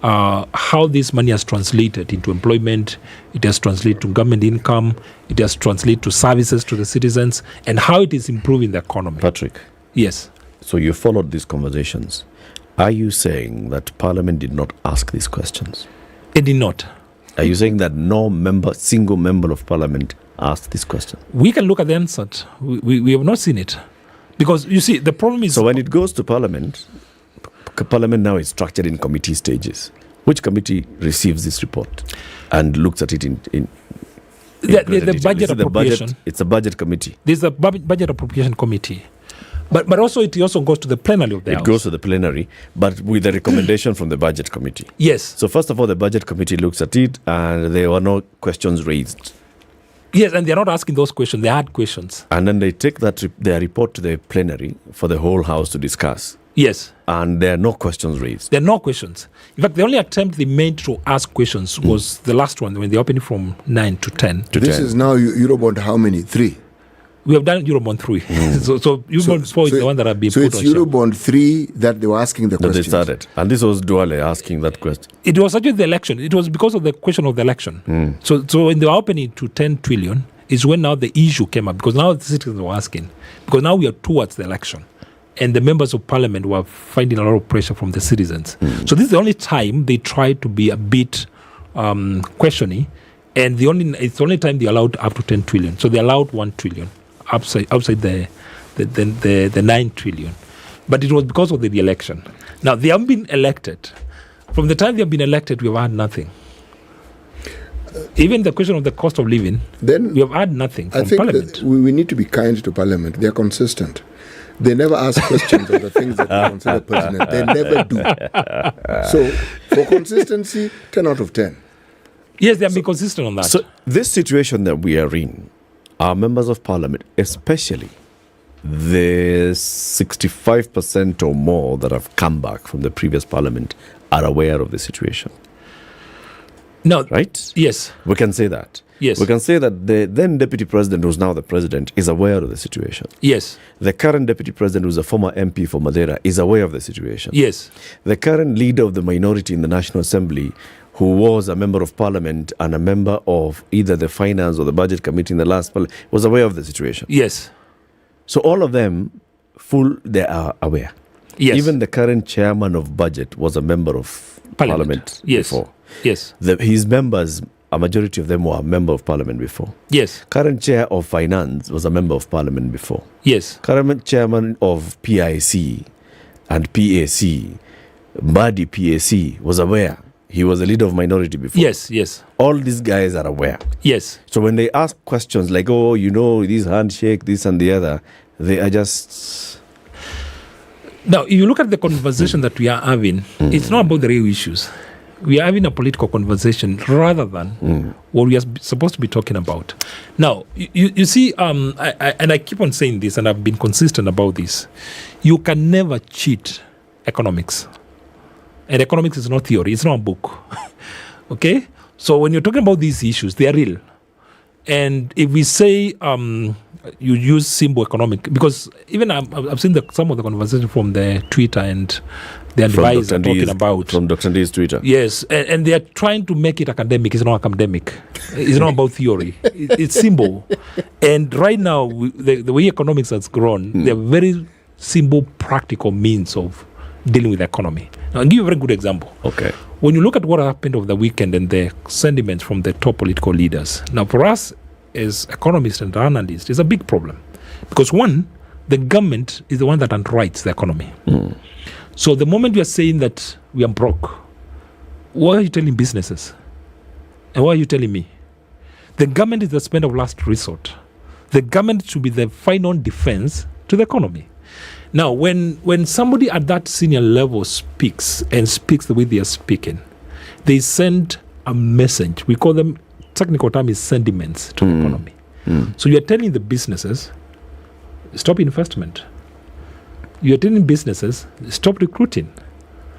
S7: how this money has translated into employment, it has translated to government income, it has translated to services to the citizens, and how it is improving the economy?
S10: Patrick.
S7: Yes.
S10: So you followed these conversations. Are you saying that Parliament did not ask these questions?
S7: It did not.
S10: Are you saying that no single member of Parliament asked this question?
S7: We can look at the answer. We have not seen it. Because, you see, the problem is...
S10: So when it goes to Parliament now is structured in committee stages. Which committee receives this report and looks at it in
S7: the budget appropriation.
S10: It's a budget committee.
S7: There's a budget appropriation committee. But also it also goes to the plenary of the House.
S10: It goes to the plenary, but with a recommendation from the budget committee.
S7: Yes.
S10: So first of all, the budget committee looks at it and there were no questions raised.
S7: Yes, and they're not asking those questions. They had questions.
S10: And then they take their report to the plenary for the whole House to discuss.
S7: Yes.
S10: And there are no questions raised.
S7: There are no questions. In fact, the only attempt they made to ask questions was the last one, when they opened from 9 to 10.
S11: This is now Eurobond how many? 3?
S7: We have done Eurobond 3. So Eurobond 4 is the one that have been put on.
S11: So it's Eurobond 3 that they were asking the questions.
S10: They started. And this was Duale asking that question.
S7: It was actually the election. It was because of the question of the election. So when they were opening to 10 trillion is when now the issue came up, because now the citizens were asking. Because now we are towards the election. And the members of parliament were finding a lot of pressure from the citizens. So this is the only time they tried to be a bit questioning. And it's the only time they allowed up to 10 trillion. So they allowed 1 trillion. Outside the 9 trillion. But it was because of the election. Now, they haven't been elected. From the time they have been elected, we have had nothing. Even the question of the cost of living,
S11: then
S7: we have had nothing from
S11: I think
S7: Parliament.
S11: We need to be kind to Parliament. They are consistent. They never ask questions of the things that they consider pertinent. They never do. So, for consistency, 10 out of 10.
S7: Yes, they have been consistent on that.
S10: So, this situation that we are in, our members of parliament, especially the 65% or more that have come back from the previous parliament, are aware of the situation.
S7: No.
S10: Right?
S7: Yes.
S10: We can say that.
S7: Yes.
S10: We can say that the then deputy president, who's now the president, is aware of the situation.
S7: Yes.
S10: The current deputy president, who's a former MP for Madeira, is aware of the situation.
S7: Yes.
S10: The current leader of the minority in the National Assembly, who was a member of parliament and a member of either the finance or the budget committee in the last parliament, was aware of the situation.
S7: Yes.
S10: So all of them, they are aware.
S7: Yes.
S10: Even the current chairman of budget was a member of parliament
S7: yes.
S10: before.
S7: Yes.
S10: His members, a majority of them were a member of parliament before.
S7: Yes.
S10: Current chair of finance was a member of parliament before.
S7: Yes.
S10: Current chairman of PIC and PAC, Mbadi PAC, was aware. He was a leader of minority before.
S7: Yes, yes.
S10: All these guys are aware.
S7: Yes.
S10: So when they ask questions like, oh, this handshake, this and the other, they are just...
S7: Now, if you look at the conversation that we are having, it's not about the real issues. We are having a political conversation rather than what we are supposed to be talking about. Now, you see, I keep on saying this, and I've been consistent about this. You can never cheat economics. And economics is not theory, it's not a book. Okay? So when you're talking about these issues, they are real. And if we say you use simple economic, because even I've seen some of the conversation from the Twitter and the advisor talking about.
S10: From Dr. Nd's Twitter.
S7: Yes, and they are trying to make it academic. It's not academic. It's not about theory. It's simple. And right now, the way economics has grown, there are very simple, practical means of dealing with the economy. Now, I'll give you a very good example.
S10: Okay.
S7: When you look at what happened over the weekend and the sentiments from the top political leaders, now for us as economists and analysts, it's a big problem. Because one, the government is the one that underwrites the economy. So the moment you are saying that we are broke, what are you telling businesses? And what are you telling me? The government is the spend of last resort. The government should be the final defense to the economy. Now, when somebody at that senior level speaks the way they are speaking, they send a message. We call them, technical term is sentiments to the economy. So you are telling the businesses, stop investment. You are telling businesses, stop recruiting.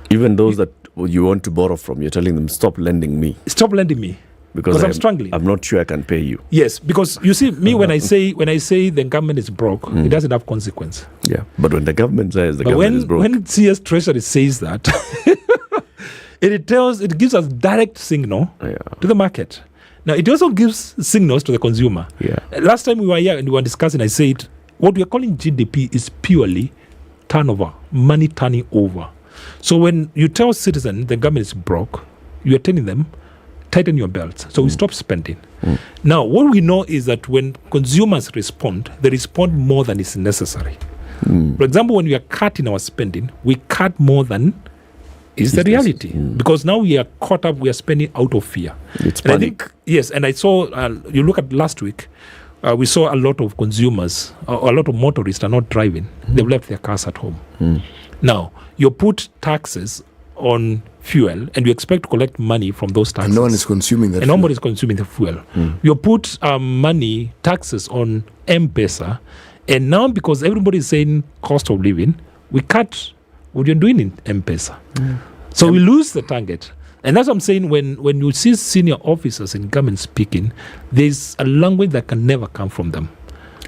S10: Even those that you want to borrow from, you're telling them, stop lending me.
S7: Stop lending me. Because I'm struggling.
S10: I'm not sure I can pay you.
S7: Yes, because you see, me when I say the government is broke, it doesn't have consequence.
S10: Yeah, but when the government says government is broke.
S7: When CS Treasury says that, it gives us direct signal to the market. Now, it also gives signals to the consumer.
S10: Yeah.
S7: Last time we were here and we were discussing, I said, what we are calling GDP is purely turnover, money turning over. So when you tell citizens the government is broke, you are telling them, tighten your belts. So we stop spending. Now, what we know is that when consumers respond, they respond more than is necessary. For example, when we are cutting our spending, we cut more than is the reality. Because now we are caught up, we are spending out of fear.
S10: It's
S7: and
S10: panic.
S7: I think, yes, and I saw, you look at last week, we saw a lot of consumers, a lot of motorists are not driving. They've left their cars at home. Now, you put taxes on fuel and you expect to collect money from those taxes.
S11: And no one is consuming that.
S7: And nobody is consuming the fuel. You put taxes on M-Pesa, and now because everybody is saying cost of living, we cut what you're doing in M-Pesa. So we lose the target. And that's what I'm saying, when you see senior officers in government speaking, there's a language that can never come from them.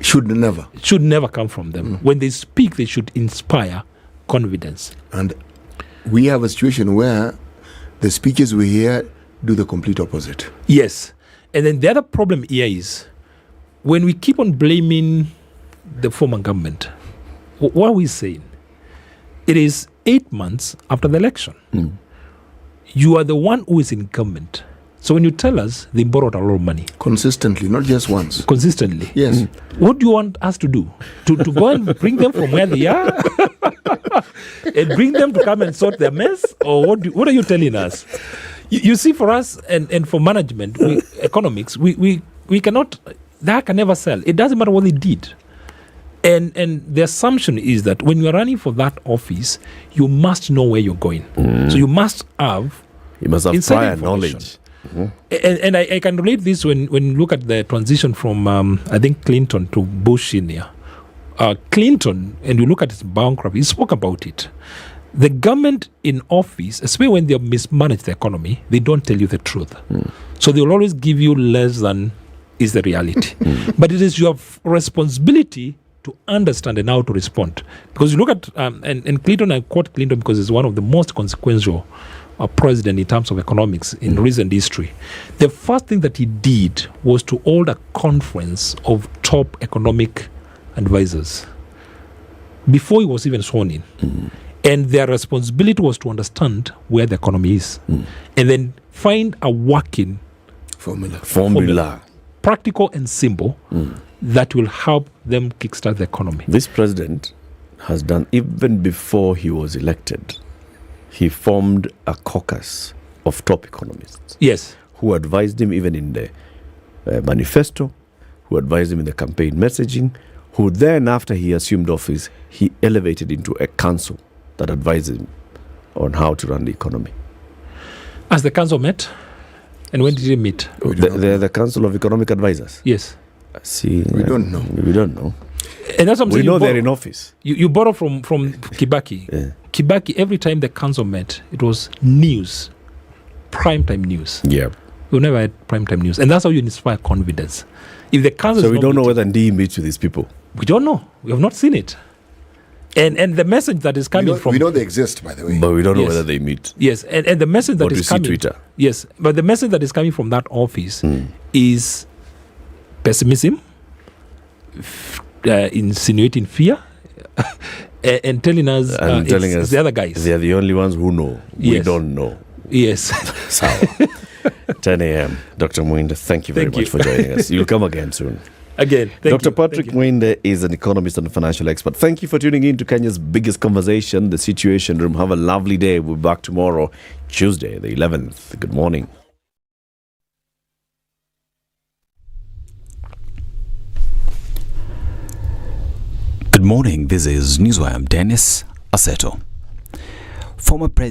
S11: Should never come from them. When they speak, they should inspire confidence. And we have a situation where the speeches we hear do the complete opposite.
S7: Yes. And then the other problem here is when we keep on blaming the former government, what are we saying? It is 8 months after the election. You are the one who is in government. So when you tell us they borrowed a lot of money.
S11: Consistently, not just once.
S7: Consistently.
S11: Yes.
S7: What do you want us to do? To go and bring them from where they are? And bring them to come and sort their mess? Or what are you telling us? You see, for us and for management, economics, we cannot, that can never sell. It doesn't matter what they did. And the assumption is that when you're running for that office, you must know where you're going. So you must have
S10: prior knowledge.
S7: And I can relate this when you look at the transition from, I think, Clinton to Bush Senior. Clinton, and you look at his bankruptcy, he spoke about it. The government in office, especially when they mismanage the economy, they don't tell you the truth. So they will always give you less than is the reality. But it is your responsibility to understand and how to respond. Because you look at, and Clinton, I quote Clinton because he's one of the most consequential president in terms of economics in recent history. The first thing that he did was to hold a conference of top economic advisors before he was even sworn in. And their responsibility was to understand where the economy is and then find a working formula, practical and simple, that will help them kickstart the economy.
S10: This president has done, even before he was elected, he formed a caucus of top economists.
S7: Yes.
S10: Who advised him even in the manifesto, who advised him in the campaign messaging, who then, after he assumed office, he elevated into a council that advised him on how to run the economy.
S7: As the council met, and when did it meet?
S10: The Council of Economic Advisors.
S7: Yes.
S10: See,
S11: We don't know.
S10: We don't know.
S7: And that's what I'm
S10: We
S7: saying.
S10: know they're in office.
S7: You borrow from Kibaki.
S10: Yeah.
S7: Kibaki, every time the council met, it was news, primetime news.
S10: Yeah.
S7: We never had primetime news, and that's how you inspire confidence. If the council,
S10: So we don't know whether Ndii meets with these people.
S7: We don't know. We have not seen it. And the message that is coming from,
S11: we know they exist, by the way.
S10: But we don't know
S7: Yes.
S10: whether they meet.
S7: yes, and the message that
S10: But we
S7: is
S10: see
S7: coming.
S10: Twitter.
S7: Yes, but the message that is coming from that office is pessimism, insinuating fear, and telling us,
S10: And telling
S7: it's
S10: us
S7: the other guys.
S10: They're the only ones who know. We
S7: Yes.
S10: don't know.
S7: Yes.
S10: Sawa. 10 a.m. Dr. Mwinde, thank you very
S7: Thank
S10: much
S7: you.
S10: for joining us. You'll come again soon.
S7: Again, thank
S10: Dr.
S7: you.
S10: Patrick
S7: Thank you.
S10: Mwinde is an economist and financial expert. Thank you for tuning in to Kenya's biggest conversation, The Situation Room. Have a lovely day. We'll be back tomorrow, Tuesday, the 11th. Good morning.
S1: Good morning. This is Newswire. I'm Dennis Aseto. Former President